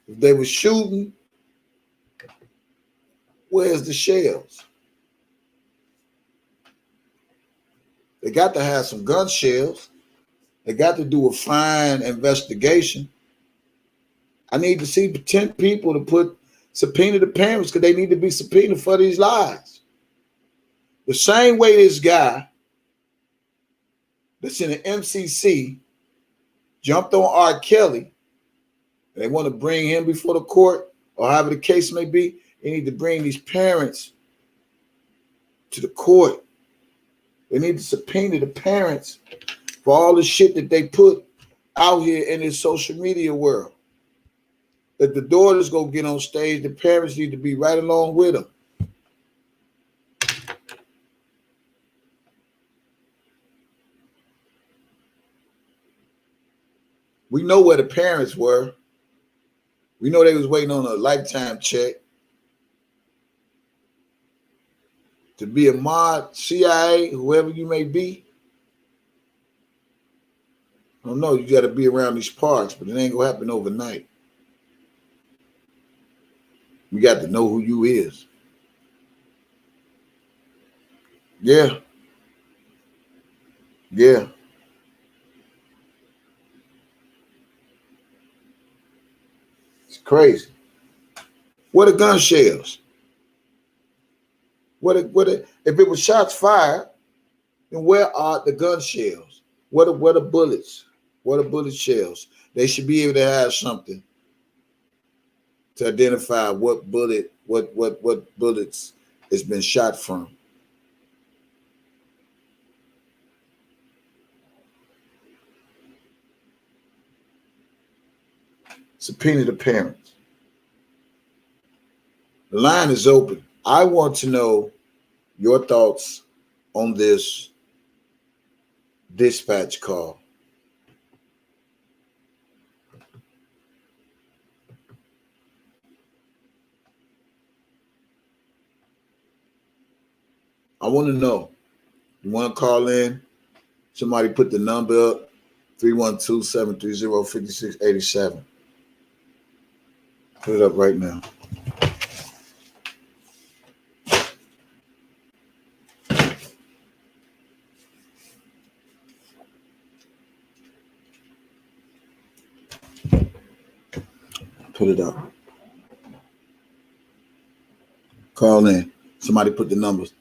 If they were shooting, where's the shells? They got to have some gun shells. They got to do a fine investigation. I need to see 10 people to subpoena the parents because they need to be subpoenaed for these lies. The same way this guy that's in the MCC jumped on R. Kelly, and they want to bring him before the court, or however the case may be, they need to bring these parents to the court. They need to subpoena the parents for all the shit that they put out here in this social media world. That the daughters go get on stage, the parents need to be right along with them. We know where the parents were. We know they was waiting on a lifetime check to be a mod, CIA, whoever you may be. I don't know, you got to be around these parts, but it ain't going to happen overnight. You got to know who you is. Yeah. Yeah. It's crazy. What are gun shells? If it was shots fired, then where are the gun shells? What are bullets? What are bullet shells? They should be able to have something to identify what bullets has been shot from. Subpoena the parents. The line is open. I want to know your thoughts on this dispatch call. I want to know. You want to call in? Somebody put the number up, 312-730-5687. Put it up right now. Put it up. Call in. Somebody put the numbers.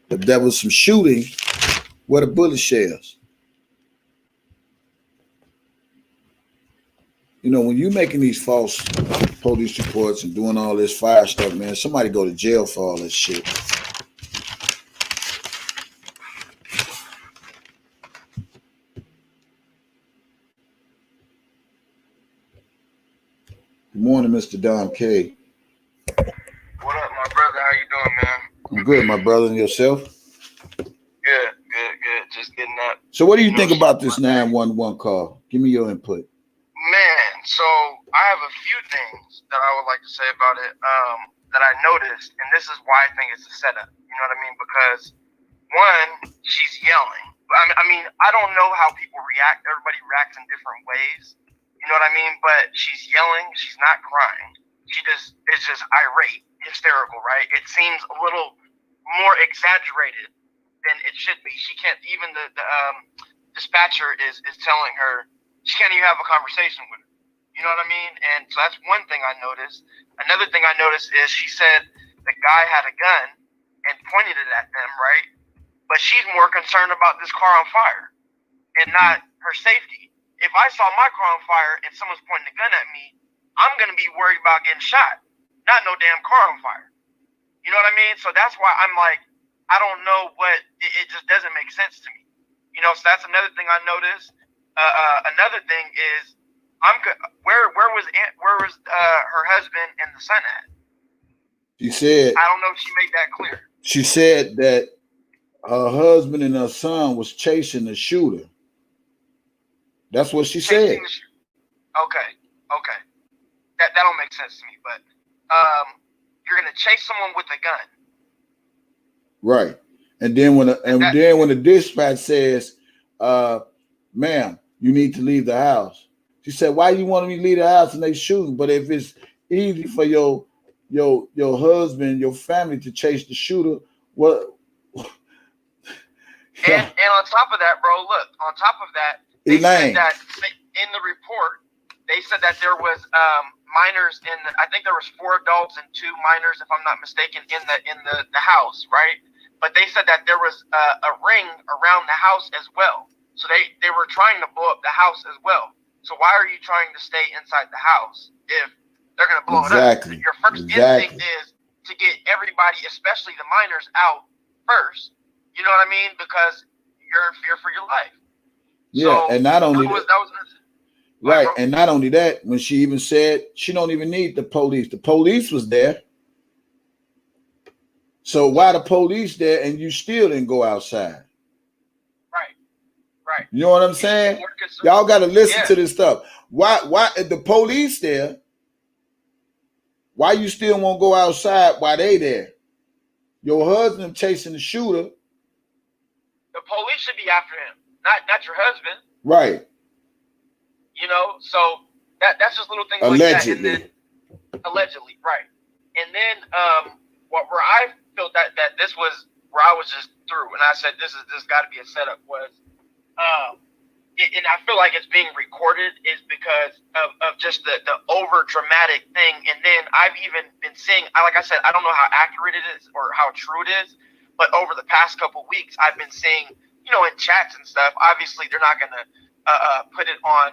If there was some shooting, where the bullet shells? You know, when you're making these false police reports and doing all this fire stuff, man, somebody go to jail for all this shit. Good morning, Mr. Don K. What up, my brother? How you doing, man? I'm good, my brother. And yourself? Good. Just getting up. So what do you think about this 911 call? Give me your input. Man, so I have a few things that I would like to say about it that I noticed, and this is why I think it's a setup. You know what I mean? Because, one, she's yelling. I mean, I don't know how people react. Everybody reacts in different ways. You know what I mean? But she's yelling. She's not crying. She just is just irate, hysterical, right? It seems a little more exaggerated than it should be. She can't, even the dispatcher is telling her she can't even have a conversation with her. You know what I mean? And so that's one thing I noticed. Another thing I noticed is she said the guy had a gun and pointed it at them, right? But she's more concerned about this car on fire and not her safety. If I saw my car on fire and someone's pointing a gun at me, I'm going to be worried about getting shot, not no damn car on fire. You know what I mean? So that's why I'm like, I don't know what, it just doesn't make sense to me. You know, so that's another thing I noticed. Another thing is, where was her husband and the son at? She said I don't know if she made that clear. she said that her husband and her son was chasing the shooter. That's what she said. Okay. That don't make sense to me. But you're gonna chase someone with a gun. Right. And then when the dispatch says, ma'am, you need to leave the house. She said, why you want me to leave the house and they shooting? But if it's easy for your husband, your family to chase the shooter, what? And on top of that, bro, look, on top of that, they said that in the report, they said that there was minors I think there was 4 adults and 2 minors, if I'm not mistaken, in the house, right? But they said that there was a ring around the house as well. So they were trying to blow up the house as well. So why are you trying to stay inside the house if they're going to blow it up? Your first instinct is to get everybody, especially the minors, out first. You know what I mean? Because you're in fear for your life. Yeah, so and not only right, bro. And not only that, when she even said she don't even need the police was there. So why the police there and you still didn't go outside? Right. You know what I'm saying? Y'all got to listen to this stuff. Why if the police there? Why you still won't go outside while they there? Your husband chasing the shooter. The police should be after him, not your husband. Right. You know, so that's just little things allegedly. Like that. And then, allegedly, right. And then where I felt that this was where I was just through, and I said this got to be a setup was, and I feel like it's being recorded is because of just the over dramatic thing. And then I've even been seeing, like I said, I don't know how accurate it is or how true it is, but over the past couple weeks, I've been seeing, in chats and stuff. Obviously, they're not going to put it on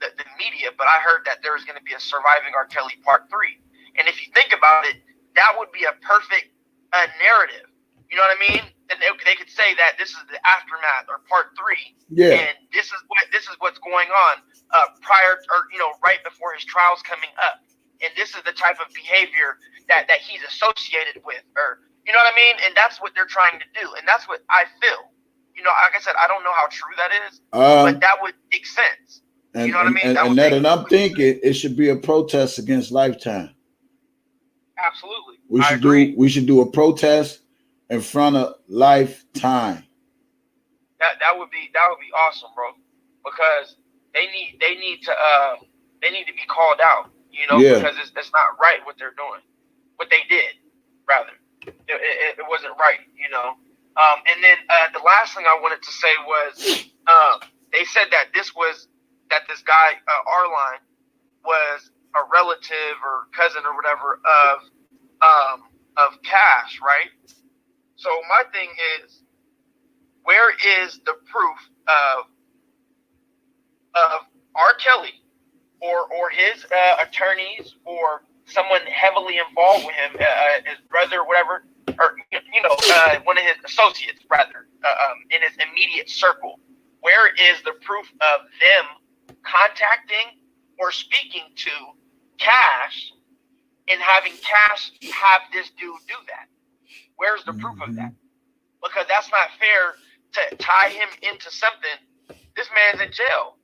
the media, but I heard that there is going to be a Surviving R. Kelly Part 3. And if you think about it, that would be a perfect narrative. You know what I mean? And they could say that this is the aftermath or Part 3. Yeah. And this is what's going on prior or right before his trial's coming up. And this is the type of behavior that he's associated with, or you know what I mean? And that's what they're trying to do. And that's what I feel. Like I said, I don't know how true that is, but that would make sense. And, you know what I mean? And I'm thinking it should be a protest against Lifetime. Absolutely. We should do a protest in front of Lifetime. That would be awesome, bro. Because they need to be called out, because it's not right what they're doing. What they did, rather. It wasn't right, And then the last thing I wanted to say was they said that this guy, Arline, was a relative or cousin or whatever of Cash, right? So my thing is, where is the proof of R. Kelly or his attorneys or someone heavily involved with him, his brother, whatever, or one of his associates, rather, in his immediate circle? Where is the proof of them contacting or speaking to Cash and having Cash have this dude do that? Where's the proof of that? Because that's not fair to tie him into something. This man's in jail.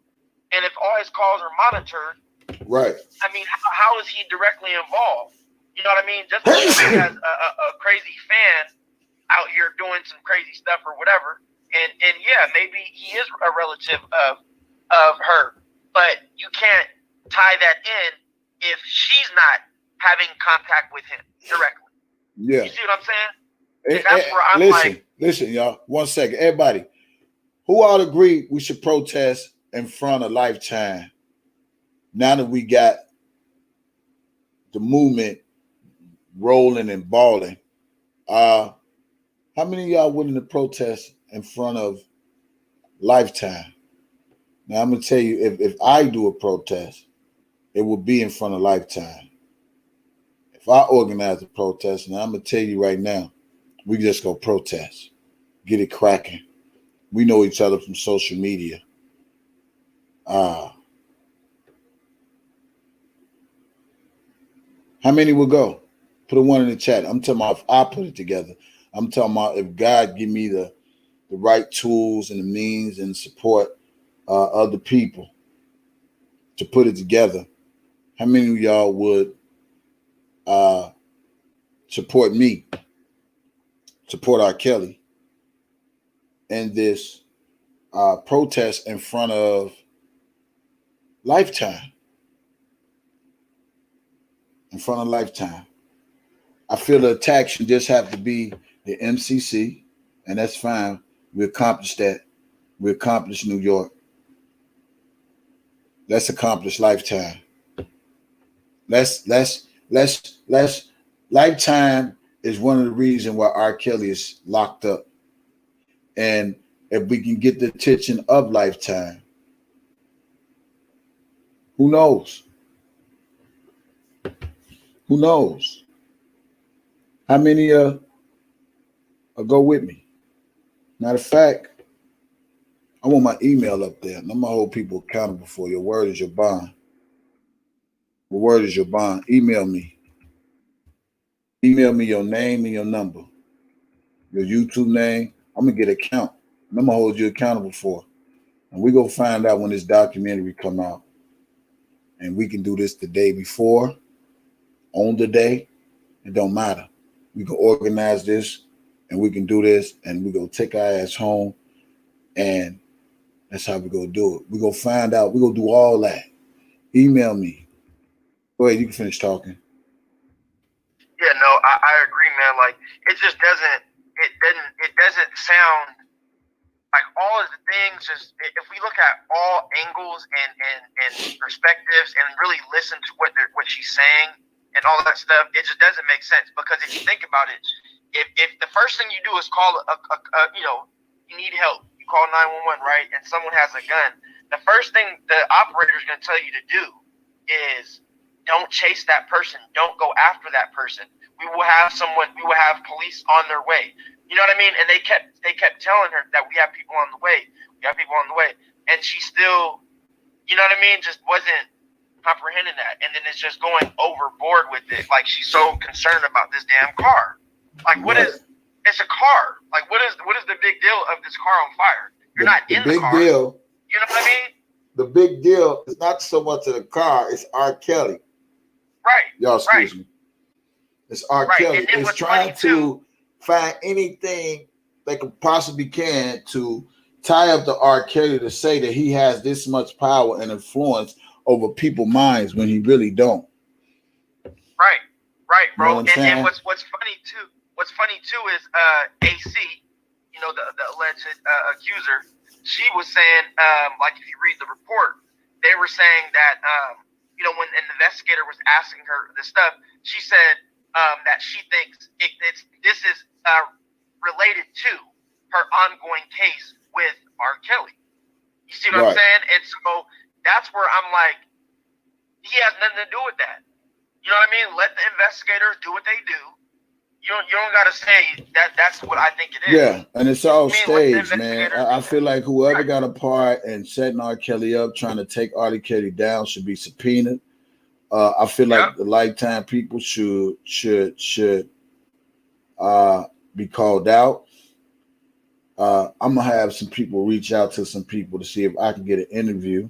And if all his calls are monitored, right? I mean, how is he directly involved? You know what I mean? Just because he has a crazy fan out here doing some crazy stuff or whatever, and yeah, maybe he is a relative of her, but you can't tie that in if she's not having contact with him directly. Yeah. You see what I'm saying? And that's where I'm listen, y'all. 1 second, everybody. Who all agree we should protest in front of Lifetime? Now that we got the movement rolling and balling, how many of y'all willing to protest in front of Lifetime? Now I'm gonna tell you, if I do a protest, it will be in front of Lifetime. If I organize a protest, now I'm gonna tell you right now, we just go protest, get it cracking. We know each other from social media. How many will go? Put a one in the chat. I'm talking about if I put it together. I'm talking about if God give me the right tools and the means and support other people to put it together. How many of y'all would support me, support R. Kelly in this protest in front of Lifetime? In front of Lifetime. I feel the attack should just have to be the MCC, and that's fine. We accomplished that. We accomplished New York. Let's accomplish Lifetime. Let's Lifetime is one of the reasons why R. Kelly is locked up. And if we can get the attention of Lifetime, who knows? Who knows? How many will go with me? Matter of fact, I want my email up there. And I'm gonna hold people accountable for your word is your bond. Your word is your bond. Email me. Email me your name and your number. Your YouTube name. I'm gonna get a count. And I'm gonna hold you accountable for it. And we're gonna find out when this documentary come out. And we can do this the day before, on the day. It don't matter. We can organize this and we can do this and we're gonna take our ass home, and that's how we're gonna do it. We're gonna find out, we're gonna do all that. Email me. Go ahead, you can finish talking. Yeah, no, I agree, man. Like it just doesn't sound like all of the things. Just if we look at all angles and perspectives and really listen to what she's saying and all that stuff, it just doesn't make sense. Because if you think about it, if the first thing you do is call you need help, you call 911, right? And someone has a gun, the first thing the operator is going to tell you to do is don't chase that person. Don't go after that person. We will have police on their way. You know what I mean? And they kept telling her that we have people on the way. We have people on the way. And she still, you know what I mean, just wasn't comprehending that. And then it's just going overboard with it. Like she's so concerned about this damn car. Like it's a car. Like what is the big deal of this car on fire? You're not in the car. The big deal. You know what I mean? The big deal is not so much of the car, it's R. Kelly. Right. Y'all excuse me. It's R. Kelly. It's trying to find anything they could possibly can to tie up the R. Kelly to say that he has this much power and influence over people's minds when he really don't. Right, bro. You know and what's funny too is AC, you know, the alleged accuser, she was saying, like if you read the report, they were saying that you know, when an investigator was asking her this stuff, she said that she thinks this is related to her ongoing case with R. Kelly. You see what I'm saying? And so that's where I'm like, he has nothing to do with that. You know what I mean? Let the investigators do what they do. You don't got to say that. That's what I think it is. Yeah, and it's all staged, man. I feel like whoever got a part in setting R. Kelly up, trying to take R. Kelly down, should be subpoenaed. I feel like the Lifetime people should be called out. I'm gonna have some people reach out to some people to see if I can get an interview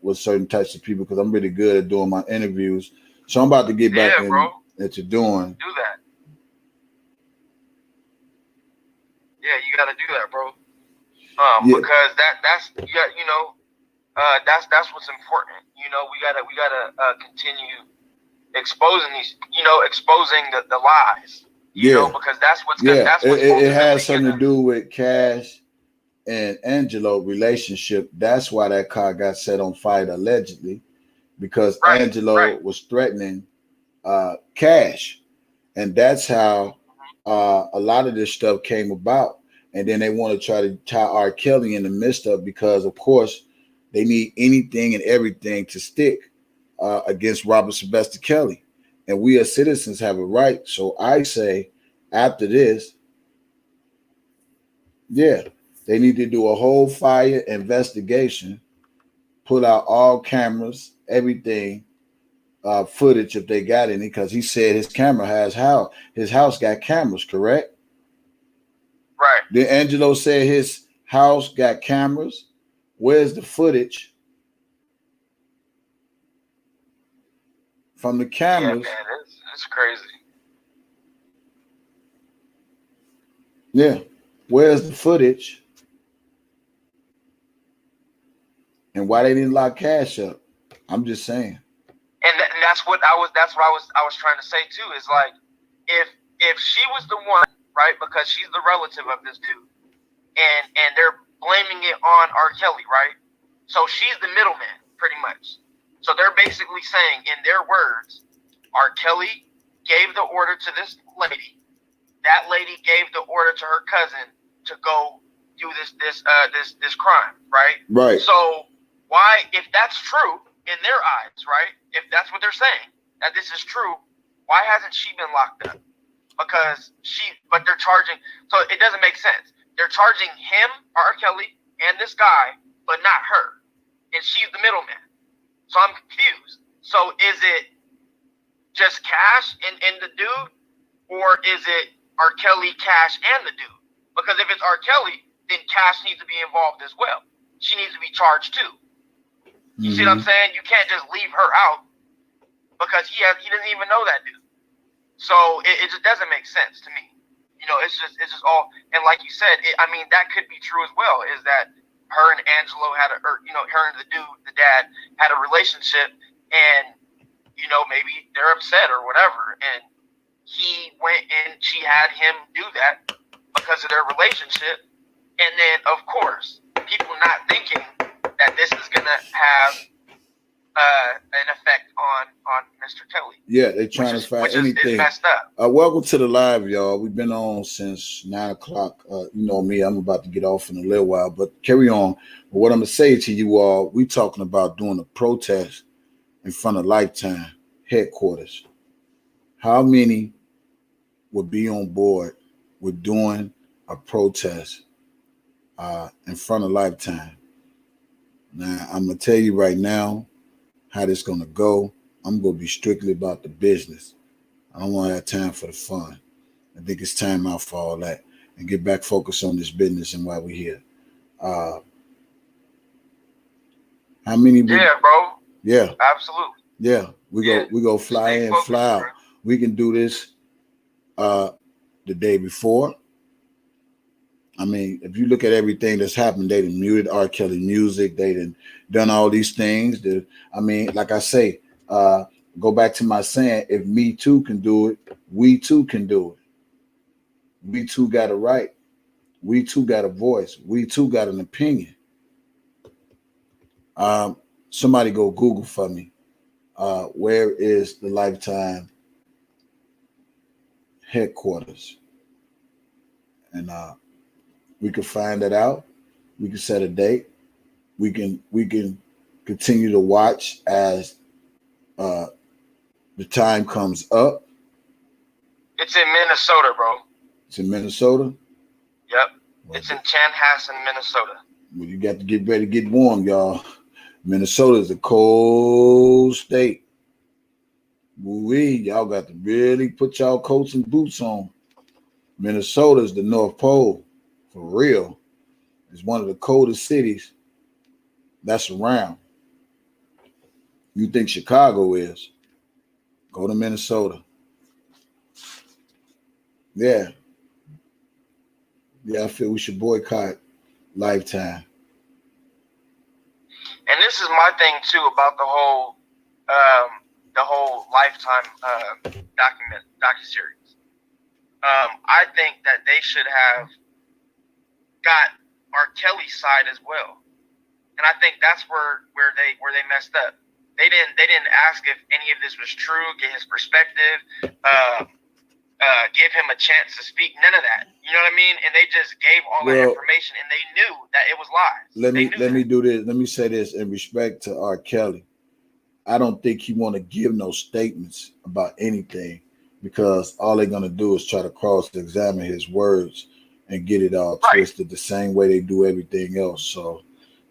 with certain types of people, because I'm really good at doing my interviews. So I'm about to get back into doing. Do that. Yeah, you got to do that, bro. Because that's what's important. You know, we gotta continue exposing the lies. You know, because that's what's it has something to do with Cash and Angelo relationship. That's why that car got set on fire allegedly, because Angelo was threatening Cash, and that's how a lot of this stuff came about. And then they want to try to tie R. Kelly in the midst of, because of course they need anything and everything to stick against Robert Sylvester Kelly, and we as citizens have a right. So I say, after this, they need to do a whole fire investigation, pull out all cameras, everything, footage if they got any, because he said his camera his house got cameras, correct? Right. Did Angelo say his house got cameras? Where's the footage from the cameras? Yeah, man, it's crazy. Yeah. Where's the footage? And why they didn't lock Cash up? I'm just saying. And that's what I was trying to say too. Is like, if she was the one, right? Because she's the relative of this dude, and they're blaming it on R. Kelly, right? So she's the middleman, pretty much. So they're basically saying, in their words, R. Kelly gave the order to this lady. That lady gave the order to her cousin to go do this crime, right? Right. So why, if that's true in their eyes, right? If that's what they're saying, that this is true, why hasn't she been locked up? But they're charging, so it doesn't make sense. They're charging him, R. Kelly, and this guy, but not her. And she's the middleman. So I'm confused. So is it just Cash and the dude? Or is it R. Kelly, Cash, and the dude? Because if it's R. Kelly, then Cash needs to be involved as well. She needs to be charged too. You see what I'm saying? You can't just leave her out because he doesn't even know that dude. So it just doesn't make sense to me. You know, it's just all, and like you said, I mean, that could be true as well, is that her and Angelo her and the dude, the dad, had a relationship, and, you know, maybe they're upset or whatever, and he went and she had him do that because of their relationship. And then, of course, people not thinking that this is going to have an effect on Mr. Kelly. Yeah, they're trying to find anything. Is messed up. Welcome to the live, y'all. We've been on since 9 o'clock. You know me, I'm about to get off in a little while, but carry on. But what I'm going to say to you all, we're talking about doing a protest in front of Lifetime headquarters. How many would be on board with doing a protest in front of Lifetime? Now, I'm going to tell you right now how this going to go. I'm going to be strictly about the business. I don't want to have time for the fun. I think it's time out for all that and get back focused on this business and why we're here. How many? Yeah, bro. Yeah. Absolutely. Yeah. We go fly in, fly out. Bro. We can do this the day before. I mean, if you look at everything that's happened, they done muted R. Kelly music. They done all these things. I mean, like I say, go back to my saying, if Me Too can do it, we too can do it. We too got a right. We too got a voice. We too got an opinion. Somebody go Google for me. Where is the Lifetime headquarters? And we can find that out. We can set a date. We can continue to watch as the time comes up. It's in Minnesota, bro. It's in Minnesota? Yep. It's in Chanhassen, Minnesota. Well, you got to get ready to get warm, y'all. Minnesota is a cold state. Y'all got to really put y'all coats and boots on. Minnesota is the North Pole. For real. It's one of the coldest cities that's around. You think Chicago is? Go to Minnesota. Yeah. Yeah, I feel we should boycott Lifetime. And this is my thing too about the whole Lifetime docuseries. I think that they should have got R. Kelly's side as well, and I think that's where they messed up. They didn't ask if any of this was true, get his perspective, give him a chance to speak. None of that. You know what I mean? And they just gave all that information, and they knew that it was lies. Let me do this. Let me say this in respect to R. Kelly. I don't think he want to give no statements about anything, because all they're gonna do is try to cross-examine his words and get it all twisted the same way they do everything else. So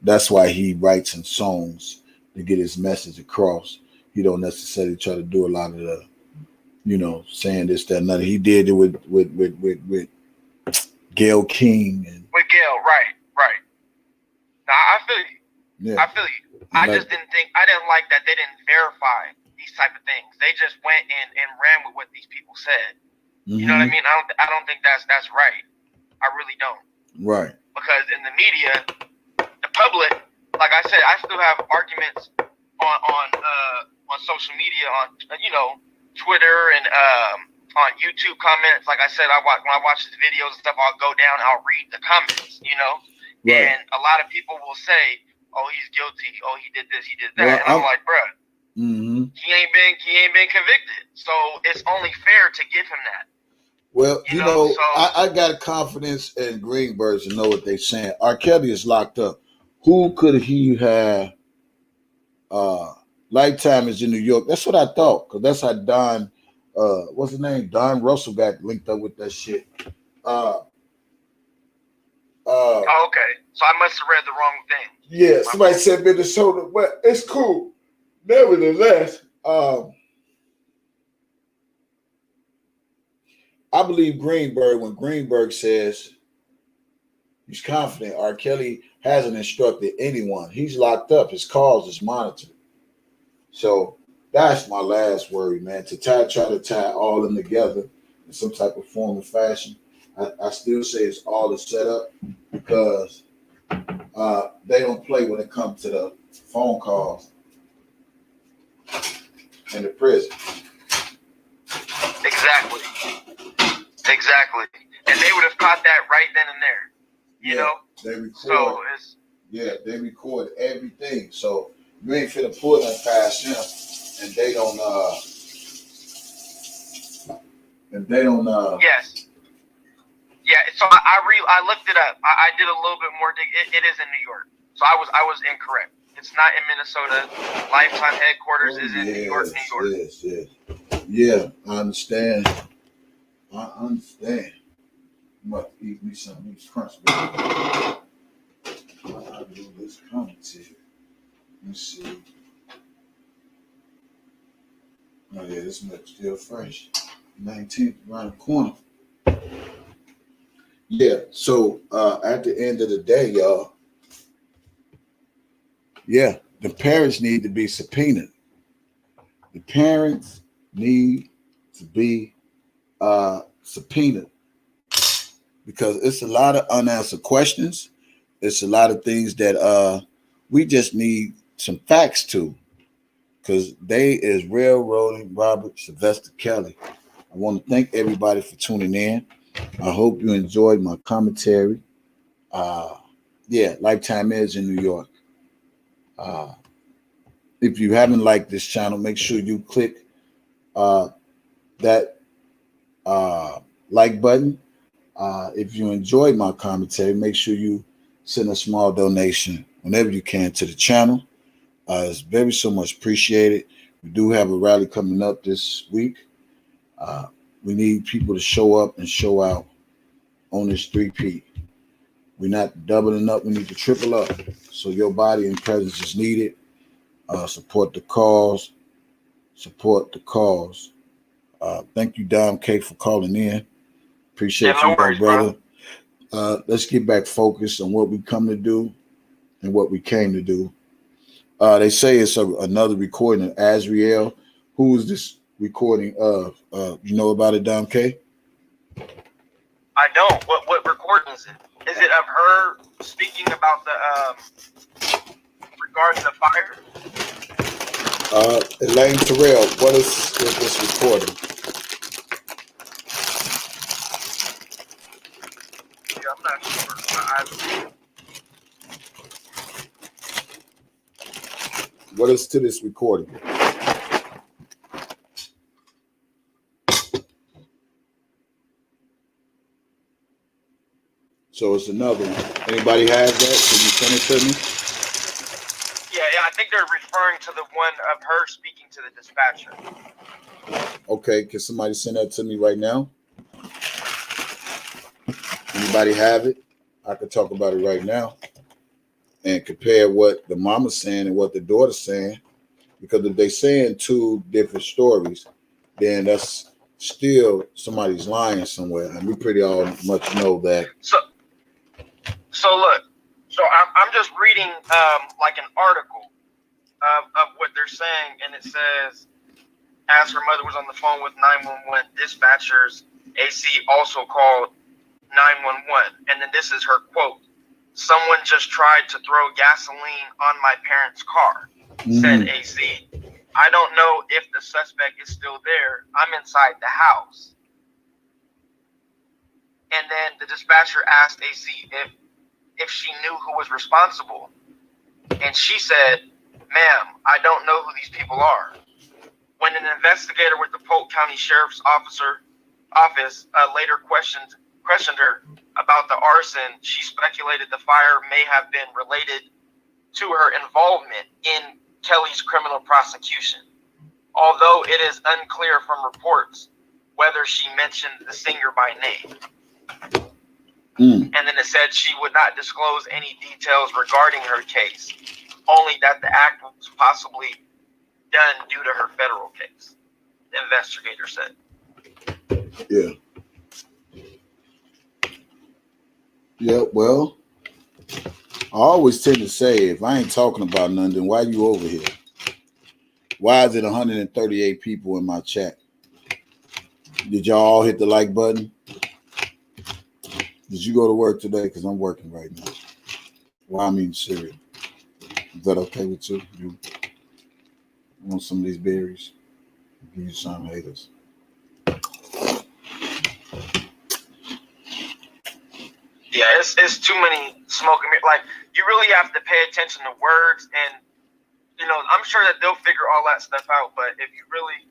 that's why he writes in songs to get his message across. he don't necessarily try to do a lot of the, saying this, that, nothing. He did it with Gail King and With Gail, right. Now I feel you. yeah. I feel you. I just didn't like that they didn't verify these type of things. They just went and ran with what these people said. Mm-hmm. You know what I mean? I don't think that's right. I really don't. Right. Because in the media, the public, like I said, I still have arguments on social media, on Twitter and on YouTube comments. Like I said, when I watch these videos and stuff, I'll go down, I'll read the comments, Right. And a lot of people will say, "Oh, he's guilty. Oh, he did this, he did that." And I'm like, bruh, mm-hmm. he ain't been convicted. So it's only fair to give him that. Well, I got confidence in Greenberg to know what they're saying. R. Kelly is locked up. Who could he have? Lifetime is in New York. That's what I thought, because that's how Don, what's his name? Don Russell got linked up with that shit. Okay. So I must have read the wrong thing. Yeah, somebody said Minnesota, but it's cool. Nevertheless, I believe Greenberg when Greenberg says he's confident. R. Kelly hasn't instructed anyone. He's locked up. His calls is monitored. So that's my last worry, man. Try to tie all of them together in some type of form or fashion. I still say it's all a setup because they don't play when it comes to the phone calls in the prison. Exactly. And they would have caught that right then and there. You know? They record. So they record everything. So you ain't finna pull that past them, and they don't. Yes. Yeah. So I looked it up. I did a little bit more dig. It is in New York. So I was incorrect. It's not in Minnesota. Lifetime headquarters is in New York. Yes. Yeah, I understand. I'm about to eat me some of these crunch berries. I'll do this commentary. Let's see. Oh yeah, this milk's still fresh. 19th around the corner. Yeah, so at the end of the day, y'all, yeah, the parents need to be subpoenaed. The parents need to be subpoenaed because it's a lot of unanswered questions. It's a lot of things that we just need some facts to, because they is railroading Robert Sylvester Kelly. I want to thank everybody for tuning in. I hope you enjoyed my commentary. Lifetime is in New York. If you haven't liked this channel, make sure you click that like button. If you enjoyed my commentary, make sure you send a small donation whenever you can to the channel. It's very so much appreciated. We do have a rally coming up this week. We need people to show up and show out on this 3P. We're not doubling up. We need to triple up. So your body and presence is needed. Support the cause. Thank you, Dom K, for calling in. Appreciate you, worries, brother. Let's get back focused on what we come to do and what we came to do. They say it's another recording of Azriel. Who is this recording of? You know about it, Dom K? I don't. What recording is it? Is it of her speaking about the regarding the fire? Elaine Terrell, what is this recording? Yeah, I'm not sure. What is to this recording? So it's another one. Anybody has that? Can you send it to me? Yeah, I think they're referring to the one of her speaking to the dispatcher. Okay, can somebody send that to me right now? Anybody have it? I could talk about it right now and compare what the mama's saying and what the daughter's saying. Because if they're saying two different stories, then that's still somebody's lying somewhere, and we pretty all much know that. So look, I'm just reading like an article of what they're saying, and it says, as her mother was on the phone with 911, dispatchers AC also called 911, and then this is her quote: "Someone just tried to throw gasoline on my parents' car," said AC. "I don't know if the suspect is still there. I'm inside the house." And then the dispatcher asked AC if she knew who was responsible, and she said, "Ma'am, I don't know who these people are." When an investigator with the Polk County Sheriff's Office later questioned her about the arson, she speculated the fire may have been related to her involvement in Kelly's criminal prosecution, although it is unclear from reports whether she mentioned the singer by name. And then it said she would not disclose any details regarding her case, only that the act was possibly done due to her federal case, the investigator said. Yeah. Yeah, well, I always tend to say, if I ain't talking about nothing, then why you over here? Why is it 138 people in my chat? Did y'all all hit the like button? Did you go to work today? Because I'm working right now. Well, I mean, serious. Is that okay with you? You want some of these berries? Give you some haters. Yeah, it's too many smoking. Like, you really have to pay attention to words, and you know, I'm sure that they'll figure all that stuff out. But if you really,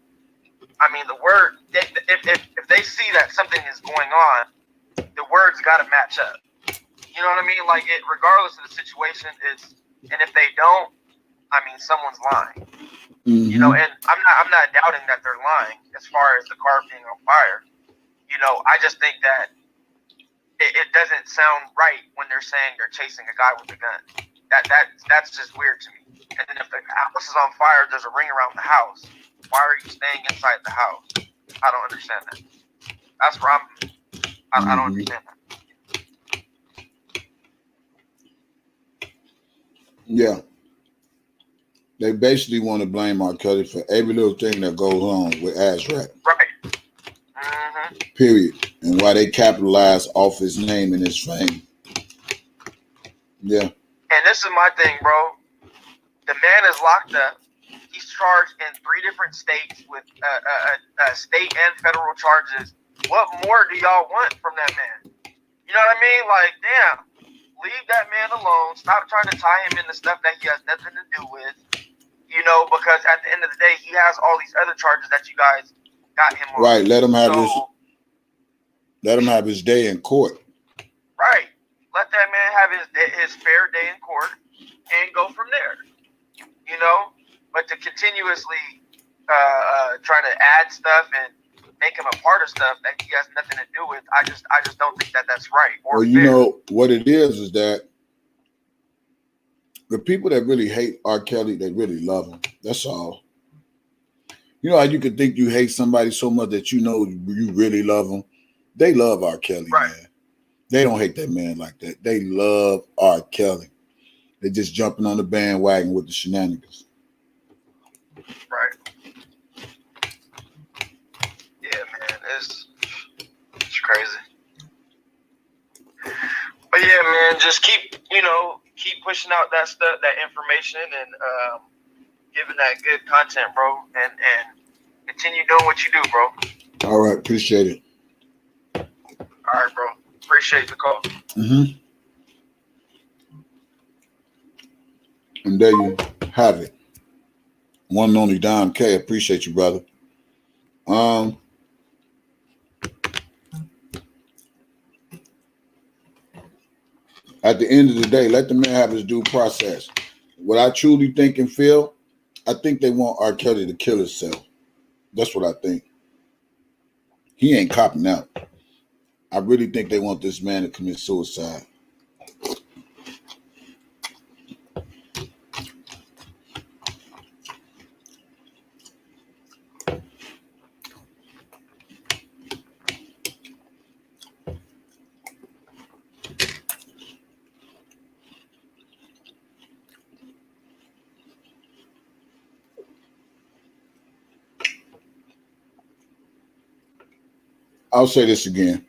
I mean, the word, if they see that something is going on, the words got to match up. You know what I mean? Like, it, regardless of the situation, and if they don't, I mean, someone's lying. You know, and I'm not doubting that they're lying as far as the car being on fire. You know, I just think that it doesn't sound right when they're saying they're chasing a guy with a gun. That's just weird to me. And then if the house is on fire, there's a ring around the house. Why are you staying inside the house? I don't understand that. That's where I don't understand that. Yeah. They basically want to blame R. Kelly for every little thing that goes on with ASRAC. Right. Period. And why they capitalize off his name and his fame. Yeah. And this is my thing, bro. The man is locked up. He's charged in 3 different states with state and federal charges. What more do y'all want from that man? You know what I mean? Like, damn. Leave that man alone. Stop trying to tie him into stuff that he has nothing to do with. You know, because at the end of the day, he has all these other charges that you guys got him on. Right. Let him have his day in court. Right. Let that man have his fair day in court and go from there. You know, but to continuously try to add stuff and make him a part of stuff that he has nothing to do with, I just don't think that that's right. Or well, you fair. Know what it is that the people that really hate R. Kelly, they really love him. That's all. You know how you can think you hate somebody so much that you know you really love them? They love R. Kelly, right. Man. They don't hate that man like that. They love R. Kelly. They're just jumping on the bandwagon with the shenanigans. Right. Yeah, man. It's crazy. But yeah, man, just keep pushing out that stuff, that information, and giving that good content, bro, and continue doing what you do, bro. All right, appreciate it. All right, bro. Appreciate the call. And there you have it. One and only Don K. Appreciate you, brother. At the end of the day, let the man have his due process. What I truly think and feel, I think they want R. Kelly to kill himself. That's what I think. He ain't copping out. I really think they want this man to commit suicide. I'll say this again.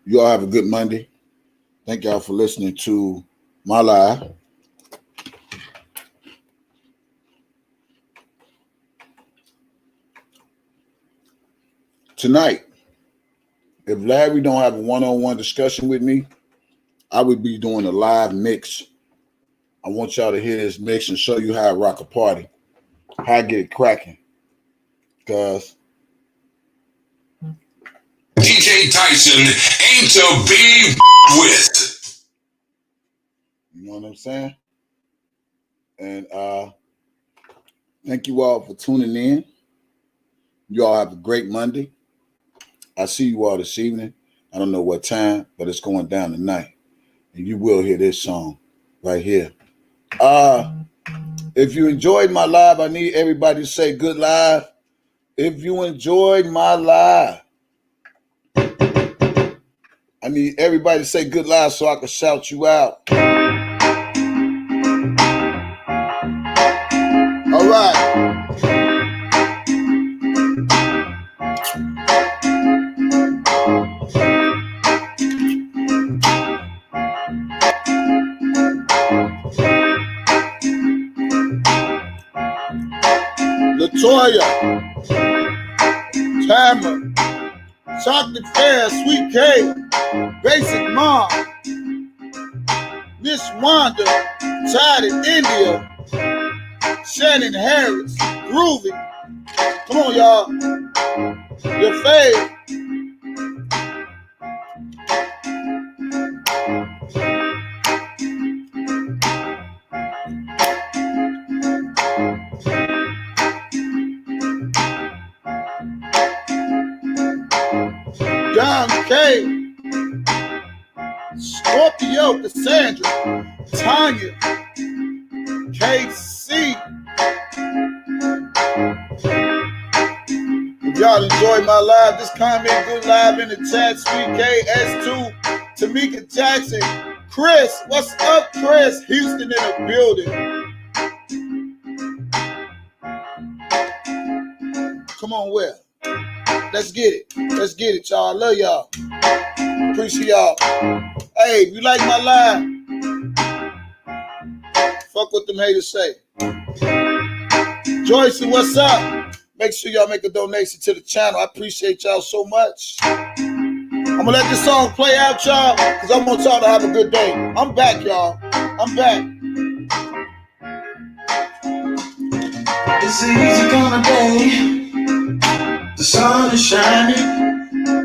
You all have a good Monday. Thank y'all for listening to my live. Tonight, if Larry don't have a one-on-one discussion with me, I would be doing a live mix. I want y'all to hear this mix and show you how I rock a party, how I get it cracking. Because DJ Tyson ain't to be with. You know what I'm saying? And thank you all for tuning in. You all have a great Monday. I see you all this evening. I don't know what time, but it's going down tonight. And you will hear this song right here. If you enjoyed my live, I need everybody to say good live. If you enjoyed my live, I need everybody to say good live so I can shout you out. All right. Latoya, Tamara, Chocolate Fair, Sweet K, Basic Mom, Miss Wanda, Tied in India, Shannon Harris, Groovy. Come on, y'all. Your fave. John K, Scorpio, Cassandra, Tanya, KC. If y'all enjoyed my live, just comment good live in the chat. Sweet K, S2, Tamika Jackson, Chris. What's up, Chris? Houston in the building. Come on, Will. Let's get it. Let's get it, y'all. I love y'all. Appreciate y'all. Hey, if you like my live, fuck what them haters say. Joyce, what's up? Make sure y'all make a donation to the channel. I appreciate y'all so much. I'm gonna let this song play out, y'all, because I want y'all to have a good day. I'm back, y'all. I'm back. It's an easy kind of day. The sun is shining,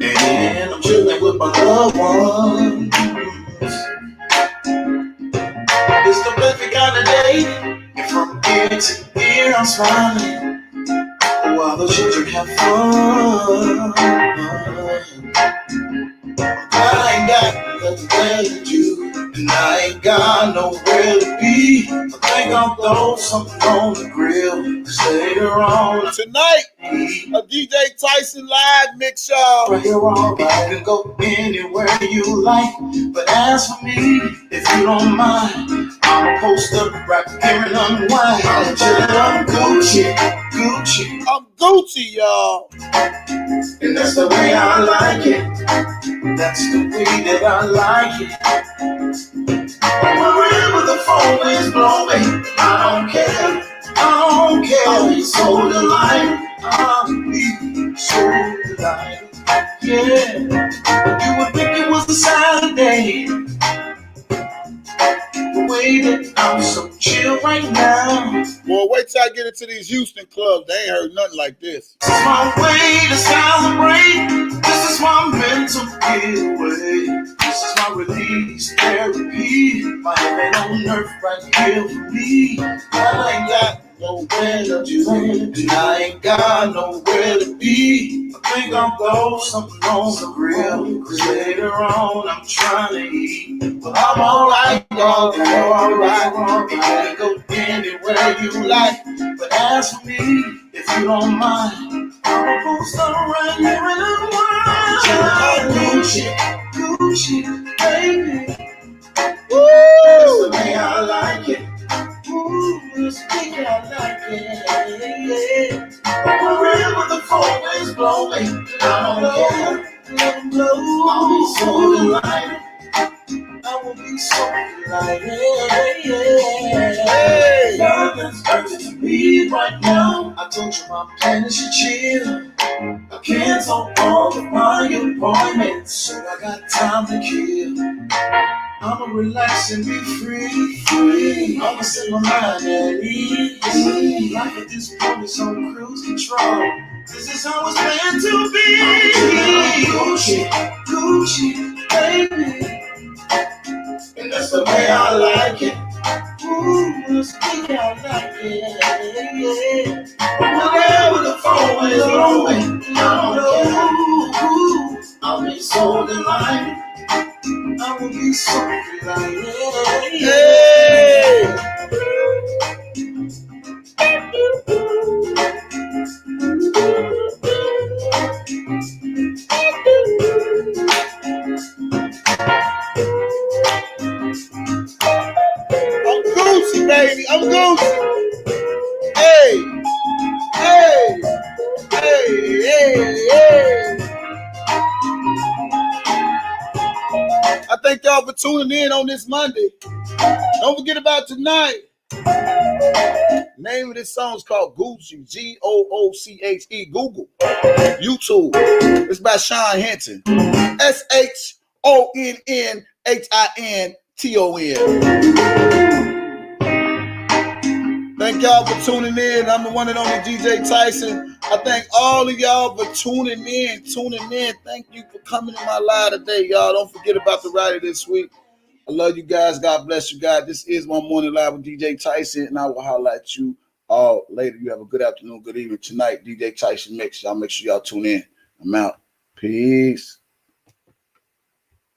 and I'm chilling with my loved ones. It's the perfect kind of day, and from ear to ear I'm smiling, while the children have fun. I ain't got nothing better to do, and I ain't got nowhere to be. I think I'll throw something on the grill, 'cause later on Tonight, a DJ Tyson live mix, y'all. right here, all right. You can go anywhere you like, but as for me, if you don't mind, I'ma post up right here and unwind. I'm chillin', I'm Gucci, Gucci. I'm Gucci, y'all. And that's the way I like it. That's the way that I like it. Wherever the phone is blowing, I don't care. I don't care. I'll be so delighted. I'll be so delighted. Yeah. You would think it was a Saturday. The way that I'm so chill right now. Boy, wait till I get into these Houston clubs. They ain't heard nothing like this. This is my way to celebrate. This is my mental getaway. This is my release therapy. My heaven on earth right here with me. I ain't got nowhere to do, and I ain't got nowhere to be. I think I'll throw something on the grill, 'cause later on I'm trying to eat. But I'm alright, y'all. You're alright. You can go anywhere you like. But as for me, if you don't mind, I'ma post up right here in the world. Gucci, Gucci, baby. Woo! That's the way I like it. Ooh, that's the way I like it. Yeah. Wherever the phone is blowing, so delighted. I will be so delighted. Hey, nothing's urgent to me right now. I told you my plan is to chill. I cancel all of my appointments, so I got time to kill. I'ma relax and be free. I'ma set my mind at ease. Life at this point is on cruise control. This is how it's meant to be. Gucci, baby. And that's the way I like it. Ooh, that's the way I like it. Whenever the phone is blowing, I don't know. I'll be so delighted. I will be so delighted. Hey! I'm Gucci, baby. I'm Gucci. Hey! Hey! Hey! Hey! Hey! I thank y'all for tuning in on this Monday. Don't forget about tonight. Name of this song is called Goochie. Gooche. Google. YouTube. It's by Sean Hinton. SHONNHINTON. Thank y'all for tuning in. I'm the one and only DJ Tyson. I thank all of y'all for tuning in. Thank you for coming in my live today, y'all. Don't forget about the Rider this week. I love you guys. God bless you guys. This is my morning live with DJ Tyson, and I will highlight you all later. You have a good afternoon, good evening. Tonight, DJ Tyson Mix. Y'all make sure y'all tune in. I'm out. Peace.